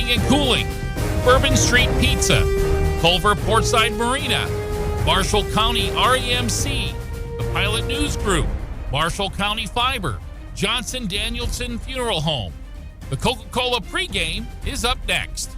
Heating and Cooling, Bourbon Street Pizza, Culver Portside Marina, Marshall County REMC, the Pilot News Group, Marshall County Fiber, Johnson Danielson Funeral Home. The Coca-Cola pregame is up next.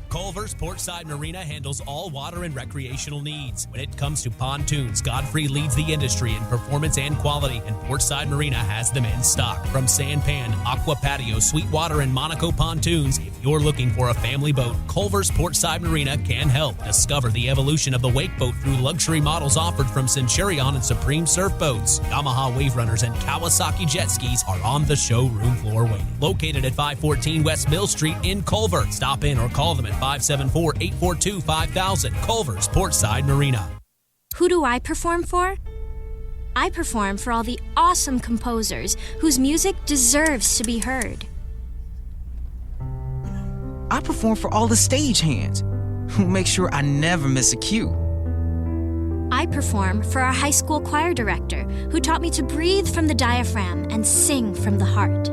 Culver's Portside Marina handles all water and recreational needs. When it comes to pontoons, Godfrey leads the industry in performance and quality, and Portside Marina has them in stock. From Sanpan, Aqua Patio, Sweetwater, and Monaco pontoons, if you're looking for a family boat, Culver's Portside Marina can help. Discover the evolution of the wake boat through luxury models offered from Centurion and Supreme Surf Boats. Yamaha Wave Runners and Kawasaki jet skis are on the showroom floor waiting. Located at 514 West Mill Street in Culver. Stop in or call them at 574-842-5000. Culver's Portside Marina. Who do I perform for? I perform for all the awesome composers whose music deserves to be heard. I perform for all the stagehands who make sure I never miss a cue. I perform for our high school choir director who taught me to breathe from the diaphragm and sing from the heart.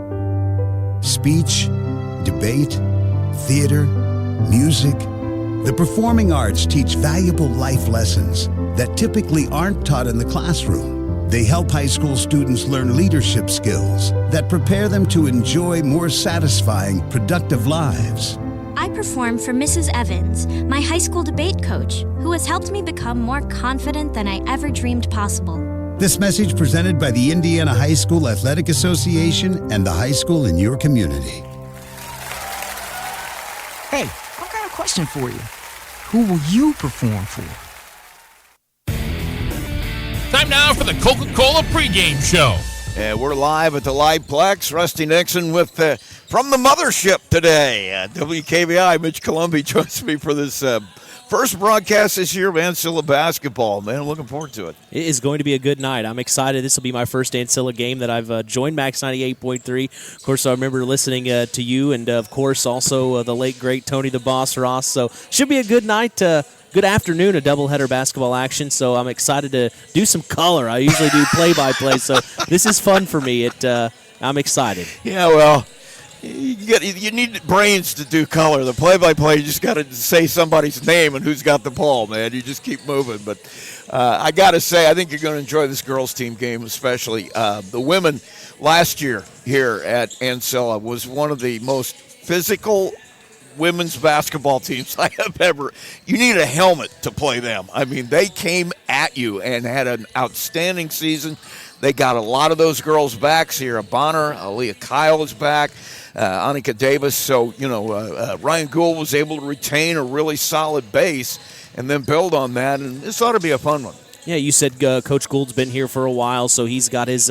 Speech, debate, theater, music. The performing arts teach valuable life lessons that typically aren't taught in the classroom. They help high school students learn leadership skills that prepare them to enjoy more satisfying, productive lives. I perform for Mrs. Evans, my high school debate coach, who has helped me become more confident than I ever dreamed possible. This message presented by the Indiana High School Athletic Association and the high school in your community. Hey, I've got a question for you. Who will you perform for? Time now for the Coca-Cola pregame show. And we're live at the Liveplex. Rusty Nixon with from the mothership today. WKBI, Mitch Columbi joins me for this first broadcast this year of Ancilla basketball. Man, I'm looking forward to it. It is going to be a good night. I'm excited. This will be my first Ancilla game that I've joined Max 98.3. Of course, I remember listening to you and, of course, also the late, great Tony the Boss Ross. So should be a good night. Good afternoon, a doubleheader basketball action. So I'm excited to do some color. I usually do play-by-play, so this is fun for me. I'm excited. Yeah, well, you need brains to do color. The play-by-play, you just got to say somebody's name and who's got the ball, man. You just keep moving. But I got to say, I think you're going to enjoy this girls' team game especially. The women last year here at Ancilla was one of the most physical women's basketball teams I have ever. You need a helmet to play them. I mean, they came at you and had an outstanding season. They got a lot of those girls back. Sierra Bonner, Aaliyah Kyle is back, Annika Davis. So, Ryan Gould was able to retain a really solid base and then build on that. And this ought to be a fun one. Yeah, you said Coach Gould's been here for a while, so he's got his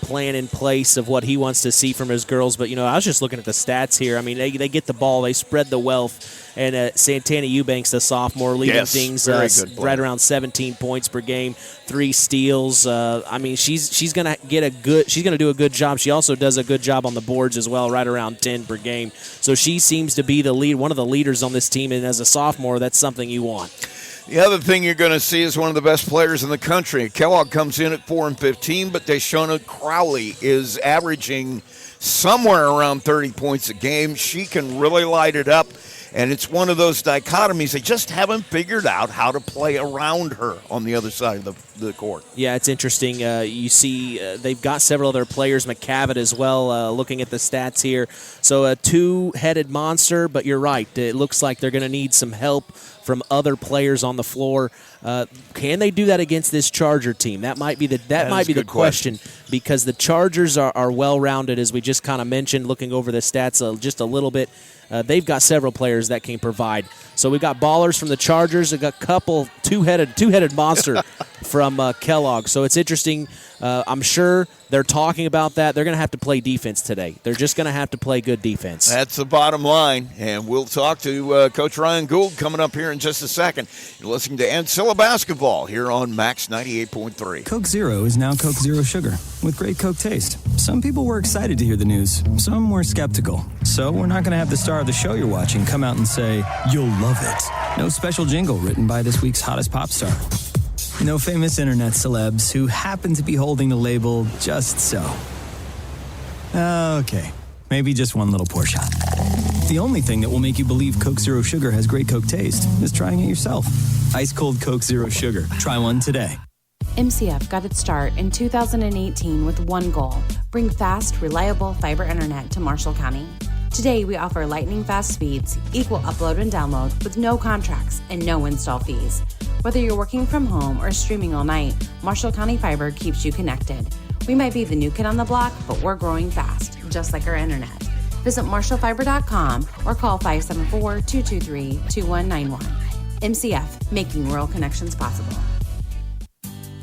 plan in place of what he wants to see from his girls. But, I was just looking at the stats here. I mean, they get the ball, they spread the wealth. And Santana Eubanks, the sophomore, leading things right around 17 points per game, 3 steals. I mean, she's gonna do a good job. She also does a good job on the boards as well, right around 10 per game. So she seems to be one of the leaders on this team. And as a sophomore, that's something you want. The other thing you're going to see is one of the best players in the country. Kellogg comes in at 4-15, but Deshona Crowley is averaging somewhere around 30 points a game. She can really light it up, and it's one of those dichotomies. They just haven't figured out how to play around her on the other side of the court. Yeah, it's interesting. You see they've got several other players, McCavitt as well, looking at the stats here. So a two-headed monster, but you're right. It looks like they're going to need some help from other players on the floor. Can they do that against this Charger team? That might be the question, because the Chargers are well-rounded, as we just kind of mentioned, looking over the stats just a little bit. They've got several players that can provide. So we've got ballers from the Chargers. We've got a couple two-headed monster from Kellogg. So it's interesting. I'm sure they're talking about that. They're going to have to play defense today. They're just going to have to play good defense. That's the bottom line. And we'll talk to Coach Ryan Gould coming up here in just a second. You're listening to Ancilla Basketball here on Max 98.3. Coke Zero is now Coke Zero Sugar with great Coke taste. Some people were excited to hear the news. Some were skeptical. So we're not going to have the star of the show you're watching come out and say, "You'll love it." No special jingle written by this week's hottest pop star. No famous internet celebs who happen to be holding the label just so. Okay. maybe just one little pour shot. The only thing that will make you believe Coke Zero Sugar has great Coke taste is trying it yourself. Ice cold Coke Zero Sugar. Try one today. MCF got its start in 2018 with one goal: bring fast, reliable fiber internet to Marshall County. Today, we offer lightning fast speeds, equal upload and download with no contracts and no install fees. Whether you're working from home or streaming all night, Marshall County Fiber keeps you connected. We might be the new kid on the block, but we're growing fast, just like our internet. Visit marshallfiber.com or call 574-223-2191. MCF, making rural connections possible.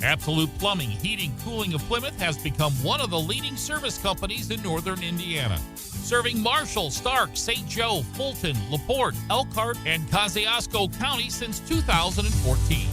Absolute Plumbing, Heating, Cooling of Plymouth has become one of the leading service companies in northern Indiana, serving Marshall, Stark, St. Joe, Fulton, LaPorte, Elkhart, and Kosciuszko County since 2014.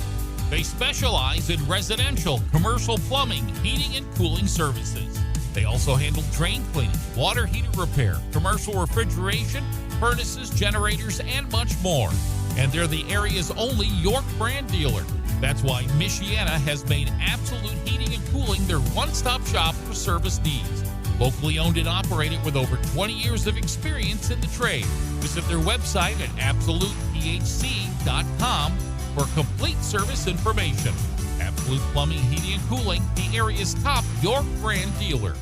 They specialize in residential, commercial plumbing, heating, and cooling services. They also handle drain cleaning, water heater repair, commercial refrigeration, furnaces, generators, and much more. And they're the area's only York brand dealer. That's why Michiana has made Absolute Heating and Cooling their one-stop shop for service needs. Locally owned and operated with over 20 years of experience in the trade. Visit their website at absolutephc.com for complete service information. Absolute Plumbing, Heating, and Cooling, the area's top York brand dealer.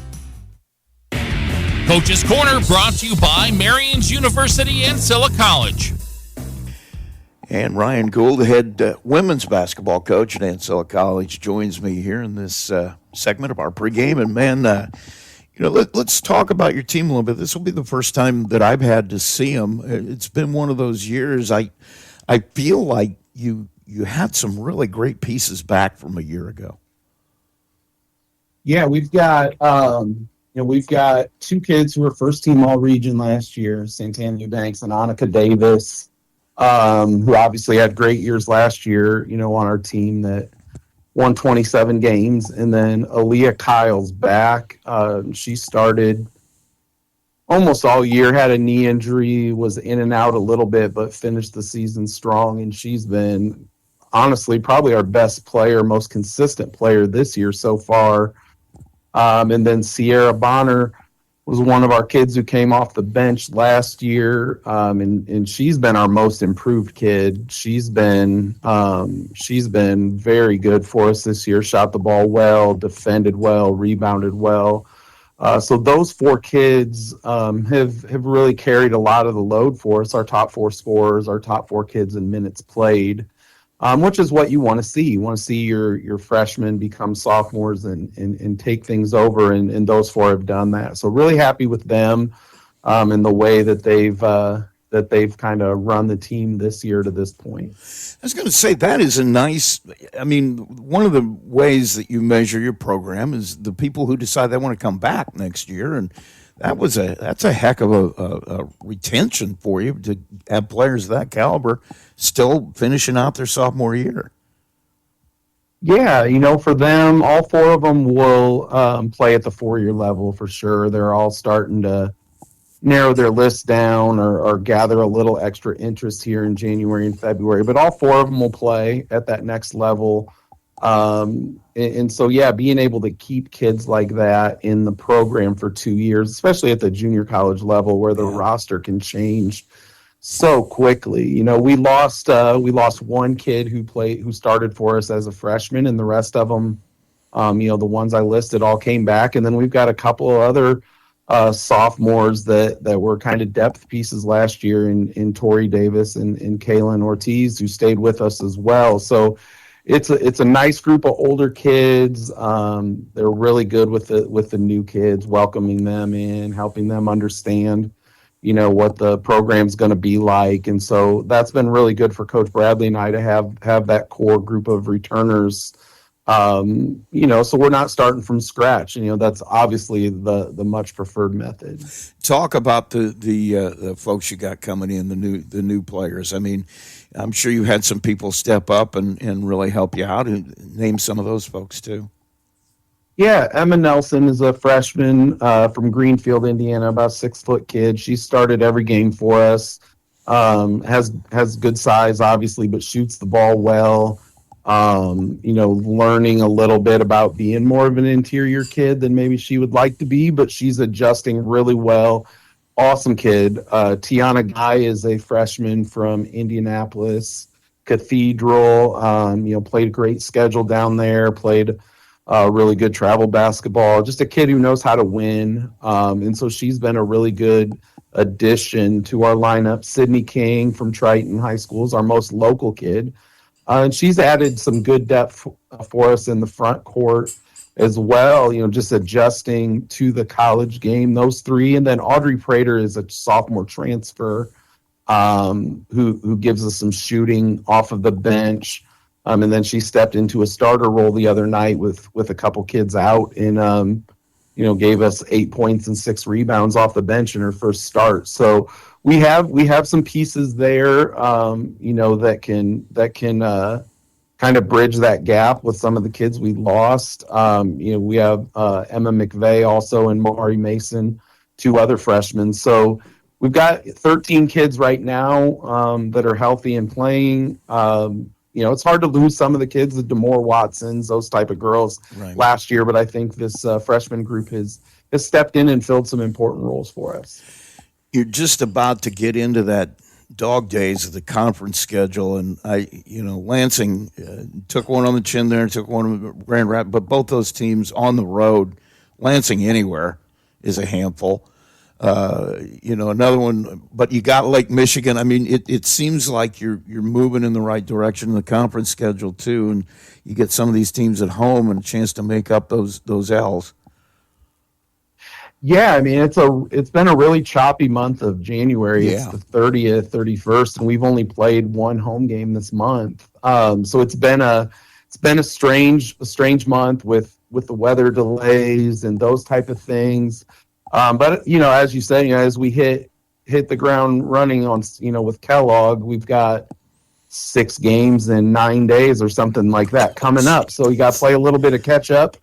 Coach's Corner brought to you by Marian's University Ancilla College. And Ryan Gould, the head women's basketball coach at Ancilla College, joins me here in this segment of our pregame. And man, let's talk about your team a little bit. This will be the first time that I've had to see them. It's been one of those years. I feel like you had some really great pieces back from a year ago. Yeah, we've got two kids who were first team all region last year, Santana Banks and Annika Davis. Who obviously had great years last year, on our team that won 27 games. And then Aaliyah Kyle's back. She started almost all year, had a knee injury, was in and out a little bit, but finished the season strong. And she's been, honestly, probably our best player, most consistent player this year so far. And then Sierra Bonner was one of our kids who came off the bench last year, and she's been our most improved kid. She's been very good for us this year. Shot the ball well, defended well, rebounded well. So those four kids have really carried a lot of the load for us. Our top four scorers, our top four kids in minutes played, which is what you want to see. You want to see your freshmen become sophomores and take things over, and those four have done that. So really happy with them and the way that they've kind of run the team this year to this point. I was going to say that is one of the ways that you measure your program is the people who decide they want to come back next year, and that's a heck of a retention for you to have players of that caliber still finishing out their sophomore year. Yeah, for them, all four of them will play at the 4-year level for sure. They're all starting to narrow their list down or gather a little extra interest here in January and February. But all four of them will play at that next level. And so, yeah, being able to keep kids like that in the program for 2 years, especially at the junior college level where the roster can change so quickly. We lost one kid who started for us as a freshman, and the rest of them, the ones I listed all came back. And then we've got a couple of other sophomores that were kind of depth pieces last year in Tori Davis and Kaylin Ortiz, who stayed with us as well. So it's a nice group of older kids. They're really good with the new kids, welcoming them in, helping them understand, what the program's going to be like. And so that's been really good for Coach Bradley and I to have that core group of returners. So we're not starting from scratch. That's obviously the much preferred method. Talk about the folks you got coming in, the new players. I mean, I'm sure you had some people step up and really help you out. And name some of those folks too. Yeah, Emma Nelson is a freshman from Greenfield, Indiana, about 6-foot kid. She started every game for us. Has good size, obviously, but shoots the ball well. Learning a little bit about being more of an interior kid than maybe she would like to be, but she's adjusting really well awesome kid. Tiana Guy is a freshman from Indianapolis Cathedral. Played a great schedule down there, played really good travel basketball, just a kid who knows how to win. And so she's been a really good addition to our lineup. Sydney King from Triton High School is our most local kid. And she's added some good depth for us in the front court as well, just adjusting to the college game, those three. And then Audrey Prater is a sophomore transfer who gives us some shooting off of the bench. And then she stepped into a starter role the other night with a couple kids out and, gave us 8 points and 6 rebounds off the bench in her first start. So we have some pieces there, that can kind of bridge that gap with some of the kids we lost. We have Emma McVeigh also and Mari Mason, 2 other freshmen. So we've got 13 kids right now that are healthy and playing. It's hard to lose some of the kids, the DeMore Watsons, those type of girls last year, but I think this freshman group has stepped in and filled some important roles for us. You're just about to get into that dog days of the conference schedule, and Lansing took one on the chin there, took one on Grand Rapids, but both those teams on the road, Lansing anywhere is a handful. Another one, but you got Lake Michigan. I mean, it seems like you're moving in the right direction in the conference schedule too, and you get some of these teams at home and a chance to make up those L's. Yeah, I mean, it's been a really choppy month of January. Yeah. It's the 30th, 31st, and we've only played one home game this month. So it's been a strange month with the weather delays and those type of things. But as you say, as we hit the ground running on, with Kellog, we've got 6 games in 9 days or something like that coming up. So you got to play a little bit of catch up.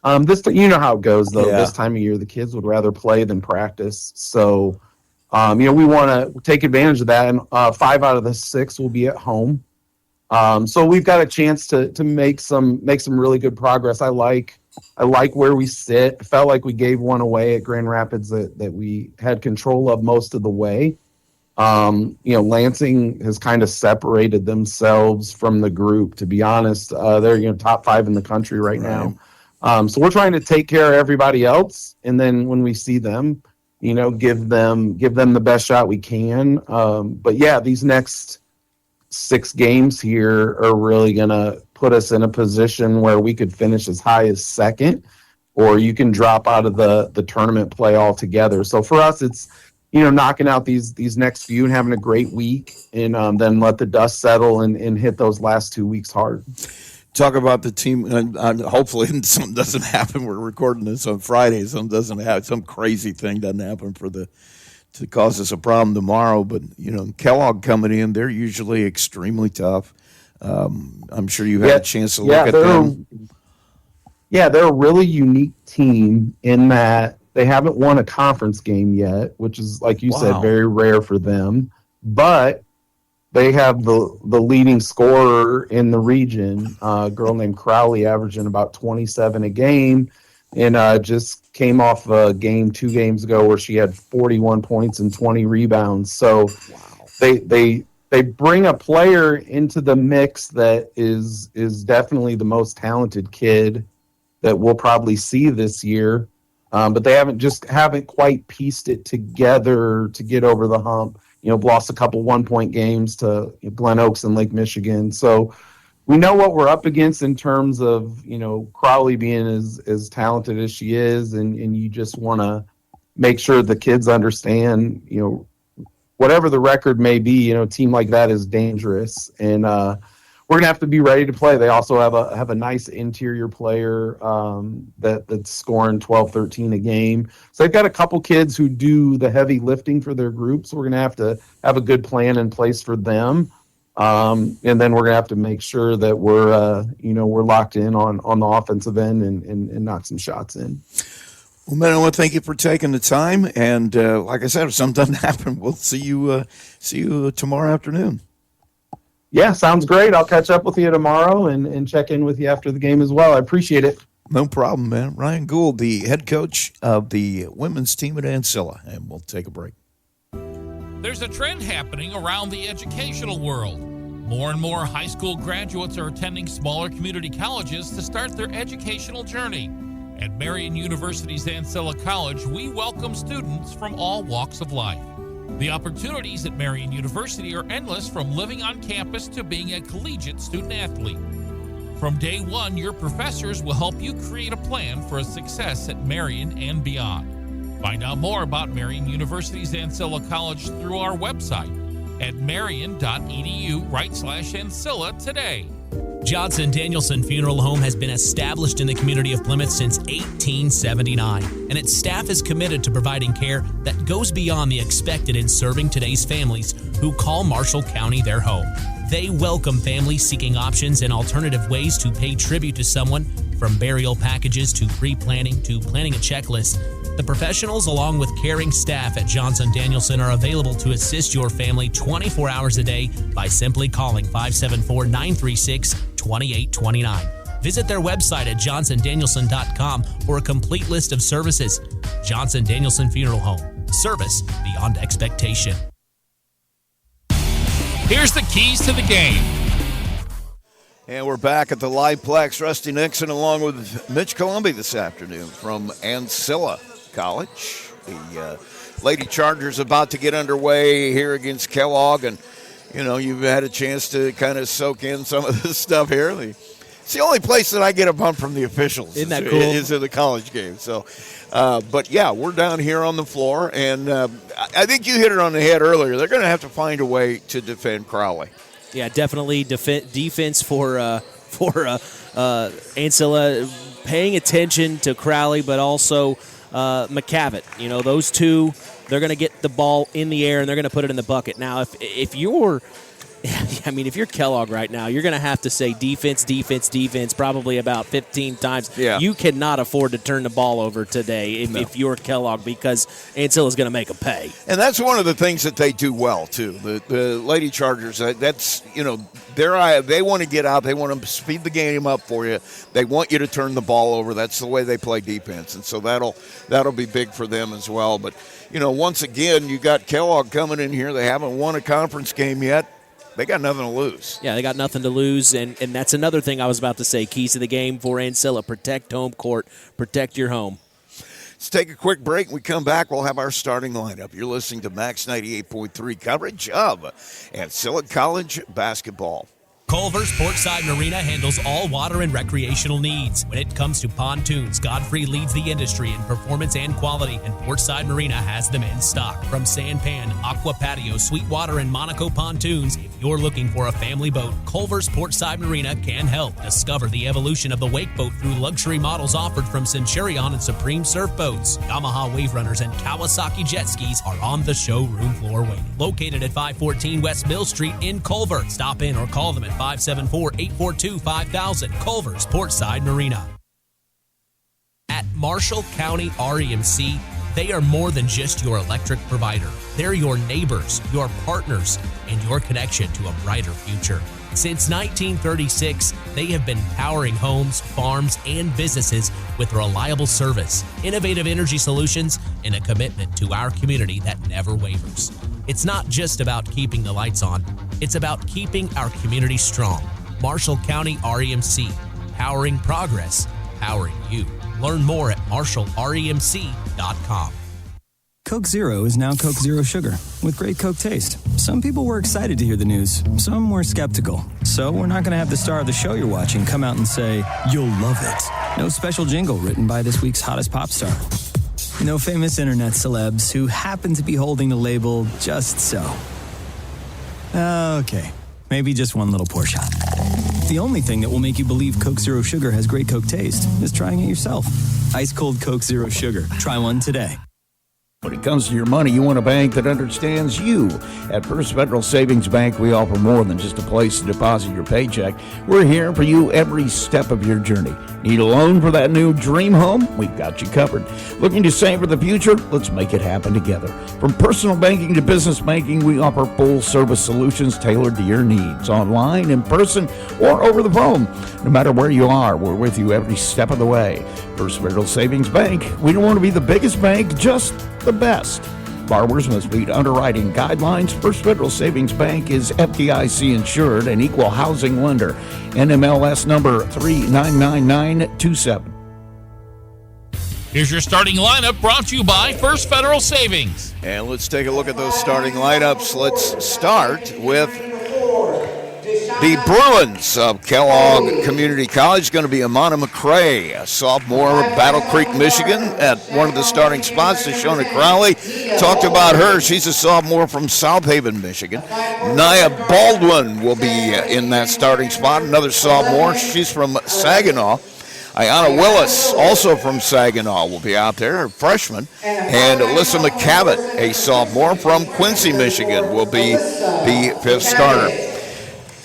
How it goes though. Yeah. This time of year, the kids would rather play than practice. So, we want to take advantage of that. And 5 out of the 6 will be at home. So we've got a chance to make some really good progress. I like where we sit. I felt like we gave one away at Grand Rapids that we had control of most of the way. Lansing has kind of separated themselves from the group. To be honest, they're top 5 in the country right now. So we're trying to take care of everybody else, and then when we see them, give them the best shot we can. But yeah, these next 6 games here are really going to put us in a position where we could finish as high as second, or you can drop out of the tournament play altogether. So for us, it's, knocking out these next few and having a great week, and then let the dust settle and hit those last 2 weeks hard. Talk about the team, and hopefully something doesn't happen. We're recording this on Friday. Some crazy thing doesn't happen to cause us a problem tomorrow. But, Kellogg coming in, they're usually extremely tough. I'm sure you had a chance to look at them. Yeah, they're a really unique team in that they haven't won a conference game yet, which is, like you said, very rare for them. But they have the leading scorer in the region, a girl named Crowley, averaging about 27 a game, and just came off a game 2 games ago where she had 41 points and 20 rebounds. So they bring a player into the mix that is definitely the most talented kid that we'll probably see this year, but they haven't quite pieced it together to get over the hump. Lost a couple 1-point games to Glen Oaks and Lake Michigan. So we know what we're up against in terms of, Crowley being as talented as she is. And you just want to make sure the kids understand, whatever the record may be, a team like that is dangerous. And we're going to have to be ready to play. They also have a nice interior player that's scoring 12, 13 a game. So they've got a couple kids who do the heavy lifting for their group. So we're going to have a good plan in place for them. And then we're going to have to make sure that we're locked in on the offensive end and knock some shots in. Well, man, I want to thank you for taking the time. And like I said, if something doesn't happen, we'll see you tomorrow afternoon. Yeah, sounds great. I'll catch up with you tomorrow and check in with you after the game as well. I appreciate it. No problem, man. Ryan Gould, the head coach of the women's team at Ancilla, and we'll take a break. There's a trend happening around the educational world. More and more high school graduates are attending smaller community colleges to start their educational journey. At Marian University's Ancilla College, we welcome students from all walks of life. The opportunities at Marian University are endless, from living on campus to being a collegiate student athlete. From day one, your professors will help you create a plan for a success at Marian and beyond. Find out more about Marian University's Ancilla College through our website at marian.edu/Ancilla today. Johnson Danielson Funeral Home has been established in the community of Plymouth since 1879, and its staff is committed to providing care that goes beyond the expected in serving today's families who call Marshall County their home. They welcome families seeking options and alternative ways to pay tribute to someone, from burial packages to pre-planning to planning a checklist. The professionals, along with caring staff at Johnson Danielson, are available to assist your family 24 hours a day by simply calling 574-936-2829. Visit their website at johnsondanielson.com for a complete list of services. Johnson Danielson Funeral Home. Service beyond expectation. Here's the keys to the game. And we're back at the Liveplex. Rusty Nixon along with Mitch Columbi this afternoon from Ancilla College. The Lady Chargers about to get underway here against Kellogg, and you've had a chance to kind of soak in some of this stuff here. It's the only place that I get a bump from the officials. Isn't that cool? Is in the college game. So, but yeah, we're down here on the floor, and I think you hit it on the head earlier. They're going to have to find a way to defend Crowley. Yeah, definitely defense for Ancilla, paying attention to Crowley, but also McCavitt. Those two, they're going to get the ball in the air and they're going to put it in the bucket. Now, if you're Kellogg right now, you're going to have to say defense, defense, defense probably about 15 times. Yeah. You cannot afford to turn the ball over today if you're Kellogg, because Ancilla's going to make them pay. And that's one of the things that they do well, too. The Lady Chargers, that's, they want to get out. They want to speed the game up for you. They want you to turn the ball over. That's the way they play defense. And so that'll be big for them as well. But, once again, you got Kellogg coming in here. They haven't won a conference game yet. They got nothing to lose. Yeah, they got nothing to lose, and that's another thing I was about to say. Keys to the game for Ancilla: protect home court, protect your home. Let's take a quick break. When we come back, we'll have our starting lineup. You're listening to Max 98.3 coverage of Ancilla College basketball. Culver's Portside Marina handles all water and recreational needs. When it comes to pontoons, Godfrey leads the industry in performance and quality, and Portside Marina has them in stock. From Sanpan, Aqua Patio, Sweetwater, and Monaco pontoons, if you're looking for a family boat, Culver's Portside Marina can help. Discover the evolution of the wake boat through luxury models offered from Centurion and Supreme Surf Boats. Yamaha Wave Runners and Kawasaki jet skis are on the showroom floor waiting. Located at 514 West Mill Street in Culver. Stop in or call them at 574-842-5000. Culver's Portside Marina. At Marshall County REMC, they are more than just your electric provider. They're your neighbors, your partners, and your connection to a brighter future. Since 1936, they have been powering homes, farms, and businesses with reliable service, innovative energy solutions, and a commitment to our community that never wavers. It's not just about keeping the lights on. It's about keeping our community strong. Marshall County REMC, powering progress, powering you. Learn more at marshallremc.com. Coke Zero is now Coke Zero Sugar with great Coke taste. Some people were excited to hear the news. Some were skeptical. So we're not going to have the star of the show you're watching come out and say, "You'll love it." No special jingle written by this week's hottest pop star. No famous internet celebs who happen to be holding the label just so. Okay, maybe just one little pour shot. The only thing that will make you believe Coke Zero Sugar has great Coke taste is trying it yourself. Ice cold Coke Zero Sugar. Try one today. When it comes to your money, you want a bank that understands you. At First Federal Savings Bank, we offer more than just a place to deposit your paycheck. We're here for you every step of your journey. Need a loan for that new dream home? We've got you covered. Looking to save for the future? Let's make it happen together. From personal banking to business banking, we offer full-service solutions tailored to your needs, online, in person, or over the phone. No matter where you are, we're with you every step of the way. First Federal Savings Bank. We don't want to be the biggest bank, just the best. Borrowers must meet underwriting guidelines. First Federal Savings Bank is FDIC insured and equal housing lender. NMLS number 399927. Here's your starting lineup brought to you by First Federal Savings. And let's take a look at those starting lineups. Let's start with the Bruins of Kellogg Community College. Going to be Amana McCray, a sophomore, Battle Creek, Michigan, at one of the starting spots. Shona Crowley, talked about her. She's a sophomore from South Haven, Michigan. Nia Baldwin will be in that starting spot, another sophomore. She's from Saginaw. Ayanna Willis, also from Saginaw, will be out there, a freshman. And Alyssa McCavitt, a sophomore from Quincy, Michigan, will be the fifth starter.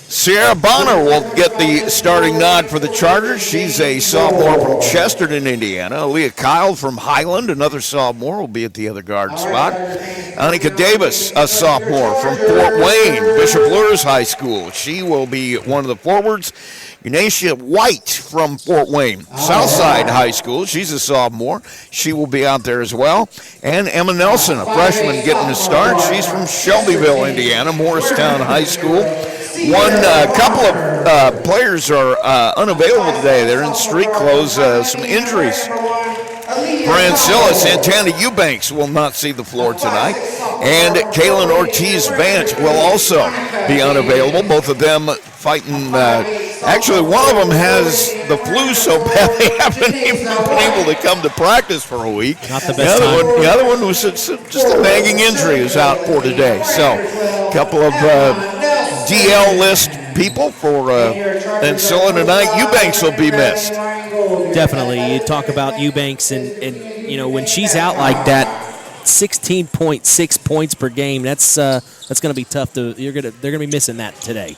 Sierra Bonner will get the starting nod for the Chargers. She's a sophomore from Chesterton, Indiana. Aaliyah Kyle from Highland, another sophomore, will be at the other guard spot. Annika Davis, a sophomore from Fort Wayne, Bishop Luers High School. She will be one of the forwards. Enacia White from Fort Wayne, Southside High School. She's a sophomore. She will be out there as well. And Emma Nelson, a freshman, getting a start. She's from Shelbyville, Indiana, Morristown High School. A couple of players are unavailable today. They're in street clothes, some injuries. For Ancilla, Santana Eubanks will not see the floor tonight. And Kaylin Ortiz-Vance will also be unavailable. Both of them fighting. Actually, one of them has the flu so bad they haven't even been able to come to practice for a week. Not the best time. The other one was just a nagging injury is out for today. So a couple of DL list people for Ancilla tonight. Eubanks will be missed. Definitely. You talk about Eubanks, and you know, when she's out like that, 16.6 points per game, that's going to be tough. They're going to be missing that today.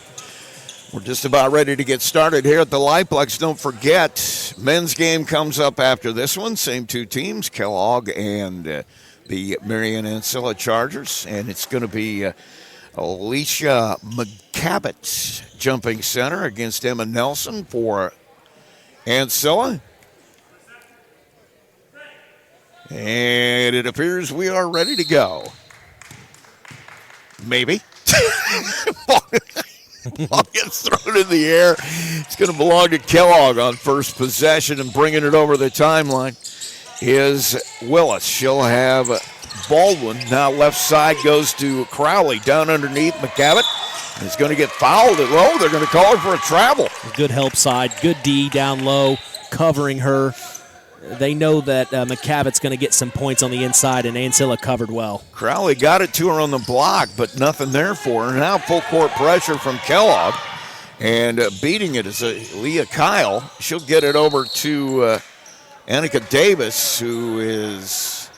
We're just about ready to get started here at the Liveplex. Don't forget, men's game comes up after this one. Same two teams, Kellogg and the Marian Ancilla Chargers. And it's going to be Alicia McCavitt, jumping center, against Emma Nelson for Ancilla. And it appears we are ready to go. Maybe. Ball gets thrown in the air. It's going to belong to Kellogg on first possession, and bringing it over the timeline is Willis. She'll have Baldwin. Now left side goes to Crowley. Down underneath McCavitt. It's going to get fouled at low. They're going to call her for a travel. Good help side. Good D down low, covering her. They know that McCavitt's going to get some points on the inside, and Ancilla covered well. Crowley got it to her on the block, but nothing there for her. Now full court pressure from Kellogg, and beating it is Leah Kyle. She'll get it over to Annika Davis, who is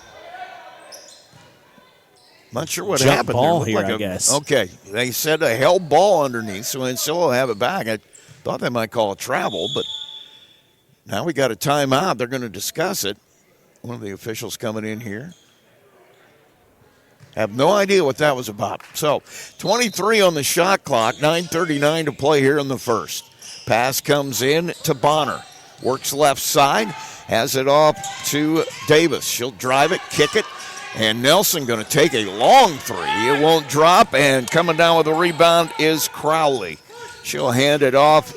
not sure what happened. Ball there. here, I guess. Okay, they said a held ball underneath, so Ancilla will have it back. I thought they might call a travel, but now we got a timeout. They're going to discuss it. One of the officials coming in here. Have no idea what that was about. So 23 on the shot clock, 9:39 to play here in the first. Pass comes in to Bonner. Works left side, has it off to Davis. She'll drive it, kick it, and Nelson going to take a long three. It won't drop, and coming down with a rebound is Crowley. She'll hand it off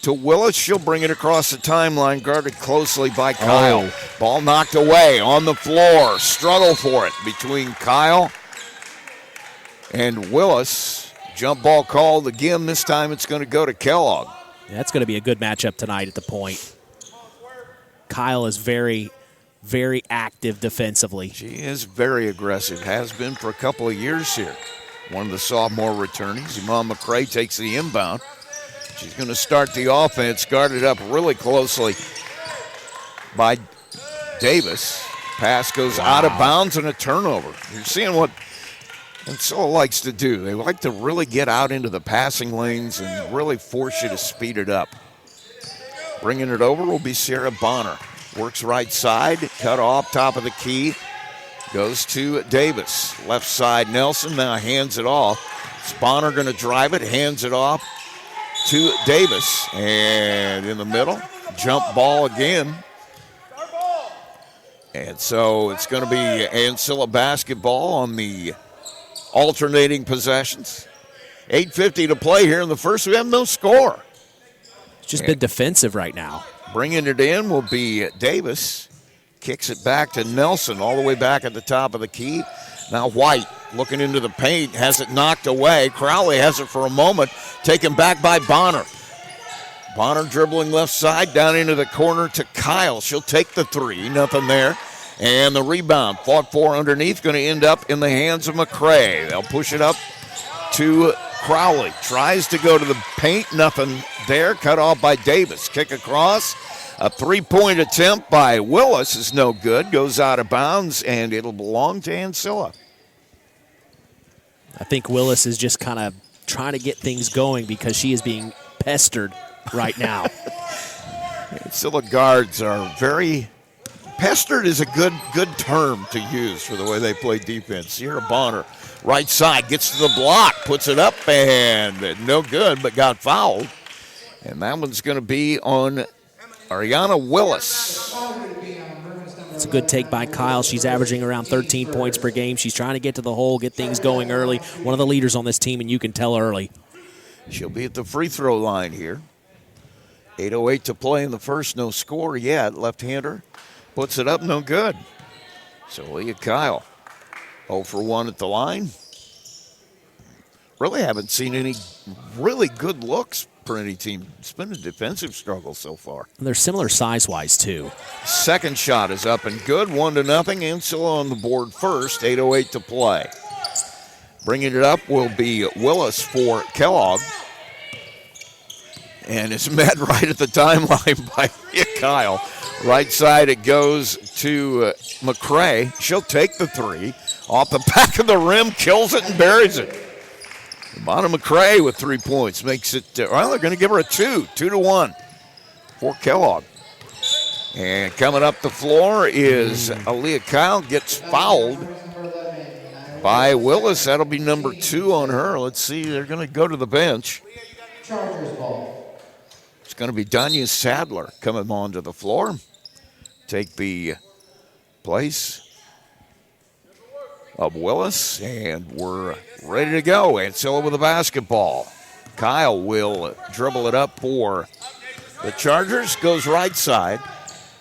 to Willis. She'll bring it across the timeline, guarded closely by Kyle. Ball knocked away on the floor. Struggle for it between Kyle and Willis. Jump ball called again. This time it's going to go to Kellogg. Yeah, that's going to be a good matchup tonight at the point. Kyle is very, very active defensively. She is very aggressive. Has been for a couple of years here. One of the sophomore returnees. Iman McCray takes the inbound. She's going to start the offense, guarded up really closely by Davis. Pass goes out of bounds and a turnover. You're seeing what Ancilla likes to do. They like to really get out into the passing lanes and really force you to speed it up. Bringing it over will be Sierra Bonner. Works right side, cut off, top of the key. Goes to Davis. Left side, Nelson now hands it off. Bonner going to drive it, hands it off to Davis, and in the middle, jump ball again. And so it's going to be Ancilla basketball on the alternating possessions. 8:50 to play here in the first. We have no score. It's just been defensive right now. Bringing it in will be Davis. Kicks it back to Nelson all the way back at the top of the key. Now White looking into the paint, has it knocked away. Crowley has it for a moment, taken back by Bonner. Bonner dribbling left side down into the corner to Kyle. She'll take the three, nothing there. And the rebound, fought for underneath, going to end up in the hands of McCray. They'll push it up to Crowley. Tries to go to the paint, nothing there. Cut off by Davis. Kick across. A three-point attempt by Willis is no good. Goes out of bounds, and it'll belong to Ancilla. I think Willis is just kind of trying to get things going because she is being pestered right now. Ancilla guards are very pestered is a good term to use for the way they play defense. Sierra Bonner, right side, gets to the block, puts it up, and no good, but got fouled. And that one's going to be on Ariana Willis. It's a good take by Kyle. She's averaging around 13 points per game. She's trying to get to the hole, get things going early. One of the leaders on this team, and you can tell early. She'll be at the free throw line here. 8:08 to play in the first. No score yet. Left-hander puts it up, no good. So Leah Kyle, 0 for 1 at the line. Really haven't seen any really good looks for any team. It's been a defensive struggle so far. They're similar size-wise, too. Second shot is up and good, 1-0. Ancilla on the board first, 8:08 to play. Bringing it up will be Willis for Kellogg. And it's met right at the timeline by Kyle. Right side it goes to McCray. She'll take the three. Off the back of the rim, kills it and buries it. Ivana McCray with 3 points makes it, well, they're going to give her a 2-1 for Kellogg. And coming up the floor is Aaliyah Kyle, gets fouled by Willis. That'll be number 2 on her. Let's see, they're going to go to the bench. It's going to be Danya Sadler coming onto the floor. Take the place of Willis, and we're ready to go. Ancilla with the basketball. Kyle will dribble it up for the Chargers. Goes right side.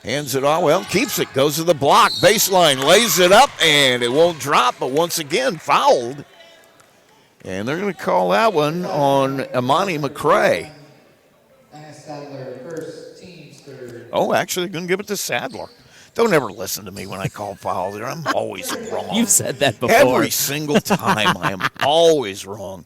Hands it on. Well, keeps it. Goes to the block. Baseline. Lays it up, and it won't drop, but once again fouled. And they're going to call that one on Imani McCray. Oh, actually, they're going to give it to Sadler. Don't ever listen to me when I call fouls. I'm always wrong. You've said that before. Every single time, I am always wrong.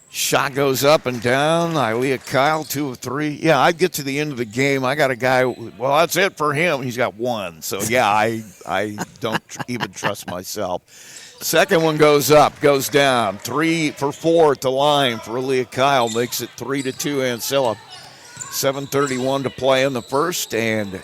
Shot goes up and down. Aaliyah Kyle, 2 of 3. Yeah, I get to the end of the game. I got a guy, well, that's it for him. He's got 1. So, yeah, I don't even trust myself. Second one goes up, goes down. 3 for 4 at the line for Aaliyah Kyle. Makes it 3-2 Ancilla. 7:31 to play in the first, and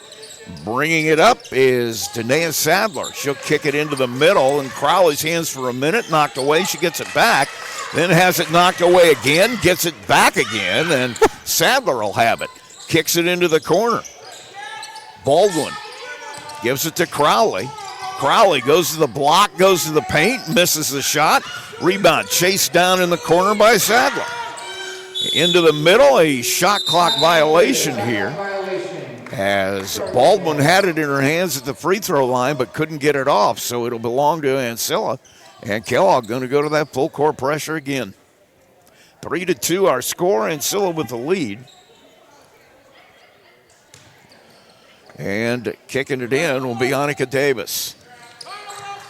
bringing it up is Danae Sadler. She'll kick it into the middle, and Crowley's hands for a minute, knocked away. She gets it back, then has it knocked away again, gets it back again, and Sadler will have it. Kicks it into the corner. Baldwin gives it to Crowley. Crowley goes to the block, goes to the paint, misses the shot. Rebound chased down in the corner by Sadler. Into the middle, a shot clock violation here, as Baldwin had it in her hands at the free throw line but couldn't get it off, so it'll belong to Ancilla. And Kellogg going to go to that full court pressure again. 3-2 our score, Ancilla with the lead. And kicking it in will be Annika Davis.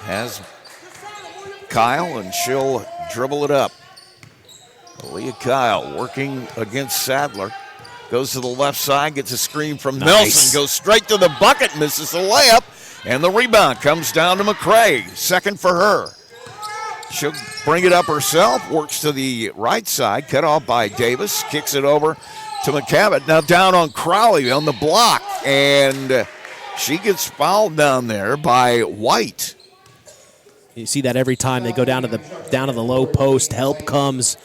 Has Kyle, and she'll dribble it up. Aaliyah Kyle working against Sadler. Goes to the left side, gets a screen from Nelson, goes straight to the bucket, misses the layup, and the rebound comes down to McCray. Second for her. She'll bring it up herself, works to the right side, cut off by Davis, kicks it over to McCavitt. Now down on Crowley on the block, and she gets fouled down there by White. You see that every time they go down to the low post, help comes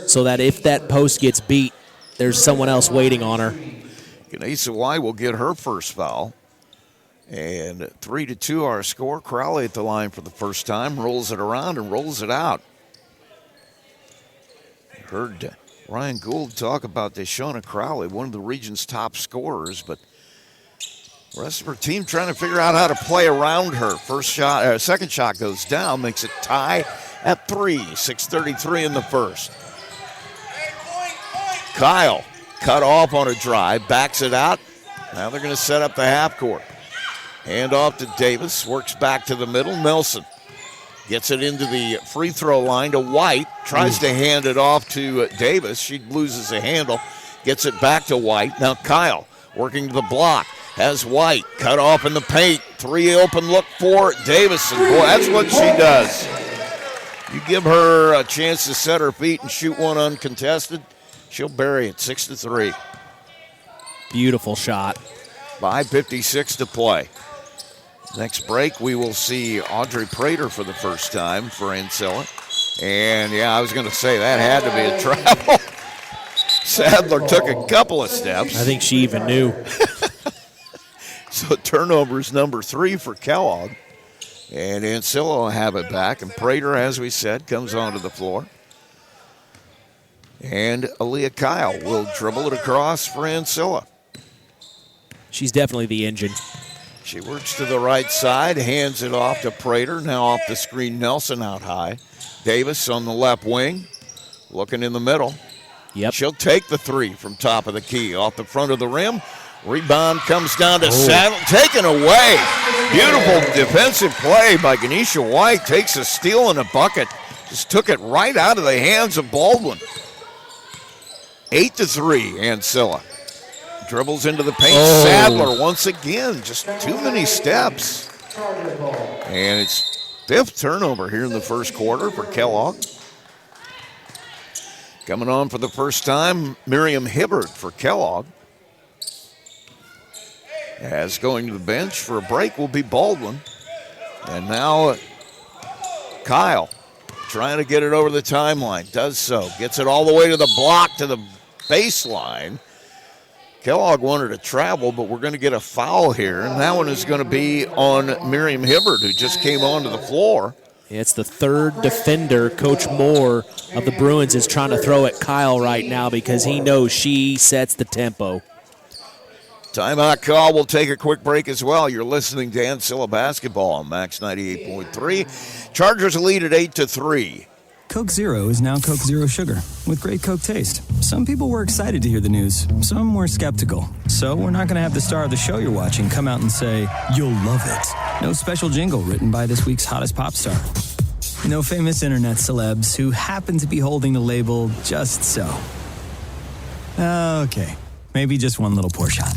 so that if that post gets beat, there's someone else waiting on her. Ganesa White will get her first foul. And 3-2 our score. Crowley at the line for the first time, rolls it around and rolls it out. Heard Ryan Gould talk about Deshauna Crowley, one of the region's top scorers, but the rest of her team trying to figure out how to play around her. Second shot goes down, makes it tie at 3. 6:33 in the first. Kyle cut off on a drive, backs it out. Now they're going to set up the half court. Hand off to Davis, works back to the middle. Nelson gets it into the free throw line to White, tries to hand it off to Davis. She loses a handle, gets it back to White. Now Kyle working to the block, has White cut off in the paint. 3 open look for Davis, and boy, that's what she does. You give her a chance to set her feet and shoot one uncontested, she'll bury it. 6-3. Beautiful shot. 5:56 to play. Next break, we will see Audrey Prater for the first time for Ancilla. And, yeah, I was going to say that had to be a travel. Sadler took a couple of steps. I think she even knew. So turnovers number 3 for Kellogg. And Ancilla will have it back. And Prater, as we said, comes onto the floor. And Aaliyah Kyle will dribble it across for Ancilla. She's definitely the engine. She works to the right side, hands it off to Prater. Now off the screen, Nelson out high. Davis on the left wing, looking in the middle. Yep. She'll take the 3 from top of the key, off the front of the rim. Rebound comes down to Saddle, taken away. Beautiful defensive play by Ganesha White. Takes a steal and a bucket. Just took it right out of the hands of Baldwin. 8-3, Ancilla. Dribbles into the paint. Sadler once again. Just too many steps. And it's 5th turnover here in the first quarter for Kellogg. Coming on for the first time, Miriam Hibbard for Kellogg. As going to the bench for a break will be Baldwin. And now Kyle trying to get it over the timeline. Does so. Gets it all the way to the block, to the baseline. Kellogg wanted to travel, but we're going to get a foul here. And that one is going to be on Miriam Hibbard, who just came onto the floor. It's the 3rd defender. Coach Moore of the Bruins is trying to throw at Kyle right now because he knows she sets the tempo. Timeout call. We'll take a quick break as well. You're listening to Ancilla Basketball on Max 98.3. Chargers lead at 8-3. Coke Zero is now Coke Zero Sugar with great Coke taste. Some people were excited to hear the news. Some were skeptical. So we're not going to have the star of the show you're watching come out and say, "You'll love it." No special jingle written by this week's hottest pop star. No famous internet celebs who happen to be holding the label just so. Okay, maybe just one little pour shot.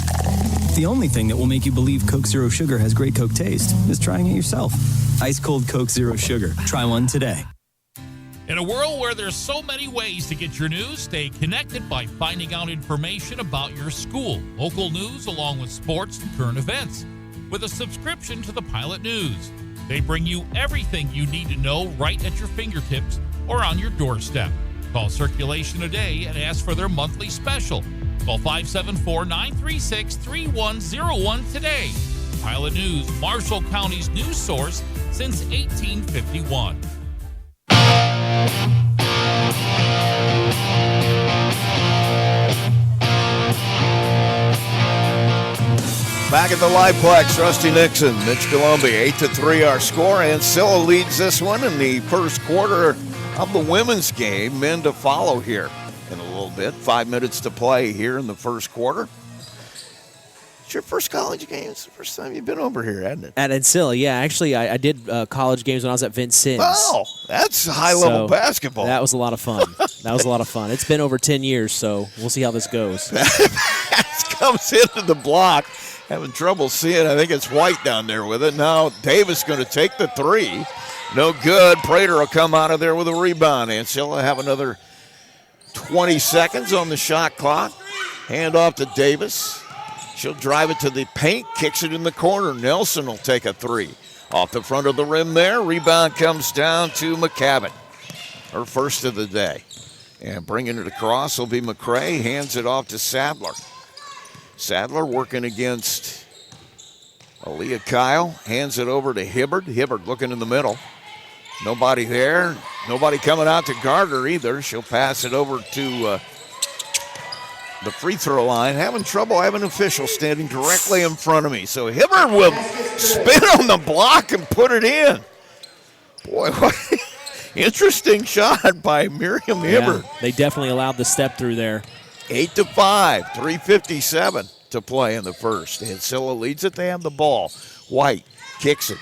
The only thing that will make you believe Coke Zero Sugar has great Coke taste is trying it yourself. Ice cold Coke Zero Sugar. Try one today. In a world where there's so many ways to get your news, stay connected by finding out information about your school, local news, along with sports and current events. With a subscription to the Pilot News, they bring you everything you need to know right at your fingertips or on your doorstep. Call Circulation today and ask for their monthly special. Call 574-936-3101 today. Pilot News, Marshall County's news source since 1851. Back at the Liveplex, Rusty Nixon, Mitch Columbia, 8-3 our score. Ancilla leads this one in the first quarter of the women's game. Men to follow here in a little bit. 5 minutes to play here in the first quarter. It's your first college game. It's the first time you've been over here, hasn't it? At Ancilla, yeah. Actually, I did college games when I was at Vincennes. Oh, that's high-level basketball. That was a lot of fun. It's been over 10 years, so we'll see how this goes. Comes into the block. Having trouble seeing. I think it's White down there with it. Now Davis going to take the 3. No good. Prater will come out of there with a rebound. Ancilla have another 20 seconds on the shot clock. Hand off to Davis. She'll drive it to the paint, kicks it in the corner. Nelson will take a 3. Off the front of the rim there. Rebound comes down to McCabe. Her first of the day. And bringing it across will be McCray. Hands it off to Sadler. Sadler working against Aaliyah Kyle hands it over to Hibbard. Hibbard looking in the middle. Nobody there. Nobody coming out to guard her either. She'll pass it over to the free throw line. Having trouble having an official standing directly in front of me. So Hibbard will spin on the block and put it in. Boy, what interesting shot by Miriam Hibbard. Yeah, they definitely allowed the step through there. 8-5, 3:57 to play in the first. Ancilla leads it. They have the ball. White kicks it.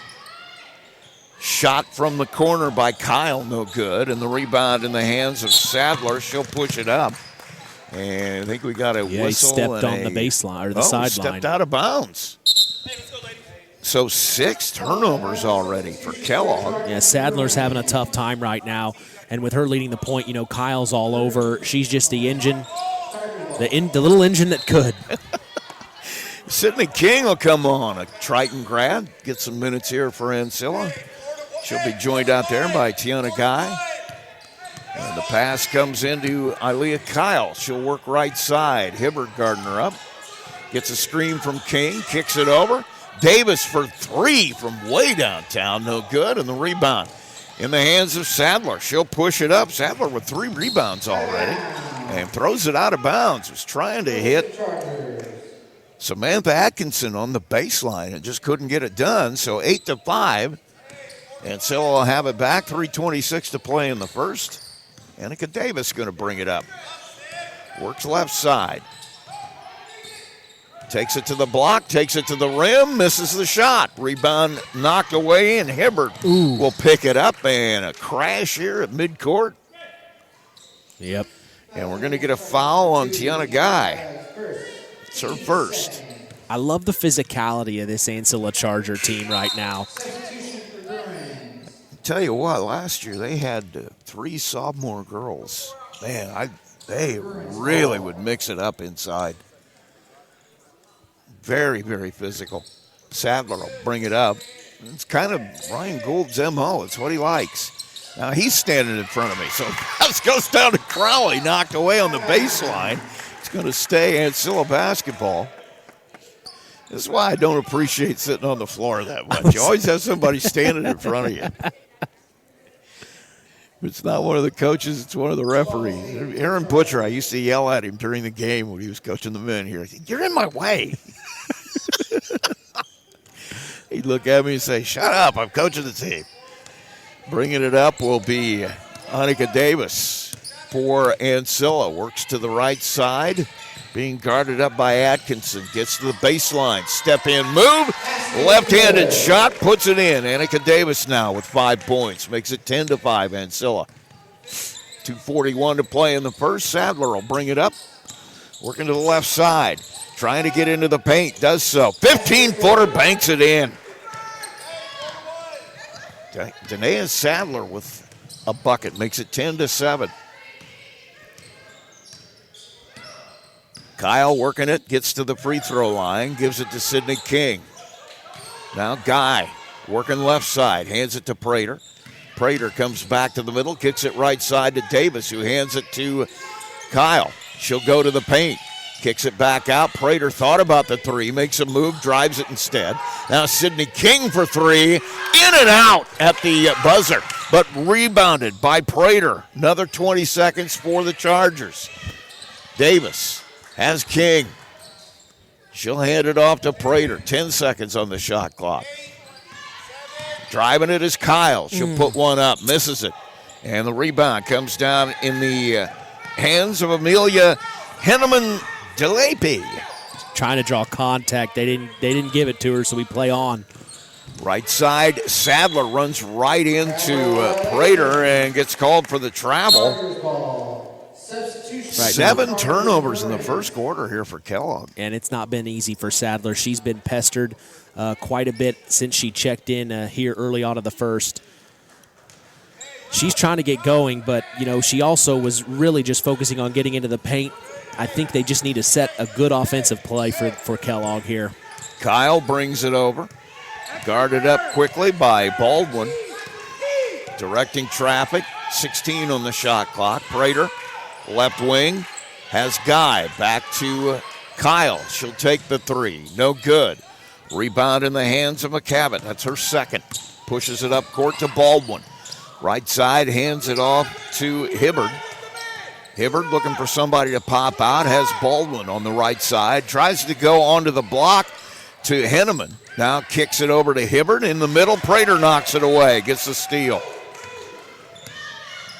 Shot from the corner by Kyle, no good. And the rebound in the hands of Sadler. She'll push it up. And I think we got a whistle. He stepped on the baseline or the sideline. Stepped out of bounds. So 6 turnovers already for Kellogg. Yeah, Sadler's having a tough time right now. And with her leading the point, Kyle's all over. She's just the engine, the little engine that could. Sydney King will come on, a Triton grad. Get some minutes here for Ancilla. She'll be joined out there by Tiana Guy. And the pass comes into Aaliyah Kyle. She'll work right side. Hibbard guarding her up. Gets a screen from King, kicks it over. Davis for 3 from way downtown, no good. And the rebound in the hands of Sadler. She'll push it up. Sadler with 3 rebounds already and throws it out of bounds. Was trying to hit Samantha Atkinson on the baseline and just couldn't get it done. So 8-5. Ancilla will have it back. 3:26 to play in the first. Annika Davis going to bring it up. Works left side. Takes it to the block, takes it to the rim, misses the shot. Rebound knocked away, and Hibbard will pick it up, and a crash here at midcourt. Yep. And we're going to get a foul on Tiana Guy. It's her first. I love the physicality of this Ancilla Charger team right now. Tell you what, last year they had 3 sophomore girls. Man, they really would mix it up inside. Very, very physical. Sadler will bring it up. It's kind of Ryan Gould's MO. It's what he likes. Now he's standing in front of me. So pass goes down to Crowley, knocked away on the baseline. It's going to stay Ancilla basketball. This is why I don't appreciate sitting on the floor that much. You always have somebody standing in front of you. It's not one of the coaches, it's one of the referees. Aaron Butcher, I used to yell at him during the game when he was coaching the men here. I said, "You're in my way." He'd look at me and say, "Shut up, I'm coaching the team." Bringing it up will be Annika Davis for Ancilla. Works to the right side, being guarded up by Atkinson. Gets to the baseline, step in, move. Left-handed shot, puts it in. Annika Davis now with 5 points. Makes it 10-5, Ancilla. 2:41 to play in the first. Sadler will bring it up. Working to the left side. Trying to get into the paint. Does so. 15-footer, banks it in. Danae Sadler with a bucket. Makes it 10-7. Kyle working it. Gets to the free throw line. Gives it to Sydney King. Now Guy working left side, hands it to Prater. Prater comes back to the middle, kicks it right side to Davis, who hands it to Kyle. She'll go to the paint, kicks it back out. Prater thought about the 3, makes a move, drives it instead. Now Sydney King for 3, in and out at the buzzer, but rebounded by Prater. Another 20 seconds for the Chargers. Davis has King. She'll hand it off to Prater. 10 seconds on the shot clock. Driving it is Kyle. She'll put one up, misses it. And the rebound comes down in the hands of Amelia Henneman-DeLape. Trying to draw contact. They didn't give it to her, so we play on. Right side, Sadler runs right into Prater and gets called for the travel. 7 turnovers in the first quarter here for Kellogg. And it's not been easy for Sadler. She's been pestered quite a bit since she checked in here early on in the first. She's trying to get going, but, she also was really just focusing on getting into the paint. I think they just need to set a good offensive play for Kellogg here. Kyle brings it over. Guarded up quickly by Baldwin. Directing traffic. 16 on the shot clock. Prater. Left wing has Guy. Back to Kyle. She'll take the 3. No good. Rebound in the hands of McCavitt. That's her second. Pushes it up court to Baldwin. Right side, hands it off to Hibbard. Hibbard looking for somebody to pop out. Has Baldwin on the right side. Tries to go onto the block to Henneman. Now kicks it over to Hibbard. In the middle, Prater knocks it away. Gets the steal.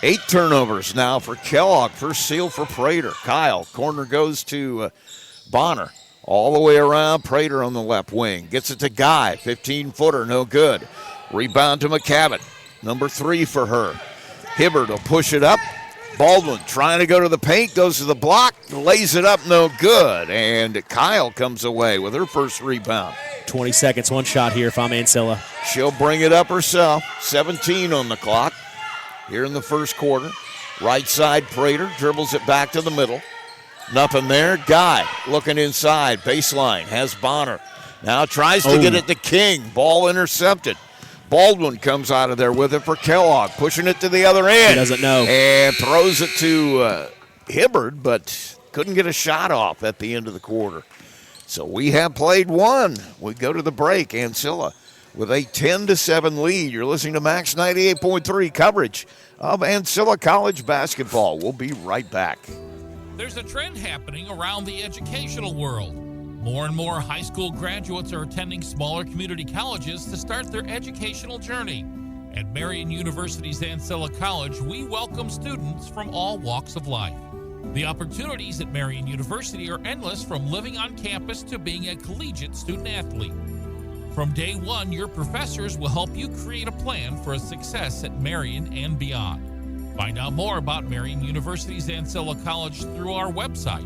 8 turnovers now for Kellogg. First steal for Prater. Kyle, corner goes to Bonner. All the way around, Prater on the left wing. Gets it to Guy, 15-footer, no good. Rebound to McCavitt, number 3 for her. Hibbard will push it up. Baldwin trying to go to the paint, goes to the block, lays it up, no good. And Kyle comes away with her first rebound. 20 seconds, one shot here if I'm Ancilla. She'll bring it up herself. 17 on the clock here in the first quarter. Right side, Prater dribbles it back to the middle. Nothing there. Guy looking inside. Baseline has Bonner. Now tries to get it to King. Ball intercepted. Baldwin comes out of there with it for Kellogg. Pushing it to the other end. He doesn't know. And throws it to Hibbard, but couldn't get a shot off at the end of the quarter. So we have played one. We go to the break. Ancilla with a 10-7 lead. You're listening to Max 98.3 coverage of Ancilla College basketball. We'll be right back. There's a trend happening around the educational world. More and more high school graduates are attending smaller community colleges to start their educational journey. At Marian University's Ancilla College, we welcome students from all walks of life. The opportunities at Marian University are endless, from living on campus to being a collegiate student athlete. From day one, your professors will help you create a plan for a success at Marian and beyond. Find out more about Marian University's Ancilla College through our website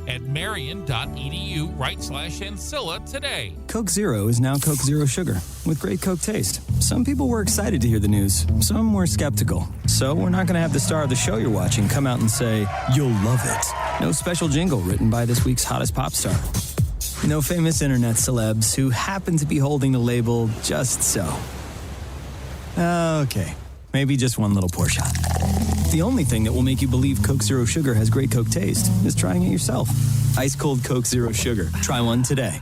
at marian.edu/Ancilla today. Coke Zero is now Coke Zero Sugar with great Coke taste. Some people were excited to hear the news. Some were skeptical. So we're not going to have the star of the show you're watching come out and say, "You'll love it." No special jingle written by this week's hottest pop star. No famous internet celebs who happen to be holding the label just so. Okay. Maybe just one little pour shot. The only thing that will make you believe Coke Zero Sugar has great Coke taste is trying it yourself. Ice cold Coke Zero Sugar. Try one today.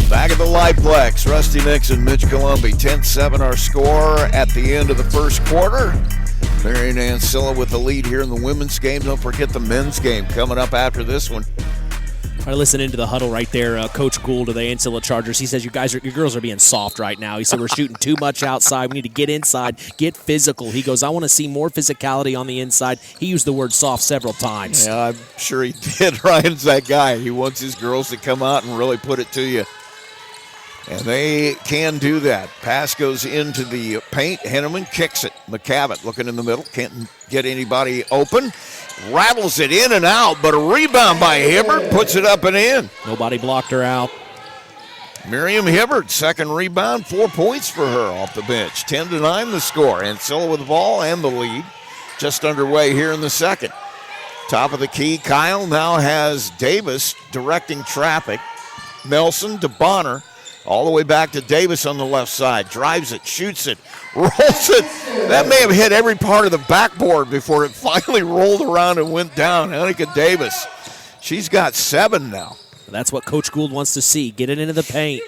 Back at the Liveplex, Rusty Nixon, Mitch Columbi, 10-7 our score at the end of the first quarter. Marian Ancilla with the lead here in the women's game. Don't forget the men's game coming up after this one. All right, listening to the huddle right there, Coach Gould of the Ancilla Chargers. He says your girls are being soft right now. He said we're shooting too much outside. We need to get inside, get physical. He goes, I want to see more physicality on the inside. He used the word soft several times. Yeah, I'm sure he did. Ryan's that guy. He wants his girls to come out and really put it to you. And they can do that. Pass goes into the paint. Henneman kicks it. McCavitt looking in the middle. Can't get anybody open. Rattles it in and out, but a rebound by Hibbard puts it up and in. Nobody blocked her out. Miriam Hibbard, second rebound, 4 points for her off the bench. 10-9 the score. Ancilla with the ball and the lead. Just underway here in the second. Top of the key, Kyle now has Davis directing traffic. Nelson to Bonner. All the way back to Davis on the left side. Drives it, shoots it, rolls it. That may have hit every part of the backboard before it finally rolled around and went down. Annika Davis, she's got 7 now. That's what Coach Gould wants to see. Get it into the paint.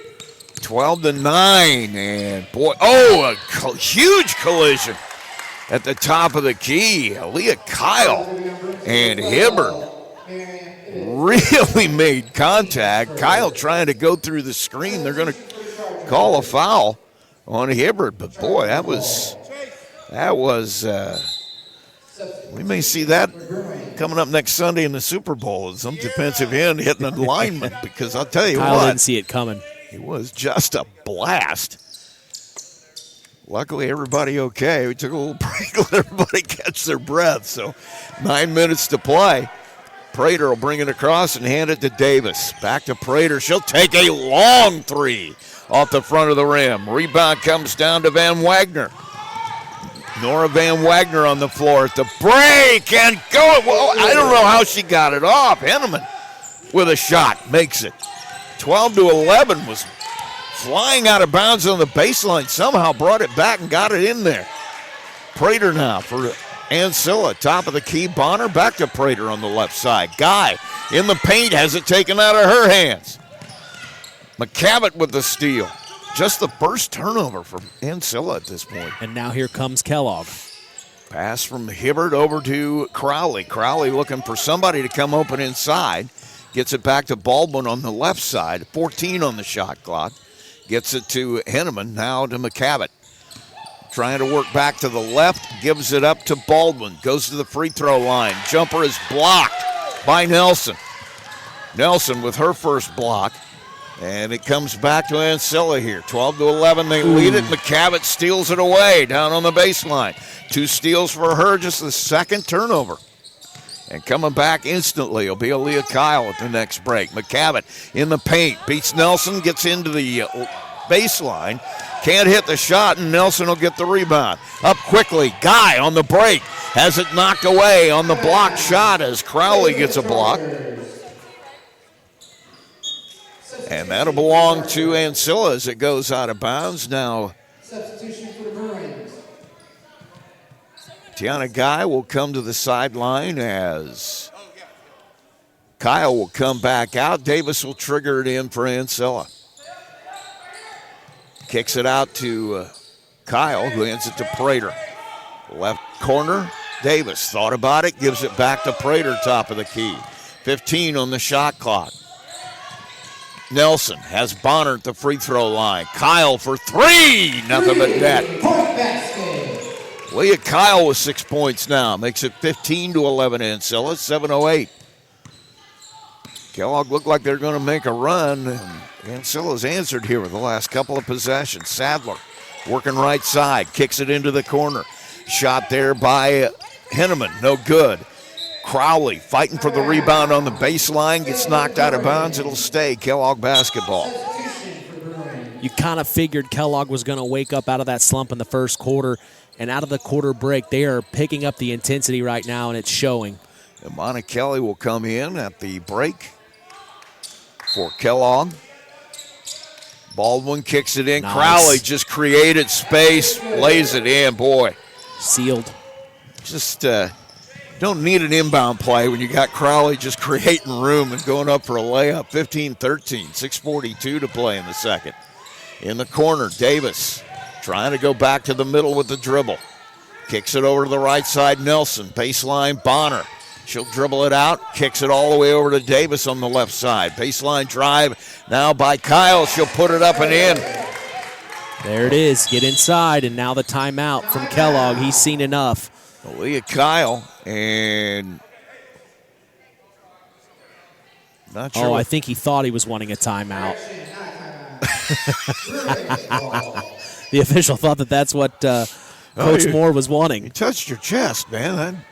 12-9. And, boy, a huge collision at the top of the key. Aaliyah Kyle and Hibbard really made contact. Kyle trying to go through the screen. They're going to call a foul on Hibbard. But, boy, that was we may see that coming up next Sunday in the Super Bowl. Some defensive end hitting a lineman, because I'll tell you Kyle what. didn't see it coming. It was just a blast. Luckily, everybody okay. We took a little break, let everybody catch their breath. So 9 minutes to play. Prater will bring it across and hand it to Davis. Back to Prater. She'll take a long three off the front of the rim. Rebound comes down to Van Wagner. Nora Van Wagner on the floor at the break and go. Well, I don't know how she got it off. Henneman with a shot makes it. 12-11 was flying out of bounds on the baseline. Somehow brought it back and got it in there. Prater now for Ancilla. Top of the key. Bonner back to Prater on the left side. Guy in the paint has it taken out of her hands. McCavitt with the steal. Just the first turnover for Ancilla at this point. And now here comes Kellogg. Pass from Hibbert over to Crowley. Crowley looking for somebody to come open inside. Gets it back to Baldwin on the left side. 14 on the shot clock. Gets it to Henneman, now to McCavitt. Trying to work back to the left. Gives it up to Baldwin. Goes to the free throw line. Jumper is blocked by Nelson. Nelson with her first block. And it comes back to Ancilla here. 12-11, they lead it. McCavitt steals it away down on the baseline. 2 steals for her, just the second turnover. And coming back instantly will be Aaliyah Kyle at the next break. McCavitt in the paint, beats Nelson, gets into the baseline. Can't hit the shot, and Nelson will get the rebound. Up quickly, Guy on the break. Has it knocked away on the block shot as Crowley gets a block. And that'll belong to Ancilla as it goes out of bounds. Now, substitution for the Bruins. Tiana Guy will come to the sideline as Kyle will come back out. Davis will trigger it in for Ancilla. Kicks it out to Kyle, who hands it to Prater. Left corner, Davis thought about it, gives it back to Prater, top of the key. 15 on the shot clock. Nelson has Bonner at the free throw line. Kyle for 3, nothing but net. Leah Kyle with 6 points now. Makes it 15-11 Ancilla, 7:08. Kellogg looked like they're going to make a run. And Ancilla's answered here with the last couple of possessions. Sadler working right side, kicks it into the corner. Shot there by Henneman, no good. Crowley fighting for the rebound on the baseline, gets knocked out of bounds. It'll stay Kellogg basketball. You kind of figured Kellogg was going to wake up out of that slump in the first quarter, and out of the quarter break, they are picking up the intensity right now, and it's showing. Imani Kelly will come in at the break for Kellogg. Baldwin kicks it in. Nice. Crowley just created space, lays it in. Boy. Sealed. Just don't need an inbound play when you got Crowley just creating room and going up for a layup. 15-13, 6:42 to play in the second. In the corner, Davis trying to go back to the middle with the dribble. Kicks it over to the right side, Nelson. Baseline, Bonner. She'll dribble it out, kicks it all the way over to Davis on the left side. Baseline drive now by Kyle. She'll put it up and in. There it is. Get inside, and now the timeout from Kellogg. He's seen enough. Leah Kyle, and not sure. Oh, I think he thought he was wanting a timeout. The official thought that that's what Coach Moore was wanting. You touched your chest, man.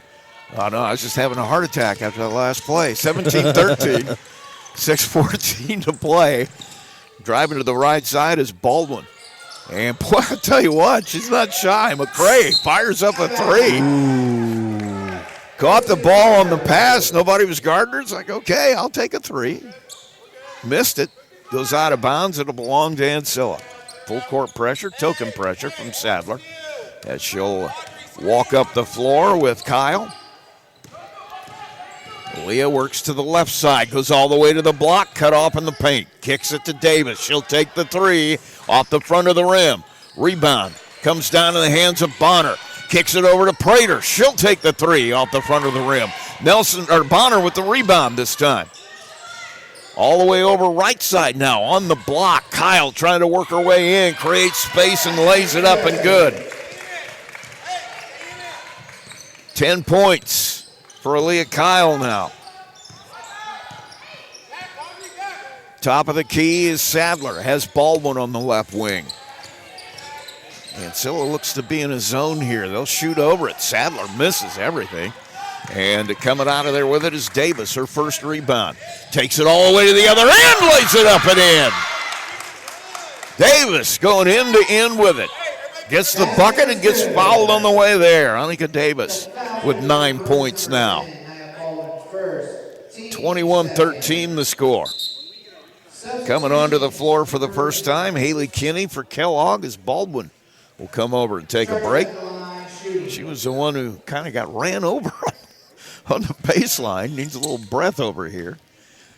Oh, no, I was just having a heart attack after the last play. 17-13, 6:14 to play. Driving to the right side is Baldwin. And, boy, I'll tell you what, she's not shy. McCray fires up a 3. Ooh. Caught the ball on the pass. Nobody was guarding her. It's like, okay, I'll take a 3. Missed it. Goes out of bounds. It'll belong to Ancilla. Full court pressure, token pressure from Sadler as she'll walk up the floor with Kyle. Leah works to the left side, goes all the way to the block, cut off in the paint. Kicks it to Davis. She'll take the 3 off the front of the rim. Rebound comes down in the hands of Bonner. Kicks it over to Prater. She'll take the 3 off the front of the rim. Bonner with the rebound this time. All the way over right side now on the block. Kyle trying to work her way in, creates space and lays it up and good. 10 points for Aaliyah Kyle now. Top of the key is Sadler. Has Baldwin on the left wing. Ancilla looks to be in a zone here. They'll shoot over it. Sadler misses everything. And coming out of there with it is Davis, her first rebound. Takes it all the way to the other end, lays it up and in. Davis going end to end with it. Gets the bucket and gets fouled on the way there. Annika Davis with 9 points now. 21-13 the score. Coming onto the floor for the first time, Haley Kinney for Kellogg as Baldwin will come over and take a break. She was the one who kind of got ran over on the baseline. Needs a little breath over here.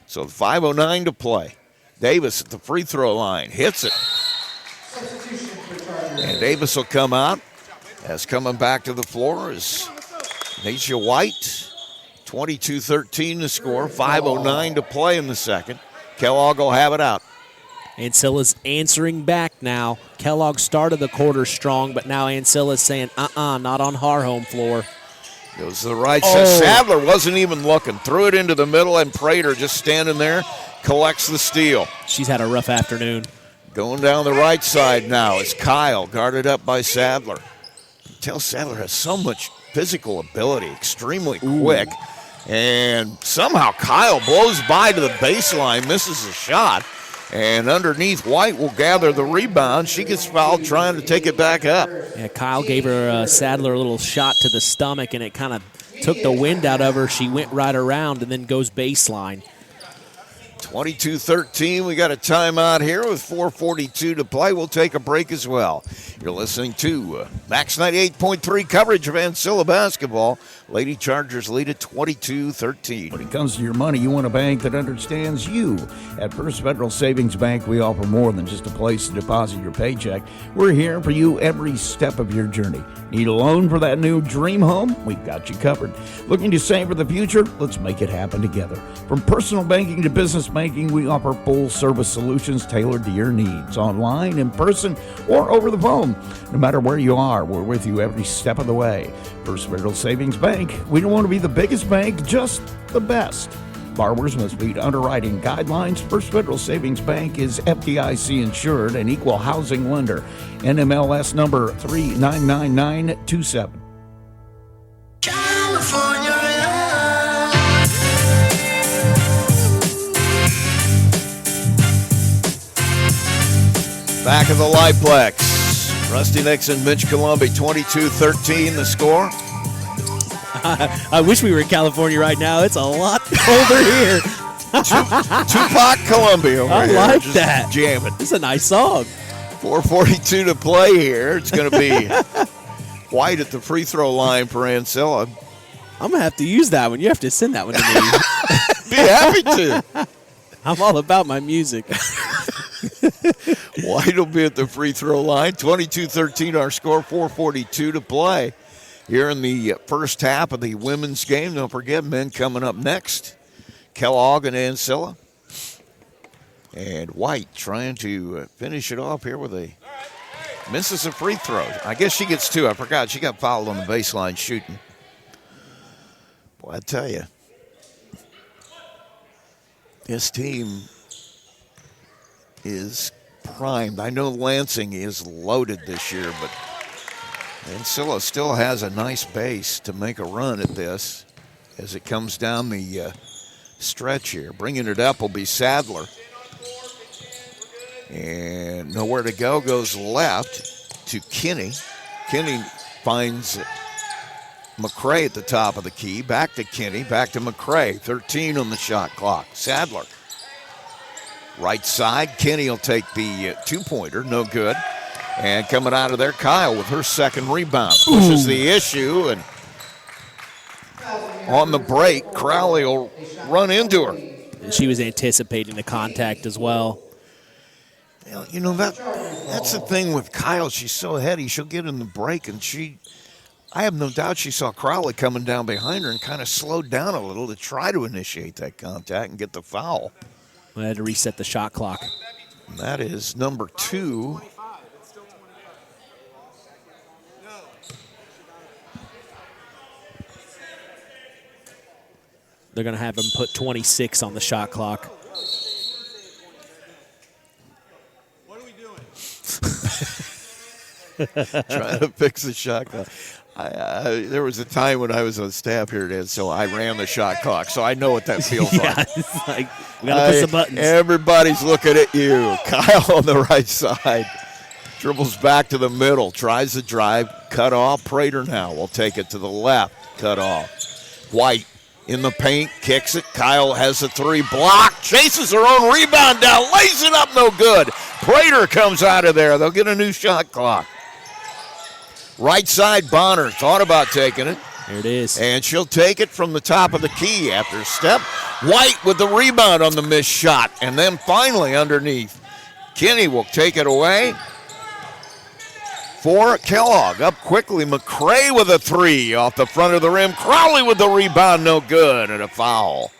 So 5:09 to play. Davis at the free throw line. Hits it. And Davis will come out. As coming back to the floor is Naisha White. 22-13 to score. 5:09 to play in the second. Kellogg will have it out. Ancilla's answering back now. Kellogg started the quarter strong, but now Ancilla's saying, not on our home floor. Goes to the right side. Sadler wasn't even looking. Threw it into the middle, and Prater just standing there, collects the steal. She's had a rough afternoon. Going down the right side now is Kyle, guarded up by Sadler. Tell Sadler has so much physical ability, extremely quick. And somehow Kyle blows by to the baseline, misses a shot. And underneath, White will gather the rebound. She gets fouled trying to take it back up. Yeah, Kyle gave her Sadler a little shot to the stomach, and it kind of took the wind out of her. She went right around and then goes baseline. 22-13. We got a timeout here with 4:42 to play. We'll take a break as well. You're listening to Max 98.3 coverage of Ancilla basketball. Lady Chargers lead at 22-13. When it comes to your money, you want a bank that understands you. At First Federal Savings Bank, we offer more than just a place to deposit your paycheck. We're here for you every step of your journey. Need a loan for that new dream home? We've got you covered. Looking to save for the future? Let's make it happen together. From personal banking to business banking, we offer full-service solutions tailored to your needs, online, in person, or over the phone. No matter where you are, we're with you every step of the way. First Federal Savings Bank. We don't want to be the biggest bank, just the best. Borrowers must meet underwriting guidelines. First Federal Savings Bank is FDIC insured and equal housing lender. NMLS number 399927. Back of the Lightplex. Rusty Nixon, Mitch Columbi, 22-13 the score. I wish we were in California right now. It's a lot colder here. Tupac Columbia over I here. like just that. Jamming. It's a nice song. 4:42 to play here. It's going to be White at the free throw line for Ancilla. I'm going to have to use that one. You have to send that one to me. Be happy to. I'm all about my music. White will be at the free throw line. 22-13 our score. 4:42 to play here in the first half of the women's game. Don't forget, men coming up next. Kellogg and Ancilla. And White trying to finish it off here with misses a free throw. I guess she gets two. I forgot. She got fouled on the baseline shooting. Boy, I tell you, this team is primed. I know Lansing is loaded this year, but Ancilla still has a nice base to make a run at this as it comes down the stretch here. Bringing it up will be Sadler. And nowhere to go, goes left to Kinney. Kinney finds McCray at the top of the key. Back to Kinney, back to McCray. 13 on the shot clock. Sadler. Right side, Kinney will take the two-pointer, no good. And coming out of there, Kyle with her second rebound. Pushes the issue, and on the break, Crowley will run into her. And she was anticipating the contact as well. You know, that's the thing with Kyle. She's so heady. She'll get in the break, and I have no doubt she saw Crowley coming down behind her and kind of slowed down a little to try to initiate that contact and get the foul. I had to reset the shot clock. And that is number 2. They're going to have him put 26 on the shot clock. What are we doing? Trying to fix the shot clock. There was a time when I was on staff here, and so I ran the shot clock, so I know what that feels like. It's like, we got to push the buttons. Everybody's looking at you. Kyle on the right side. Dribbles back to the middle. Tries the drive. Cut off. Prater now will take it to the left. Cut off. White in the paint. Kicks it. Kyle has a three. Blocked. Chases her own rebound down. Lays it up. No good. Prater comes out of there. They'll get a new shot clock. Right side, Bonner thought about taking it. There it is. And she'll take it from the top of the key after a step. White with the rebound on the missed shot. And then finally underneath. Kinney will take it away for Kellogg. Up quickly, McCray with a three off the front of the rim. Crowley with the rebound, no good, and a foul.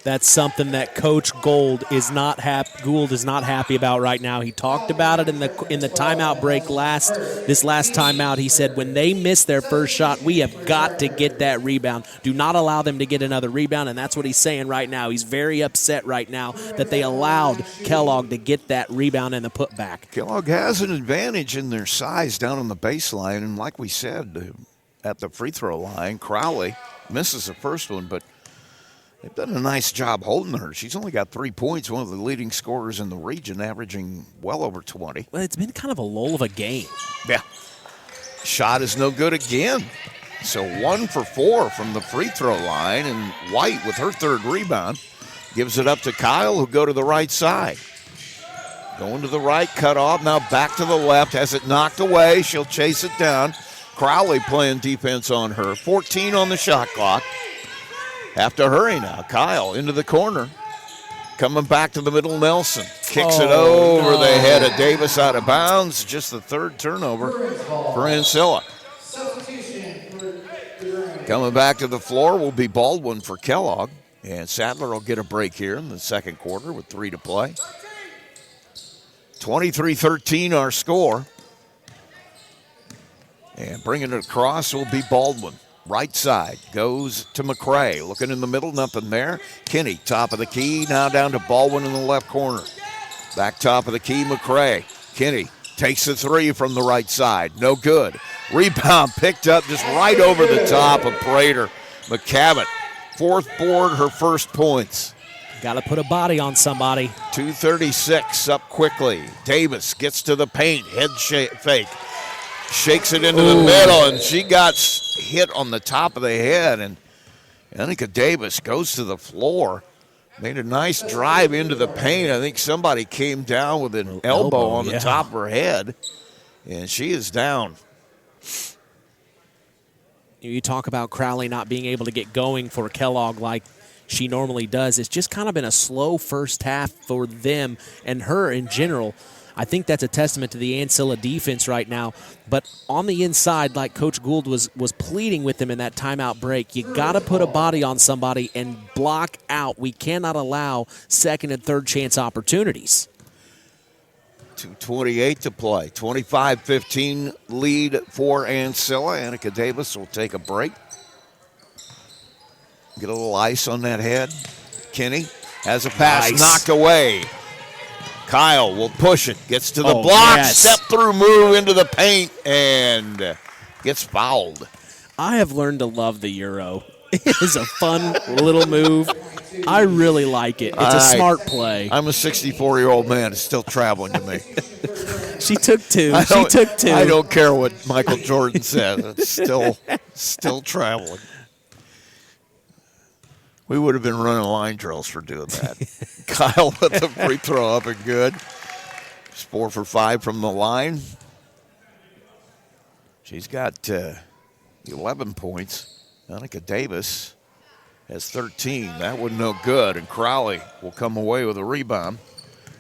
That's something that Coach Gould is not happy about right now. He talked about it in the timeout break this last timeout. He said when they miss their first shot, we have got to get that rebound. Do not allow them to get another rebound, and that's what he's saying right now. He's very upset right now that they allowed Kellogg to get that rebound and the putback. Kellogg has an advantage in their size down on the baseline, and like we said, at the free throw line, Crowley misses the first one, but they've done a nice job holding her. She's only got 3 points, one of the leading scorers in the region, averaging well over 20. Well, it's been kind of a lull of a game. Yeah. Shot is no good again. So 1 for 4 from the free throw line, and White with her third rebound gives it up to Kyle, who'll go to the right side. Going to the right, cut off, now back to the left, has it knocked away. She'll chase it down. Crowley playing defense on her. 14 on the shot clock. Have to hurry now. Kyle into the corner. Coming back to the middle, Nelson. Kicks it over the head of Davis out of bounds. Just the third turnover for Ancilla. Coming back to the floor will be Baldwin for Kellogg. And Sadler will get a break here in the second quarter with 3 to play. 23-13 our score. And bringing it across will be Baldwin. Right side goes to McCray. Looking in the middle, nothing there. Kinney, top of the key, now down to Baldwin in the left corner. Back top of the key, McCray. Kinney takes the three from the right side. No good. Rebound picked up just right over the top of Prater. McCavitt, fourth board, her first points. Got to put a body on somebody. 2:36 up quickly. Davis gets to the paint. Head fake. Shakes it into the middle, and she got hit on the top of the head. And Annika Davis goes to the floor. Made a nice drive into the paint. I think somebody came down with an elbow on the top of her head, and she is down. You talk about Crowley not being able to get going for Kellogg like she normally does. It's just kind of been a slow first half for them and her in general. I think that's a testament to the Ancilla defense right now. But on the inside, like Coach Gould was pleading with them in that timeout break, you got to put a body on somebody and block out. We cannot allow second and third chance opportunities. 2:28 to play. 25-15 lead for Ancilla. Annika Davis will take a break. Get a little ice on that head. Kinney has a pass knocked away. Kyle will push it, gets to the block, step through move into the paint, and gets fouled. I have learned to love the Euro. It is a fun little move. I really like it. It's a smart play. I'm a 64-year-old man. It's still traveling to me. She took two. I don't care what Michael Jordan says. It's still traveling. We would have been running line drills for doing that. Kyle with the free throw up and good. She's 4 for 5 from the line. She's got 11 points. Annika Davis has 13. That was no good. And Crowley will come away with a rebound.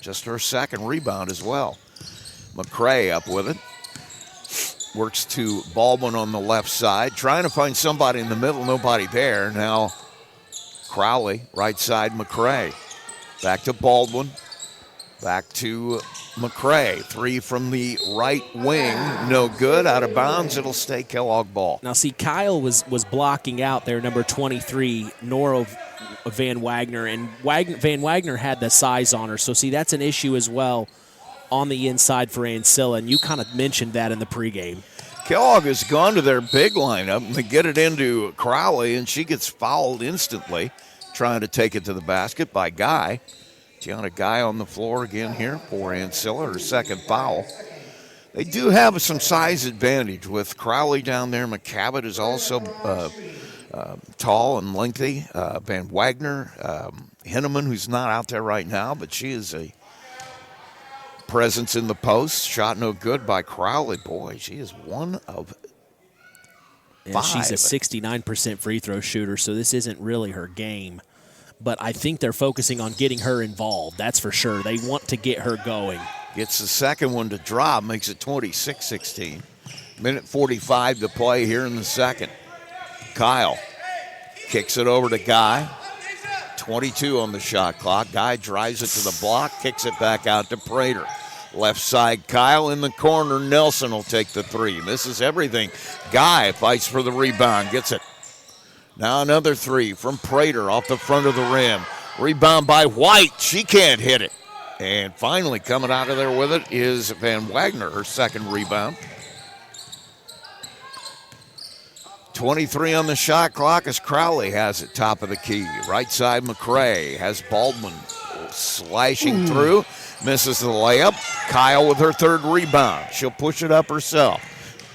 Just her second rebound as well. McCray up with it. Works to Baldwin on the left side. Trying to find somebody in the middle. Nobody there. Now Crowley, right side, McCray. Back to Baldwin. Back to McCray. Three from the right wing. No good. Out of bounds. It'll stay Kellogg ball. Now, see, Kyle was blocking out there, number 23, Nora Van Wagner. And Van Wagner had the size on her. So, see, that's an issue as well on the inside for Ancilla. And you kind of mentioned that in the pregame. Kellogg has gone to their big lineup, and they get it into Crowley, and she gets fouled instantly, trying to take it to the basket by Guy. Gianna Guy on the floor again here for Ancilla, her second foul. They do have some size advantage with Crowley down there. McCavitt is also tall and lengthy. Van Wagner, Henneman, who's not out there right now, but she is a presence in the post. Shot no good by Crowley. Boy, she is one of Yeah, she's a 69% free throw shooter, so this isn't really her game. But I think they're focusing on getting her involved. That's for sure. They want to get her going. Gets the second one to drop, makes it 26-16. Minute 45 to play here in the second. Kyle kicks it over to Guy. 22 on the shot clock. Guy drives it to the block, kicks it back out to Prater. Left side, Kyle in the corner. Nelson will take the three. Misses everything. Guy fights for the rebound, gets it. Now another three from Prater off the front of the rim. Rebound by White. She can't hit it. And finally coming out of there with it is Van Wagner, her second rebound. 23 on the shot clock as Crowley has it top of the key. Right side, McCray has Baldwin slashing through. Misses the layup. Kyle with her third rebound. She'll push it up herself.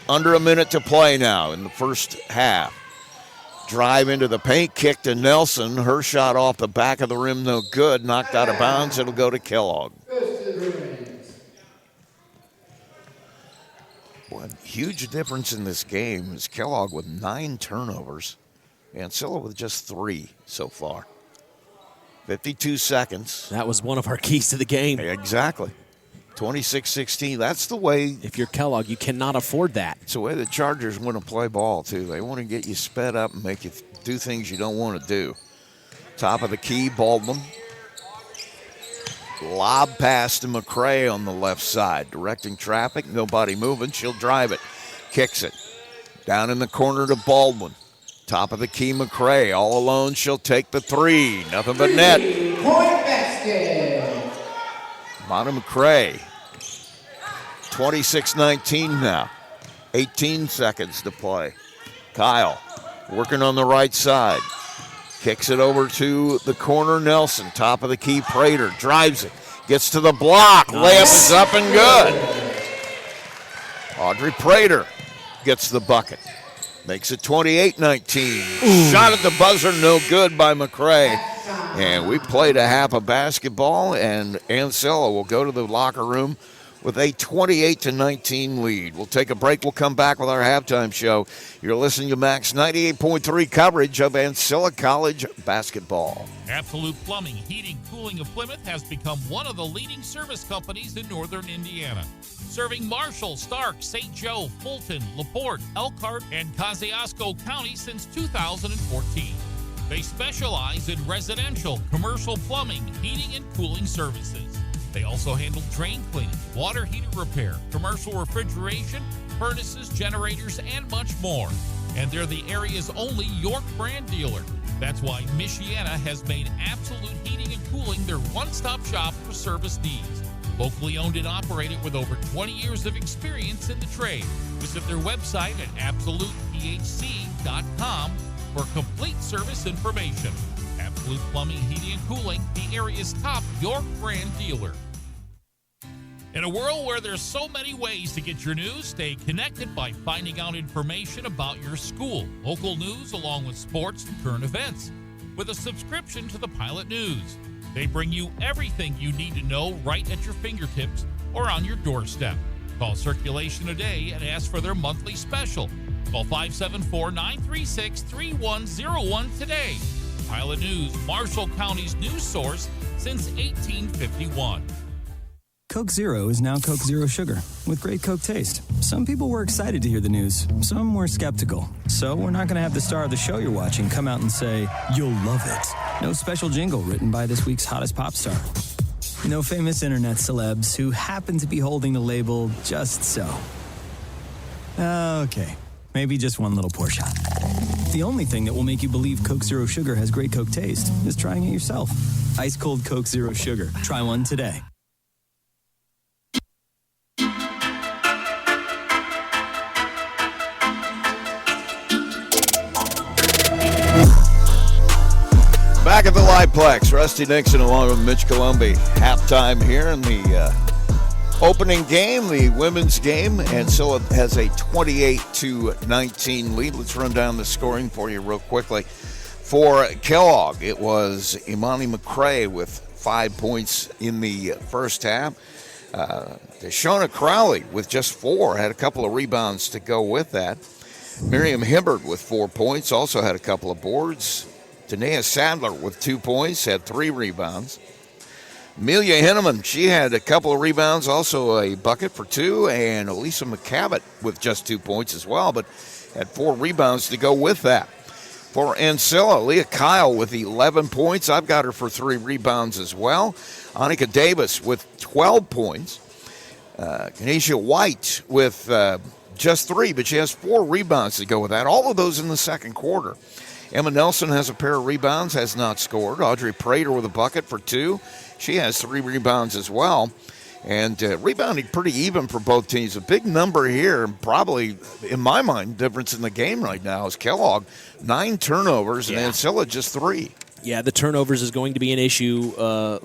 Under a minute to play now in the first half. Drive into the paint, kick to Nelson. Her shot off the back of the rim, no good. Knocked out of bounds. It'll go to Kellogg. One huge difference in this game is Kellogg with 9 turnovers. Ancilla with just 3 so far. 52 seconds. That was one of our keys to the game. Exactly. 26-16. That's the way. If you're Kellogg, you cannot afford that. It's the way the Chargers want to play ball, too. They want to get you sped up and make you do things you don't want to do. Top of the key, Baldwin. Lob pass to McCray on the left side. Directing traffic, nobody moving. She'll drive it. Kicks it. Down in the corner to Baldwin. Top of the key, McCray. All alone, she'll take the three. Nothing but net. Point basket. Mona McCray. 26-19 now. 18 seconds to play. Kyle working on the right side. Kicks it over to the corner, Nelson. Top of the key, Prater. Drives it. Gets to the block. Layup is up and good. Audrey Prater gets the bucket. Makes it 28-19. Shot at the buzzer, no good by McCray. And we played a half of basketball, and Ancilla will go to the locker room with a 28-19 lead. We'll take a break. We'll come back with our halftime show. You're listening to Max 98.3 coverage of Ancilla College basketball. Absolute Plumbing, Heating, Cooling of Plymouth has become one of the leading service companies in northern Indiana. Serving Marshall, Stark, St. Joe, Fulton, LaPorte, Elkhart, and Kosciuszko County since 2014. They specialize in residential, commercial plumbing, heating, and cooling services. They also handle drain cleaning, water heater repair, commercial refrigeration, furnaces, generators, and much more. And they're the area's only York brand dealer. That's why Michiana has made Absolute Heating and Cooling their one-stop shop for service needs. Locally owned and operated with over 20 years of experience in the trade. Visit their website at absolutephc.com for complete service information. Absolute Plumbing, Heating, and Cooling, the area's top York brand dealer. In a world where there's so many ways to get your news, stay connected by finding out information about your school, local news, along with sports and current events. With a subscription to the Pilot News, they bring you everything you need to know right at your fingertips or on your doorstep. Call Circulation today and ask for their monthly special. Call 574-936-3101 today. Pilot News, Marshall County's news source since 1851. Coke Zero is now Coke Zero Sugar with great Coke taste. Some people were excited to hear the news. Some were skeptical. So we're not going to have the star of the show you're watching come out and say, "You'll love it." No special jingle written by this week's hottest pop star. No famous internet celebs who happen to be holding the label just so. Okay, maybe just one little pour shot. The only thing that will make you believe Coke Zero Sugar has great Coke taste is trying it yourself. Ice cold Coke Zero Sugar. Try one today. Back at the Liveplex, Rusty Nixon along with Mitch Colombi. Halftime here in the opening game, the women's game. Ancilla has a 28-19 lead. Let's run down the scoring for you real quickly. For Kellogg, it was Imani McCray with 5 points in the first half. Shauna Crowley with just 4, had a couple of rebounds to go with that. Miriam Hibbert with 4 points, also had a couple of boards. Danae Sadler with 2 points, had 3 rebounds. Amelia Henneman, she had a couple of rebounds, also a bucket for 2, and Elisa McCavitt with just 2 points as well, but had 4 rebounds to go with that. For Ancilla, Leah Kyle with 11 points. I've got her for 3 rebounds as well. Annika Davis with 12 points. Kenesha White with just 3, but she has 4 rebounds to go with that. All of those in the second quarter. Emma Nelson has a pair of rebounds, has not scored. Audrey Prater with a bucket for 2. She has 3 rebounds as well. And rebounding pretty even for both teams. A big number here, probably, in my mind, difference in the game right now is Kellogg, 9 turnovers, and Ancilla just 3. Yeah, the turnovers is going to be an issue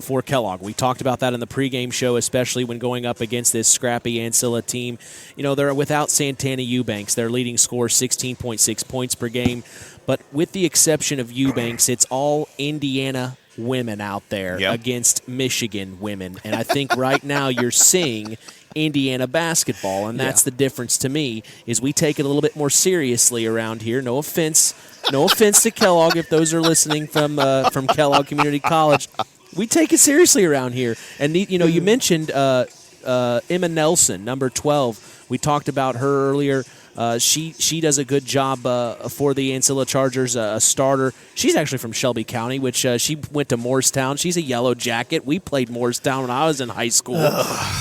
for Kellogg. We talked about that in the pregame show, especially when going up against this scrappy Ancilla team. You know, they're without Santana Eubanks, their leading scorer, 16.6 points per game. But with the exception of Eubanks, it's all Indiana women out there against Michigan women. And I think right now you're seeing Indiana basketball, and that's the difference to me, is we take it a little bit more seriously around here. No offense to Kellogg if those are listening from Kellogg Community College. We take it seriously around here. And, you know, you mentioned Emma Nelson, number 12. We talked about her earlier. She does a good job for the Ancilla Chargers, a starter. She's actually from Shelby County, which she went to Morristown. She's a Yellow Jacket. We played Morristown when I was in high school.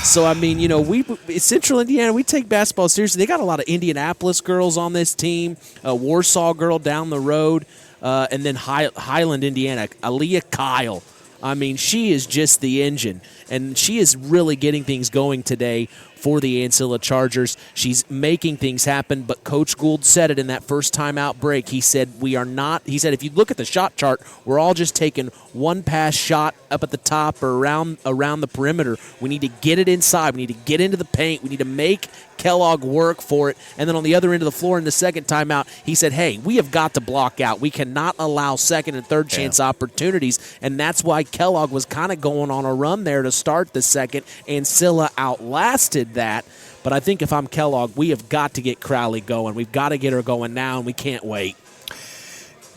So, I mean, you know, it's Central Indiana. We take basketball seriously. They got a lot of Indianapolis girls on this team, a Warsaw girl down the road, and then Highland, Indiana, Aaliyah Kyle. I mean, she is just the engine, and she is really getting things going today for the Ancilla Chargers. She's making things happen, but Coach Gould said it in that first timeout break. He said, if you look at the shot chart, we're all just taking one pass shot up at the top or around the perimeter. We need to get it inside. We need to get into the paint. We need to make Kellogg work for it. And then on the other end of the floor in the second timeout, he said, hey, we have got to block out. We cannot allow second and third chance opportunities, and that's why Kellogg was kind of going on a run there to start the second. Ancilla outlasted that. But I think if I'm Kellogg, we have got to get Crowley going. We've got to get her going now, and we can't wait.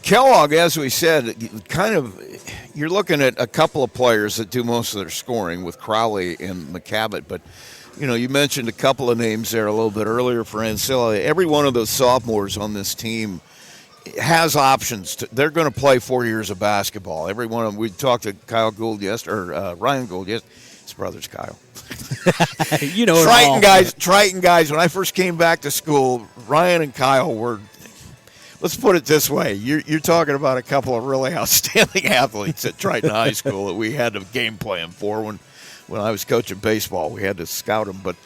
Kellogg, as we said, you're looking at a couple of players that do most of their scoring with Crowley and McCavitt, but you know, you mentioned a couple of names there a little bit earlier for Ancilla. Every one of those sophomores on this team has options. They're going to play 4 years of basketball. Every one of them. We talked to Ryan Gould yesterday. His brother's Kyle. You know, Triton guys. When I first came back to school, Ryan and Kyle were. Let's put it this way: you're talking about a couple of really outstanding athletes at Triton High School that we had a game plan for when I was coaching baseball. We had to scout them, but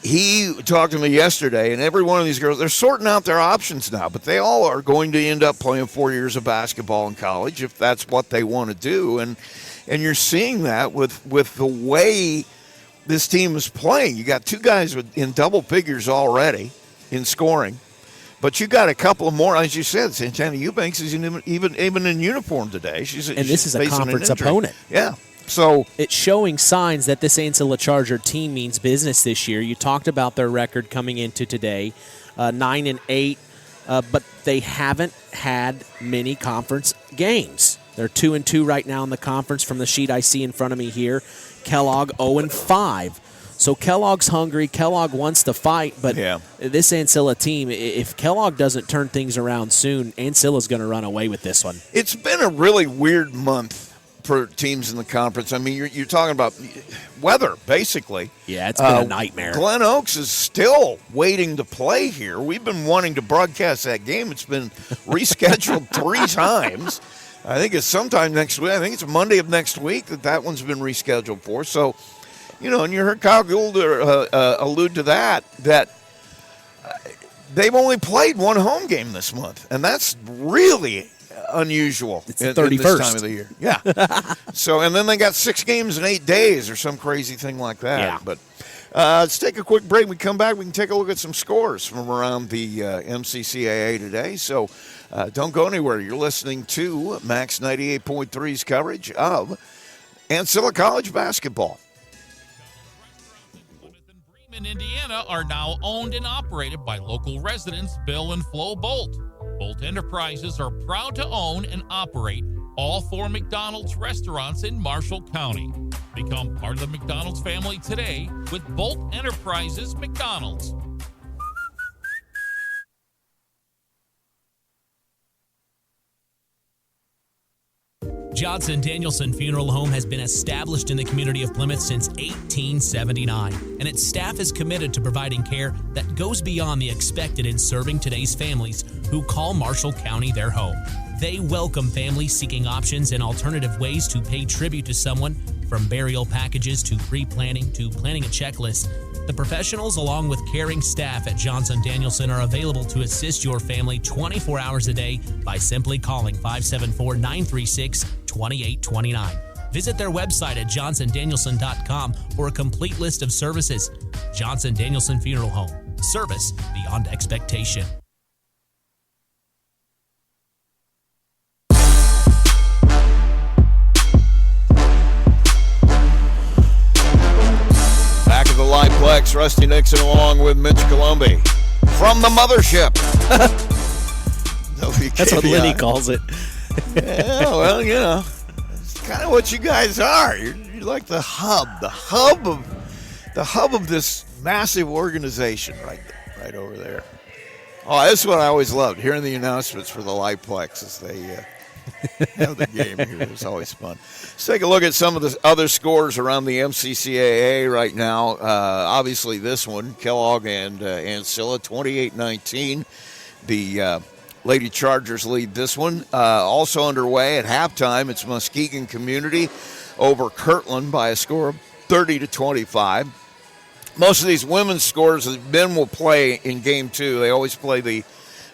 he talked to me yesterday, and every one of these girls, they're sorting out their options now, but they all are going to end up playing 4 years of basketball in college if that's what they want to do, and you're seeing that with the way this team is playing. You got 2 guys in double figures already in scoring, but you got a couple of more, as you said. Santana Eubanks is even in uniform today. This is a conference opponent. Yeah. So it's showing signs that this Ancilla Charger team means business this year. You talked about their record coming into today, 9-8, but they haven't had many conference games. They're 2-2 right now in the conference from the sheet I see in front of me here. Kellogg 0-5. So Kellogg's hungry. Kellogg wants to fight, but this Ancilla team, if Kellogg doesn't turn things around soon, Ancilla's going to run away with this one. It's been a really weird month for teams in the conference. I mean, you're talking about weather, basically. Yeah, it's been a nightmare. Glen Oaks is still waiting to play here. We've been wanting to broadcast that game. It's been rescheduled 3 times. I think it's sometime next week. I think it's Monday of next week that one's been rescheduled for. So, you know, and you heard Kyle Gould allude to that they've only played 1 home game this month, and that's really unusual. It's the 31st. In this time of the year. Yeah. So, and then they got 6 games in 8 days or some crazy thing like that. Yeah. But let's take a quick break. We come back, we can take a look at some scores from around the MCCAA today. So don't go anywhere. You're listening to Max 98.3's coverage of Ancilla College basketball. in Indiana are now owned and operated by local residents Bill and Flo Bolt. Bolt Enterprises are proud to own and operate all 4 McDonald's restaurants in Marshall County. Become part of the McDonald's family today with Bolt Enterprises McDonald's. Johnson Danielson Funeral Home has been established in the community of Plymouth since 1879, and its staff is committed to providing care that goes beyond the expected in serving today's families who call Marshall County their home. They welcome families seeking options and alternative ways to pay tribute to someone, from burial packages to pre-planning to planning a checklist. The professionals, along with caring staff at Johnson Danielson, are available to assist your family 24 hours a day by simply calling 574-936-2829. Visit their website at johnsondanielson.com for a complete list of services. Johnson Danielson Funeral Home. Service beyond expectation. The Liveplex, Rusty Nixon along with Mitch Colombi from the mothership. That's what Lenny calls it. Yeah, well, you know, it's kind of what you guys are. You're like the hub of this massive organization right over there. Oh, that's what I always loved, hearing the announcements for the Liveplex as they have the game here. It's always fun. Let's take a look at some of the other scores around the MCCAA right now. Obviously, this one, Kellogg and Ancilla, 28-19. The Lady Chargers lead this one. Also underway at halftime, it's Muskegon Community over Kirtland by a score of 30-25. Most of these women's scores, the men will play in game 2. They always play the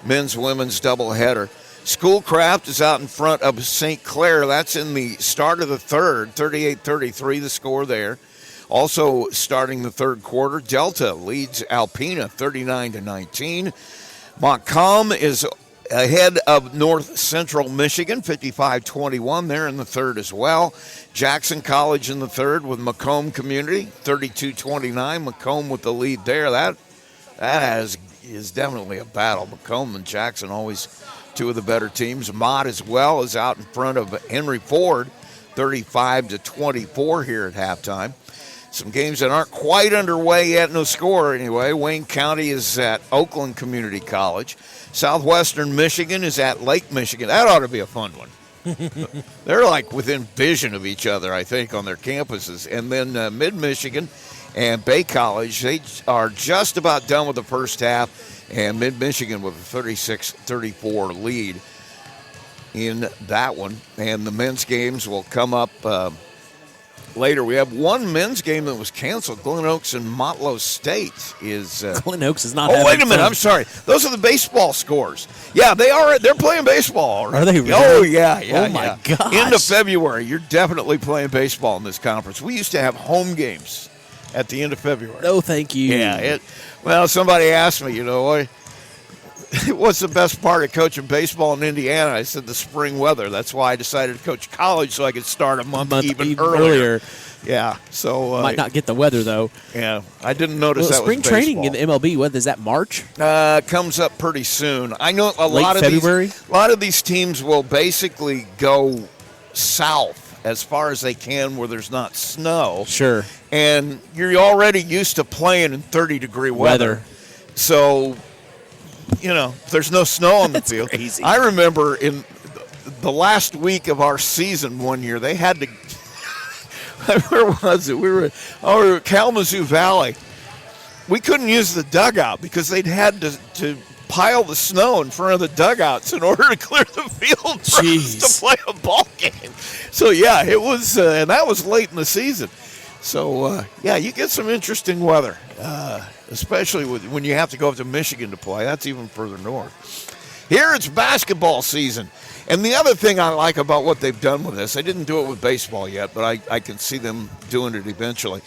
men's-women's doubleheader. Schoolcraft is out in front of St. Clair. That's in the start of the third, 38-33 the score there. Also starting the third quarter, Delta leads Alpena 39-19. Montcalm is ahead of North Central Michigan, 55-21 there in the third as well. Jackson College in the third with Macomb Community, 32-29. Macomb with the lead there. That is definitely a battle. Macomb and Jackson always two of the better teams. Mott as well is out in front of Henry Ford, 35-24 here at halftime. Some games that aren't quite underway yet, no score anyway. Wayne County is at Oakland Community College. Southwestern Michigan is at Lake Michigan. That ought to be a fun one. They're like within vision of each other, I think, on their campuses. And then Mid-Michigan and Bay College, they are just about done with the first half. And Mid-Michigan with a 36-34 lead in that one. And the men's games will come up later. We have one men's game that was canceled. Glen Oaks and Motlow State is. Glen Oaks is not. Oh, wait a minute! I'm sorry. Those are the baseball scores. Yeah, they are. They're playing baseball already. Are they? Really? Oh yeah. Oh my gosh! End of February, you're definitely playing baseball in this conference. We used to have home games at the end of February. No, thank you. Yeah. Well, somebody asked me, what's the best part of coaching baseball in Indiana? I said the spring weather. That's why I decided to coach college so I could start a month even earlier. Yeah, so might not get the weather though. Yeah, I didn't notice that. Spring was training in the MLB. What is that? March? Comes up pretty soon. I know a lot of these teams will basically go south as far as they can where there's not snow. Sure. And you're already used to playing in 30-degree weather. So, there's no snow on the field. Crazy. I remember in the last week of our season one year, they had to – where was it? We were at Kalamazoo Valley. We couldn't use the dugout because they'd had to pile the snow in front of the dugouts in order to clear the field for us to play a ball game. So, yeah, it was and that was late in the season. So, you get some interesting weather, especially when you have to go up to Michigan to play. That's even further north. Here it's basketball season. And the other thing I like about what they've done with this, they didn't do it with baseball yet, but I can see them doing it eventually.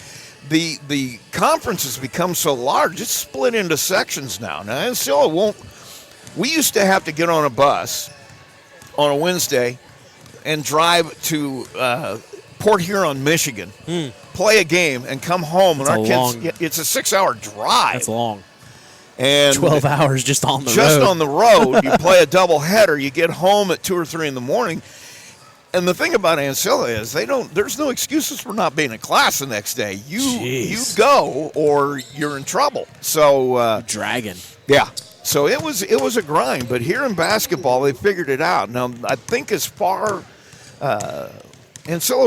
The conference has become so large, it's split into sections now. Now, Ancilla won't – we used to have to get on a bus on a Wednesday and drive to Port Huron, Michigan, play a game, and come home. And it's a 6-hour drive. That's long. And 12 hours just on the road. Just on the road. You play a doubleheader. You get home at 2 or 3 in the morning. And the thing about Ancilla is there's no excuses for not being in class the next day. You go or you're in trouble. So dragging. Yeah. So it was a grind, but here in basketball they figured it out. Now I think Ancilla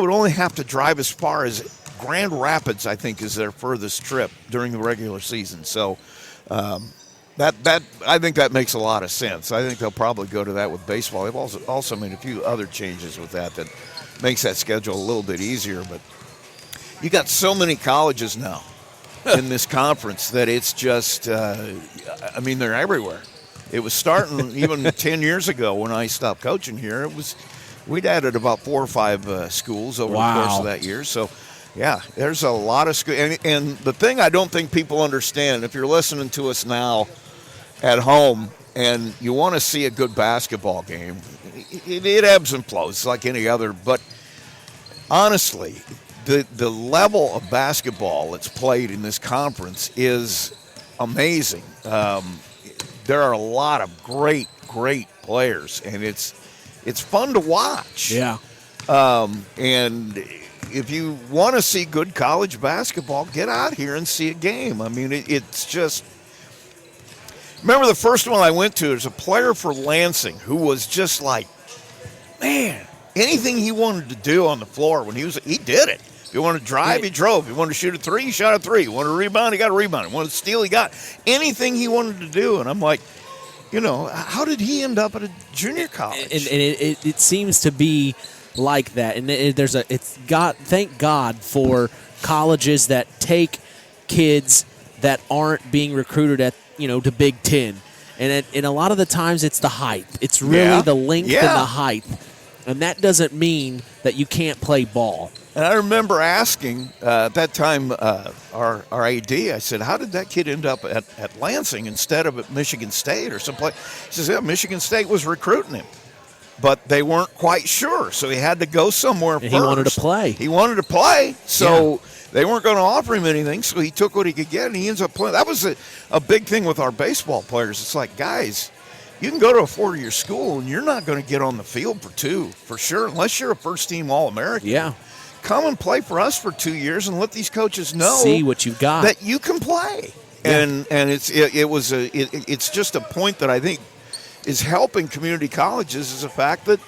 would only have to drive as far as Grand Rapids, I think, is their furthest trip during the regular season. So that I think that makes a lot of sense. I think they'll probably go to that with baseball. They've also made a few other changes with that makes that schedule a little bit easier. But you got so many colleges now in this conference that it's just, they're everywhere. It was starting even 10 years ago when I stopped coaching here. We'd added about 4 or 5 schools over the course of that year. So, yeah, there's a lot of schools. And the thing I don't think people understand, if you're listening to us now at home and you want to see a good basketball game, it ebbs and flows like any other. But honestly, the level of basketball that's played in this conference is amazing. There are a lot of great players, and it's fun to watch. Yeah. And if you want to see good college basketball, get out here and see a game. I mean, it's just – remember the first one I went to, there's a player for Lansing who was just like, man, anything he wanted to do on the floor he did it. If he wanted to drive, he drove. If he wanted to shoot a 3, he shot a 3. He wanted to rebound, he got a rebound. He wanted to steal, he got anything he wanted to do. And I'm like, how did he end up at a junior college? And it seems to be like that. And thank God for colleges that take kids that aren't being recruited at, to Big Ten. And a lot of the times it's the height. It's really the length and the height. And that doesn't mean that you can't play ball. And I remember asking at that time our AD, I said, how did that kid end up at Lansing instead of at Michigan State or someplace? He says, Michigan State was recruiting him, but they weren't quite sure, so he had to go somewhere first. He wanted to play. So they weren't going to offer him anything, so he took what he could get, and he ends up playing. That was a big thing with our baseball players. It's like, guys, you can go to a 4-year school, and you're not going to get on the field for 2, for sure, unless you're a first-team All-American. Yeah. Come and play for us for 2 years and let these coaches know see what you've got, that you can play. Yeah. And it's just a point that I think is helping community colleges is the fact that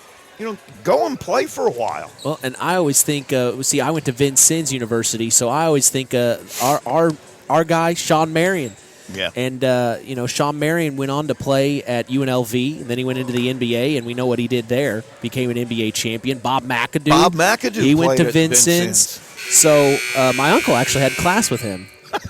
go and play for a while. Well, and I always think I went to Vincennes University, so I always think our guy Sean Marian. Yeah. And, Sean Marian went on to play at UNLV, and then he went into the NBA, and we know what he did there. Became an NBA champion. Bob McAdoo. He went to Vincennes. So my uncle actually had class with him.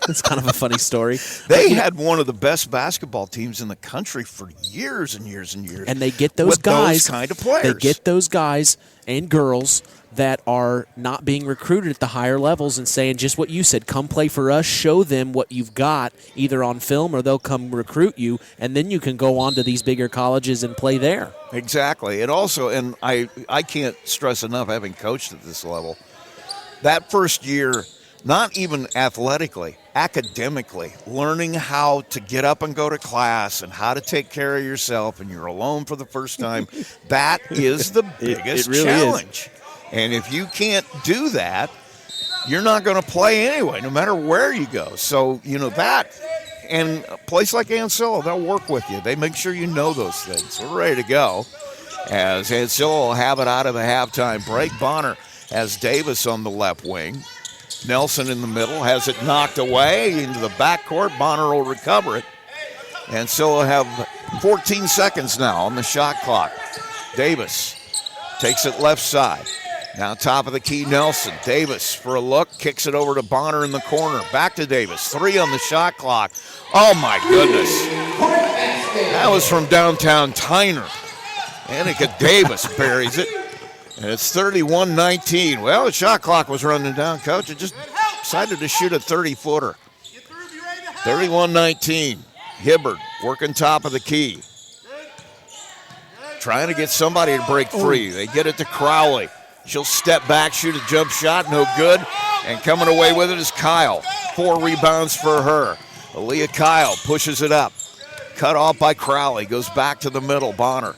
It's kind of a funny story. They had one of the best basketball teams in the country for years and years and years. And they get those guys. Those kind of players. They get those guys and girls that are not being recruited at the higher levels and saying just what you said, come play for us, show them what you've got either on film or they'll come recruit you, and then you can go on to these bigger colleges and play there. Exactly. And also, and I can't stress enough, having coached at this level, that first year, not even athletically, academically, learning how to get up and go to class and how to take care of yourself, and you're alone for the first time, that is the biggest really challenge. And if you can't do that, you're not going to play anyway, no matter where you go. So, that, and a place like Ancilla, they'll work with you. They make sure you know those things. We're ready to go. As Ancilla will have it out of the halftime break. Bonner has Davis on the left wing. Nelson in the middle has it knocked away into the backcourt. Bonner will recover it. Ancilla will have 14 seconds now on the shot clock. Davis takes it left side. Now top of the key, Nelson. Davis for a look, kicks it over to Bonner in the corner. Back to Davis. 3 on the shot clock. Oh, my goodness. That was from downtown Tyner. Annika Davis buries it. And it's 31-19. Well, the shot clock was running down, Coach. It just decided to shoot a 30-footer. 31-19. Hibbard working top of the key. Trying to get somebody to break free. They get it to Crowley. She'll step back, shoot a jump shot, no good. And coming away with it is Kyle. 4 rebounds for her. Aaliyah Kyle pushes it up. Cut off by Crowley. Goes back to the middle. Bonner.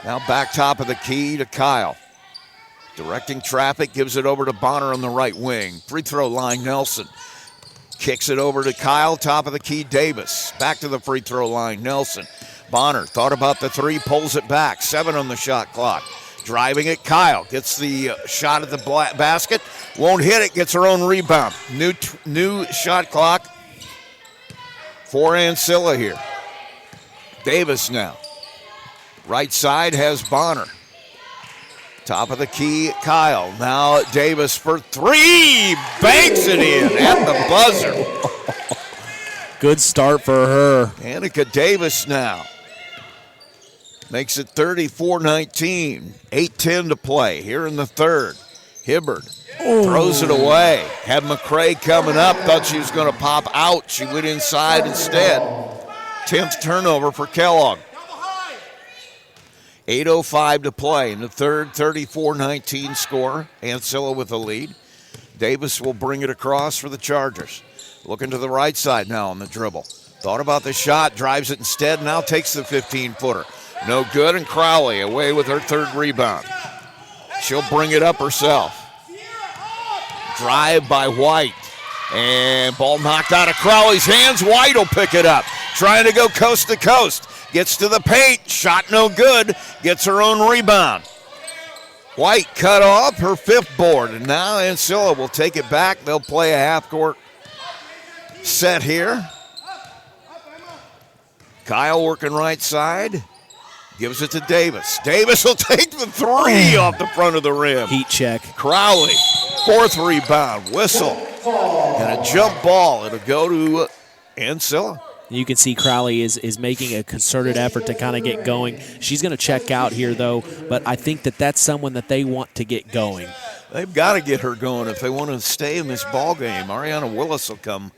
Now back top of the key to Kyle. Directing traffic, gives it over to Bonner on the right wing. Free throw line, Nelson. Kicks it over to Kyle, top of the key, Davis. Back to the free throw line, Nelson. Bonner thought about the 3, pulls it back. 7 on the shot clock. Driving it, Kyle. Gets the shot at the basket. Won't hit it, gets her own rebound. New shot clock for Ancilla here. Davis now. Right side has Bonner. Top of the key, Kyle. Now Davis for 3. Banks it in at the buzzer. Good start for her. Annika Davis now. Makes it 34-19. 8:10 to play here in the third. Hibbard throws it away. Had McCray coming up. Thought she was going to pop out. She went inside instead. 10th turnover for Kellogg. 8:05 to play in the third, 34-19 score. Ancilla with the lead. Davis will bring it across for the Chargers. Looking to the right side now on the dribble. Thought about the shot, drives it instead, now takes the 15-footer. No good, and Crowley away with her 3rd rebound. She'll bring it up herself. Drive by White. And ball knocked out of Crowley's hands. White will pick it up. Trying to go coast to coast. Gets to the paint. Shot no good. Gets her own rebound. White cut off her 5th board. And now Ancilla will take it back. They'll play a half-court set here. Kyle working right side. Gives it to Davis. Davis will take the 3 off the front of the rim. Heat check. Crowley, 4th rebound. Whistle. And a jump ball. It'll go to Ancilla. You can see Crowley is making a concerted effort to kind of get going. She's going to check out here, though, but I think that's someone that they want to get going. They've got to get her going if they want to stay in this ball game. Ariana Willis will come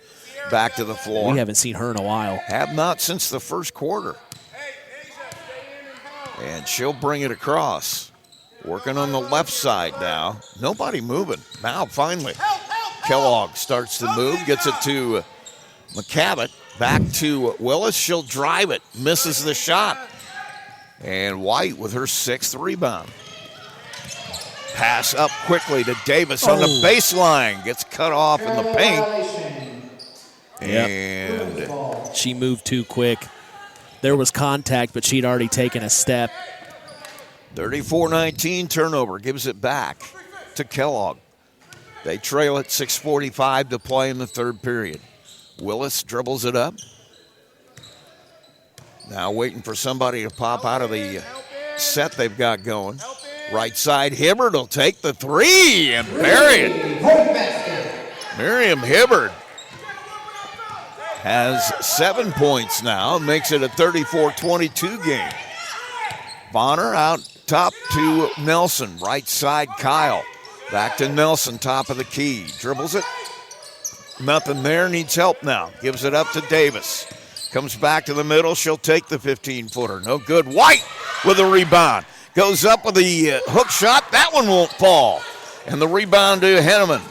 back to the floor. We haven't seen her in a while. Have not since the first quarter. And she'll bring it across. Working on the left side now. Nobody moving. Now, finally, Kellogg starts to move. Gets it to McCavitt. Back to Willis. She'll drive it. Misses the shot. And White with her 6th rebound. Pass up quickly to Davis on the baseline. Gets cut off in the paint. And she moved too quick. There was contact, but she'd already taken a step. 34-19 turnover. Gives it back to Kellogg. They trail it, 6:45 to play in the 3rd period. Willis dribbles it up. Now waiting for somebody to pop out of the set they've got going. Right side, Hibbard will take the 3 and bury it. Miriam Hibbard has 7 points now, makes it a 34-22 game. Bonner out top to Nelson. Right side, Kyle. Back to Nelson, top of the key. Dribbles it. Nothing there, needs help now. Gives it up to Davis. Comes back to the middle, she'll take the 15-footer. No good. White with a rebound. Goes up with the hook shot. That one won't fall. And the rebound to Henneman.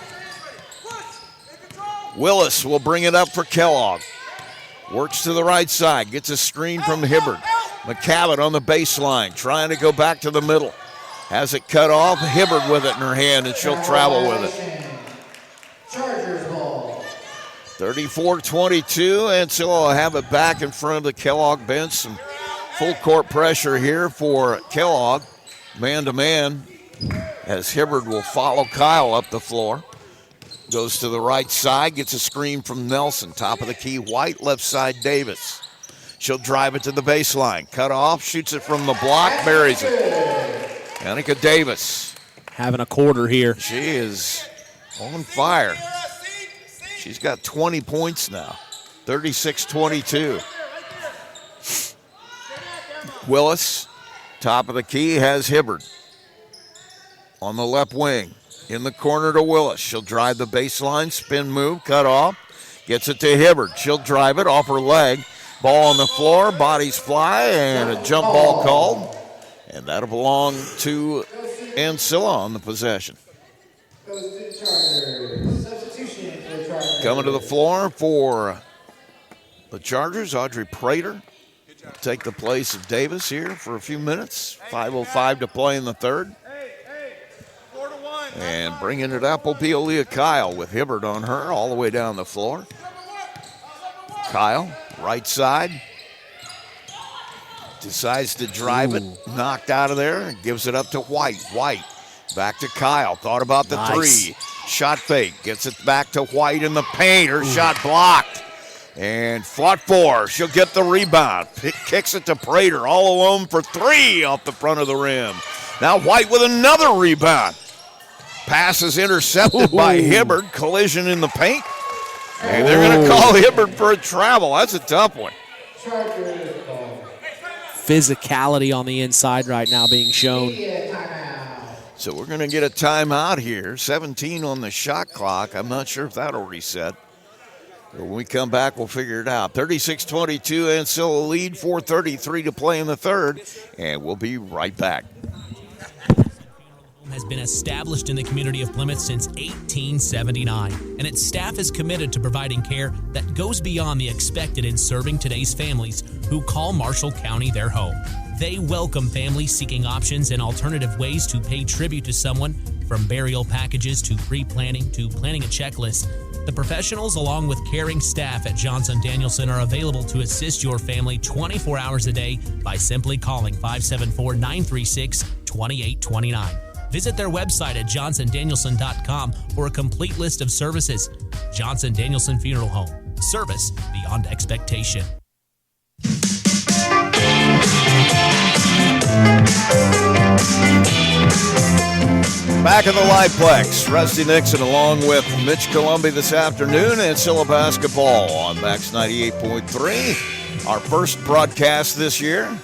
Willis will bring it up for Kellogg. Works to the right side. Gets a screen from Hibbard. McCavitt on the baseline. Trying to go back to the middle. Has it cut off. Hibbard with it in her hand, and she'll travel with it. Chargers ball. 34-22, Ancilla will have it back in front of the Kellogg bench. Some full court pressure here for Kellogg. Man-to-man as Hibbard will follow Kyle up the floor. Goes to the right side, gets a screen from Nelson. Top of the key, White, left side, Davis. She'll drive it to the baseline. Cut off, shoots it from the block, buries it. Annika Davis. Having a quarter here. She is on fire. She's got 20 points now, 36-22. Willis, top of the key, has Hibbard. On the left wing, in the corner to Willis. She'll drive the baseline, spin move, cut off. Gets it to Hibbard. She'll drive it off her leg. Ball on the floor, bodies fly, and a jump ball called. And that'll belong to Ancilla on the possession. Goes to the Chargers. Substitution for the Chargers. Coming to the floor for the Chargers, Audrey Prater will take the place of Davis here for a few minutes. 5:05 to play in the third. And bringing it up will be Aaliyah Kyle with Hibbert on her all the way down the floor. Kyle, right side. Decides to drive it. Knocked out of there. And gives it up to White. White back to Kyle. Thought about the three. Shot fake. Gets it back to White in the paint. Her shot blocked. And fought for. She'll get the rebound. Kicks it to Prater all alone for three off the front of the rim. Now White with another rebound. Pass is intercepted by Hibbert. Collision in the paint. And they're going to call Hibbert for a travel. That's a tough one. Physicality on the inside right now being shown. So we're going to get a timeout here. 17 on the shot clock. I'm not sure if that'll reset. But when we come back, we'll figure it out. 36-22, Ancilla lead. 4:33 to play in the third. And we'll be right back. Has been established in the community of Plymouth since 1879, and its staff is committed to providing care that goes beyond the expected in serving today's families who call Marshall County their home. They welcome families seeking options and alternative ways to pay tribute to someone, from burial packages to pre-planning to planning a checklist. The professionals, along with caring staff at Johnson Danielson, are available to assist your family 24 hours a day by simply calling 574-936-2829. Visit their website at johnsondanielson.com for a complete list of services. Johnson Danielson Funeral Home. Service beyond expectation. Back in the Liveplex, Rusty Nixon along with Mitch Columbi this afternoon, and Ancilla basketball on Max 98.3. Our first broadcast this year.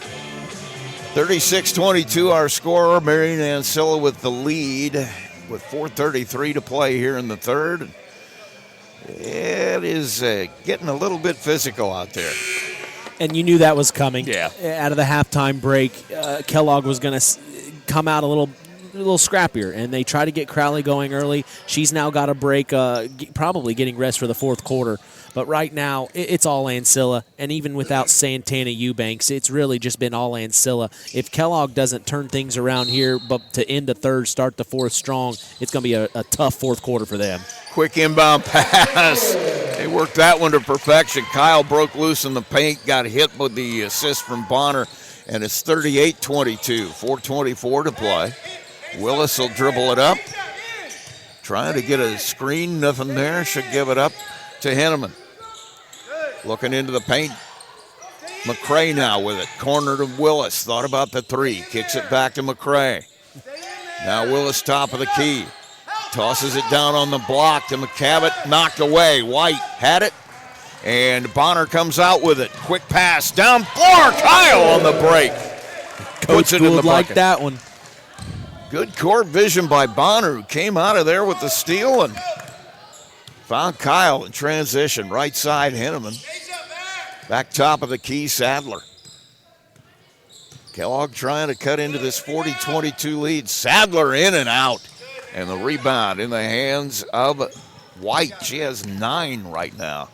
36-22 our scorer, Marian Ancilla with the lead with 4:33 to play here in the third. It is getting a little bit physical out there. And you knew that was coming. Yeah. Out of the halftime break, Kellogg was going to come out a little scrappier, and they try to get Crowley going early. She's now got a break, probably getting rest for the fourth quarter. But right now, it's all Ancilla, and even without Santana Eubanks, it's really just been all Ancilla. If Kellogg doesn't turn things around here, but to end the third, start the fourth strong, it's going to be a tough fourth quarter for them. Quick inbound pass. They worked that one to perfection. Kyle broke loose in the paint, got hit with the assist from Bonner, and it's 38-22, 4:24 to play. Willis will dribble it up. Trying to get a screen, nothing there. Should give it up to Henneman. Looking into the paint. McCray now with it. Corner to Willis. Thought about the three. Kicks it back to McCray. Now Willis top of the key. Tosses it down on the block to McCavitt. Knocked away. White had it. And Bonner comes out with it. Quick pass. Down floor. Kyle on the break. Puts it in the bucket. Like that one. Good court vision by Bonner, who came out of there with the steal and found Kyle in transition. Right side, Henneman. Back top of the key, Sadler. Kellogg trying to cut into this 40-22 lead. Sadler in and out. And the rebound in the hands of White. She has 9 right now.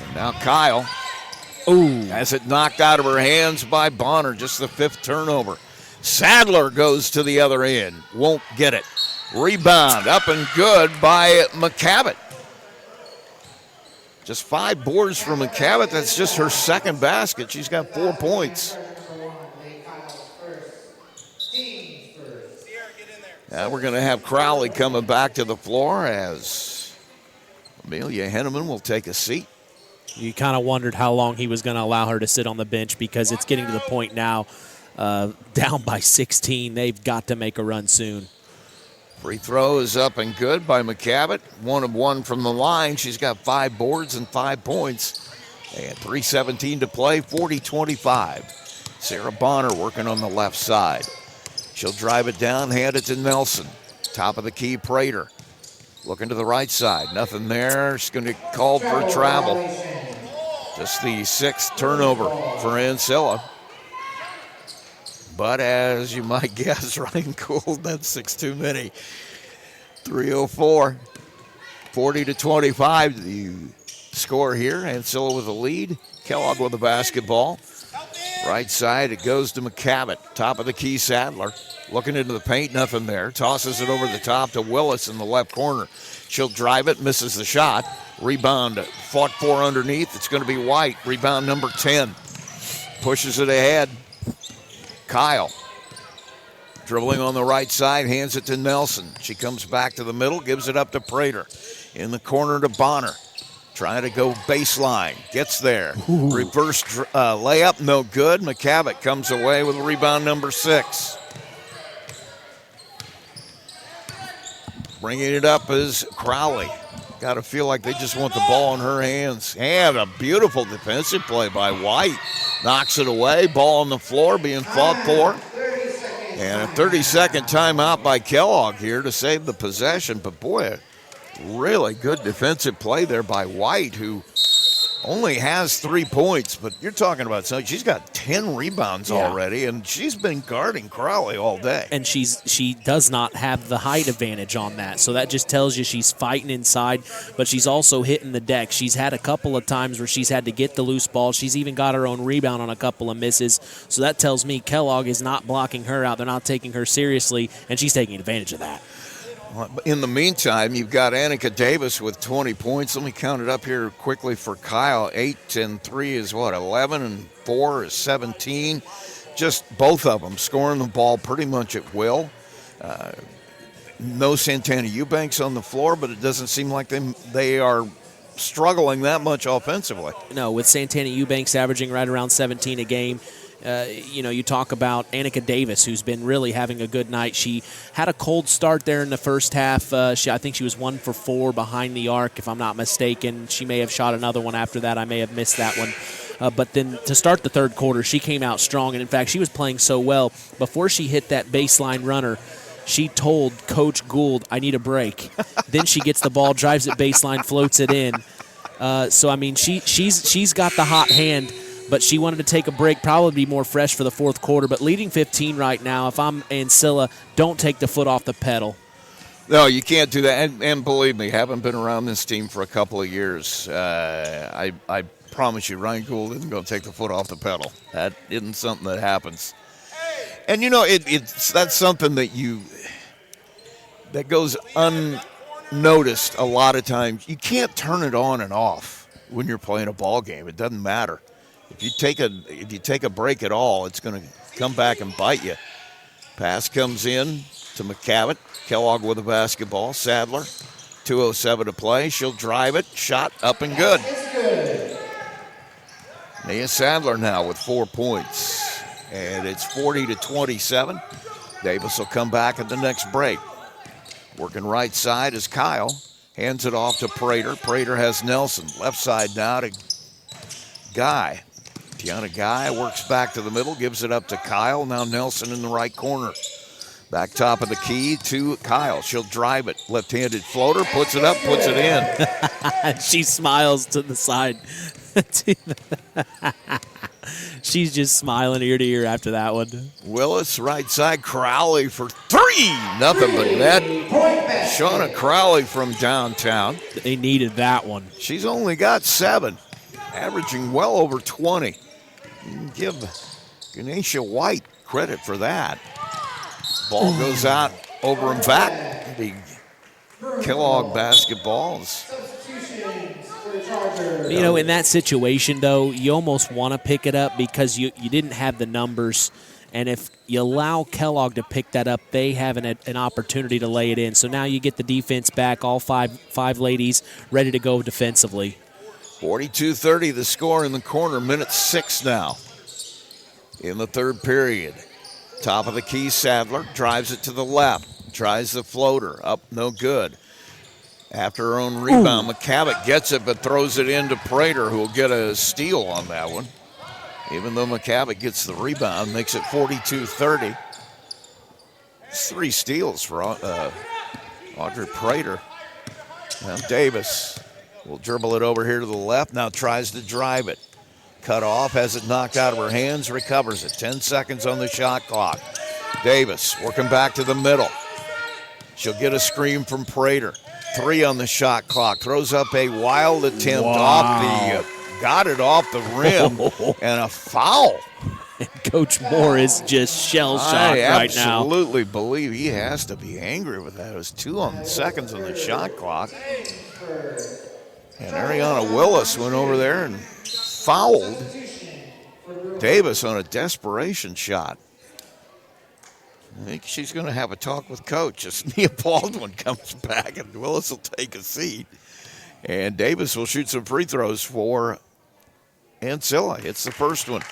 And now Kyle has it knocked out of her hands by Bonner. Just the 5th turnover. Sadler goes to the other end. Won't get it. Rebound up and good by McCavitt. Just 5 boards for McCavitt. That's just her second basket. She's got 4 points. Now we're going to have Crowley coming back to the floor as Amelia Henneman will take a seat. You kind of wondered how long he was going to allow her to sit on the bench, because it's getting to the point now, down by 16. They've got to make a run soon. Free throw is up and good by McCavitt. 1 of 1 from the line. She's got 5 boards and 5 points. And 3:17 to play, 40-25. Sarah Bonner working on the left side. She'll drive it down, hand it to Nelson. Top of the key, Prater. Looking to the right side. Nothing there. She's going to call for travel. Just the 6th turnover for Ancilla. But as you might guess, Ryan Gould, that's 6 too many. 3:04, 40-25, the score here. Ancilla with the lead. Kellogg with the basketball. Right side, it goes to McCavitt. Top of the key, Sadler. Looking into the paint, nothing there. Tosses it over the top to Willis in the left corner. She'll drive it, misses the shot. Rebound, fought for underneath. It's going to be White. Rebound number 10. Pushes it ahead. Kyle. Dribbling on the right side, hands it to Nelson. She comes back to the middle, gives it up to Prater. In the corner to Bonner. Trying to go baseline. Gets there. Ooh. Reverse layup, no good. McCavitt comes away with rebound number 6. Bringing it up is Crowley. Got to feel like they just want the ball in her hands. And a beautiful defensive play by White. Knocks it away. Ball on the floor being fought for. And a 30-second timeout by Kellogg here to save the possession. But boy, really good defensive play there by White, who only has 3 points. But you're talking about something. She's got 10 rebounds already, and she's been guarding Crowley all day. And she does not have the height advantage on that. So that just tells you she's fighting inside, but she's also hitting the deck. She's had a couple of times where she's had to get the loose ball. She's even got her own rebound on a couple of misses. So that tells me Kellogg is not blocking her out. They're not taking her seriously, and she's taking advantage of that. In the meantime, you've got Annika Davis with 20 points. Let me count it up here quickly for Kyle. 8 and 3 is what, 11, and 4 is 17. Just both of them scoring the ball pretty much at will. No Santana Eubanks on the floor, but it doesn't seem like they are struggling that much offensively. No, with Santana Eubanks averaging right around 17 a game. You talk about Annika Davis, who's been really having a good night. She had a cold start there in the first half. I think she was 1 for 4 behind the arc, if I'm not mistaken. She may have shot another one after that. I may have missed that one. But then to start the third quarter, she came out strong. And, in fact, she was playing so well. Before she hit that baseline runner, she told Coach Gould, I need a break. Then she gets the ball, drives it baseline, floats it in. She's got the hot hand. But she wanted to take a break, probably be more fresh for the fourth quarter. But leading 15 right now, if I'm Ancilla, don't take the foot off the pedal. No, you can't do that. And believe me, having been around this team for a couple of years, I promise you, Ryan Gould isn't going to take the foot off the pedal. That isn't something that happens. And, that's something that goes unnoticed a lot of times. You can't turn it on and off when you're playing a ball game. It doesn't matter. If you take a break at all, it's going to come back and bite you. Pass comes in to McCavitt. Kellogg with the basketball. Sadler, 2:07 to play. She'll drive it. Shot up and good. Nia Sadler now with 4 points. And it's 40-27. Davis will come back at the next break. Working right side is Kyle. Hands it off to Prater. Prater has Nelson. Left side now to Guy. Tiana Guy works back to the middle, gives it up to Kyle. Now Nelson in the right corner. Back top of the key to Kyle. She'll drive it. Left-handed floater, puts it up, puts it in. She smiles to the side. She's just smiling ear to ear after that one. Willis, right side. Crowley for 3. Nothing but net. Shauna Crowley from downtown. They needed that one. She's only got 7, averaging well over 20. Give Ganesha White credit for that. Ball goes out over and back. The Kellogg basketballs. In that situation, though, you almost want to pick it up because you didn't have the numbers. And if you allow Kellogg to pick that up, they have an opportunity to lay it in. So now you get the defense back, all five ladies ready to go defensively. 42-30 the score in the corner. Minute 6 now in the third period. Top of the key, Sadler drives it to the left. Tries the floater. Up, no good. After her own rebound, McCavitt gets it but throws it into Prater, who will get a steal on that one. Even though McCavitt gets the rebound, makes it 42-30. It's 3 steals for Audrey Prater. Now Davis will dribble it over here to the left. Now tries to drive it. cut off, has it knocked out of her hands, recovers it. 10 seconds on the shot clock. Davis working back to the middle. She'll get a screen from Prater. 3 on the shot clock. Throws up a wild attempt got it off the rim, and a foul. And Coach Moore is just shell-shocked right now. I absolutely believe he has to be angry with that. It was 2 seconds on the shot clock. And Ariana Willis went over there and fouled Davis on a desperation shot. I think she's going to have a talk with Coach as Nia Baldwin comes back, and Willis will take a seat. And Davis will shoot some free throws for Ancilla. It's the first one.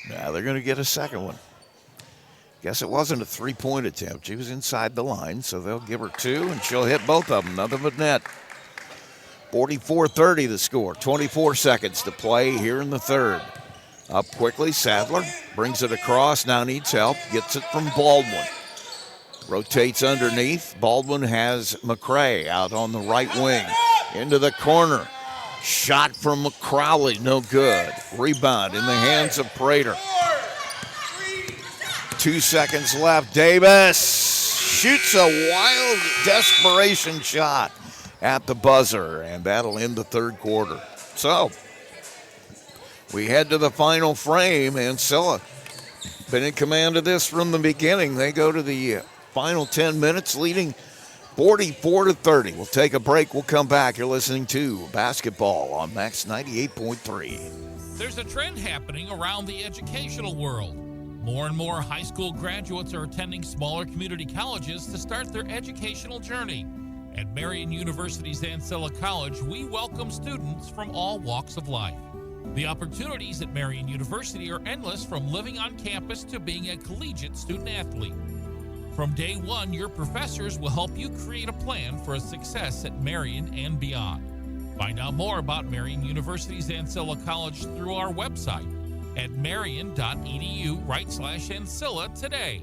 Now they're going to get a second one. Guess it wasn't a three-point attempt. She was inside the line, so they'll give her 2, and she'll hit both of them. Nothing but net. 44-30 the score. 24 seconds to play here in the third. Up quickly, Sadler brings it across, now needs help, gets it from Baldwin. Rotates underneath. Baldwin has McCray out on the right wing. Into the corner. Shot from McCrowley, no good. Rebound in the hands of Prater. 2 seconds left. Davis shoots a wild desperation shot at the buzzer, and that'll end the third quarter. So we head to the final frame. Ancilla been in command of this from the beginning. They go to the final 10 minutes, leading 44-30. We'll take a break. We'll come back. You're listening to basketball on Max 98.3. There's a trend happening around the educational world. More and more high school graduates are attending smaller community colleges to start their educational journey. At Marian University's Ancilla College, we welcome students from all walks of life. The opportunities at Marian University are endless, from living on campus to being a collegiate student-athlete. From day one, your professors will help you create a plan for a success at Marian and beyond. Find out more about Marian University's Ancilla College through our website at marian.edu/Ancilla today.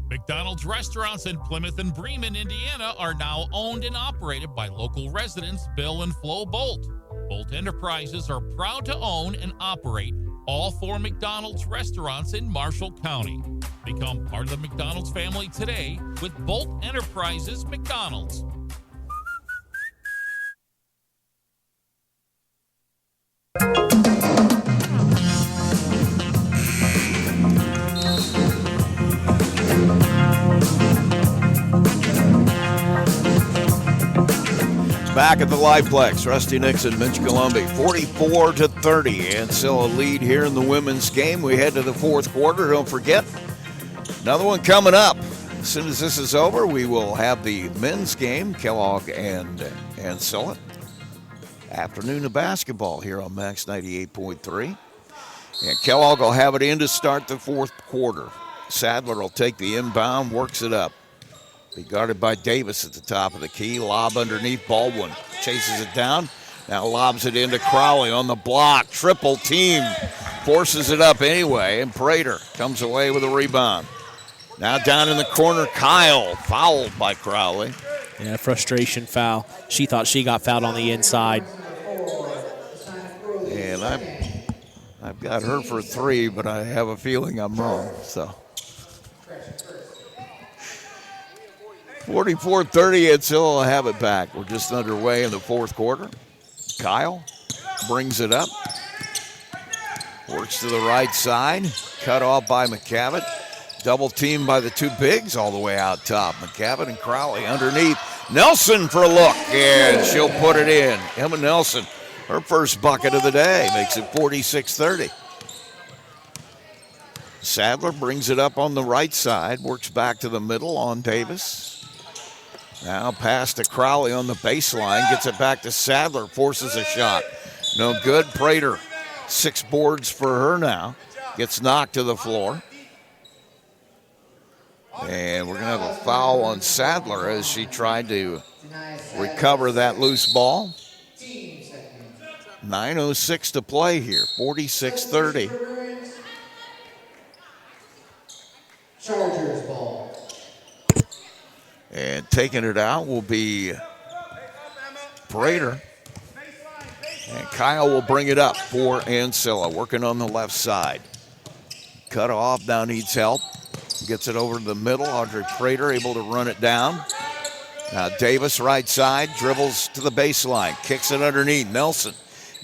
McDonald's restaurants in Plymouth and Bremen, Indiana are now owned and operated by local residents Bill and Flo Bolt. Bolt Enterprises are proud to own and operate all 4 McDonald's restaurants in Marshall County. Become part of the McDonald's family today with Bolt Enterprises McDonald's. Back at the Liveplex, Rusty Nixon, Mitch Columbi, 44-30. Ancilla lead here in the women's game. We head to the fourth quarter. Don't forget, another one coming up. As soon as this is over, we will have the men's game, Kellogg and Ancilla. Afternoon of basketball here on Max 98.3. And Kellogg will have it in to start the fourth quarter. Sadler will take the inbound, works it up. Be guarded by Davis at the top of the key. Lob underneath. Baldwin chases it down. Now lobs it into Crowley on the block. Triple team. Forces it up anyway. And Prater comes away with a rebound. Now down in the corner, Kyle. Fouled by Crowley. Yeah, frustration foul. She thought she got fouled on the inside. And I've got her for 3, but I have a feeling I'm wrong. So 44-30, Ancilla will have it back. We're just underway in the fourth quarter. Kyle brings it up. Works to the right side. Cut off by McCavitt. Double teamed by the 2 bigs all the way out top. McCavitt and Crowley underneath. Nelson for a look, and she'll put it in. Emma Nelson, her first bucket of the day, makes it 46-30. Sadler brings it up on the right side. Works back to the middle on Davis. Now pass to Crowley on the baseline. Gets it back to Sadler. Forces a shot. No good. Prater, 6 boards for her now. Gets knocked to the floor. And we're going to have a foul on Sadler as she tried to recover that loose ball. 9:06 to play here. 46-30. Chargers ball. And taking it out will be Prater. And Kyle will bring it up for Ancilla, working on the left side. Cut off, now needs help. Gets it over to the middle. Audrey Prater able to run it down. Now Davis right side, dribbles to the baseline, kicks it underneath. Nelson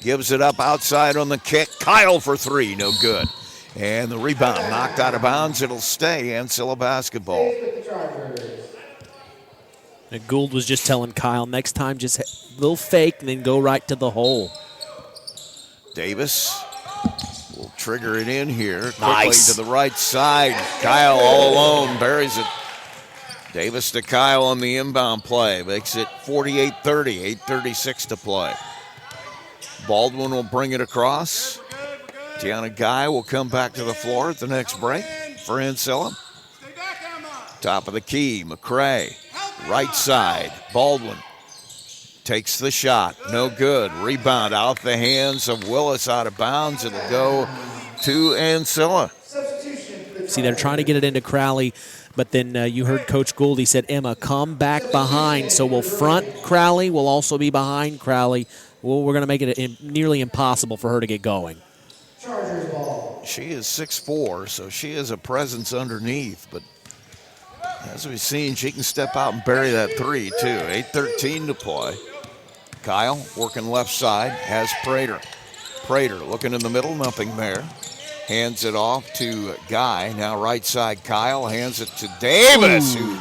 gives it up outside on the kick. Kyle for three, no good. And the rebound knocked out of bounds. It'll stay Ancilla basketball. And Gould was just telling Kyle, next time just a little fake and then go right to the hole. Davis will trigger it in here. Quickly Nice. to the right side. Kyle all alone, buries it. Davis to Kyle on the inbound play. Makes it 48-30, 8:36 to play. Baldwin will bring it across. Tiana Guy will come back to the floor at the next break for Ancilla. Top of the key, McCray. Right side, Baldwin takes the shot. No good. Rebound out the hands of Willis, out of bounds. It'll go to Ancilla. See, they're trying to get it into Crowley, but then you heard Coach Gould. He said, Emma, come back behind. So we'll front Crowley. We'll also be behind Crowley. Well, we're going to make it nearly impossible for her to get going. She is 6'4", so she is a presence underneath, but as we've seen, she can step out and bury that three, too. 8:13 to play. Kyle working left side, has Prater. Prater looking in the middle, nothing there. Hands it off to Guy. Now right side, Kyle hands it to Davis, who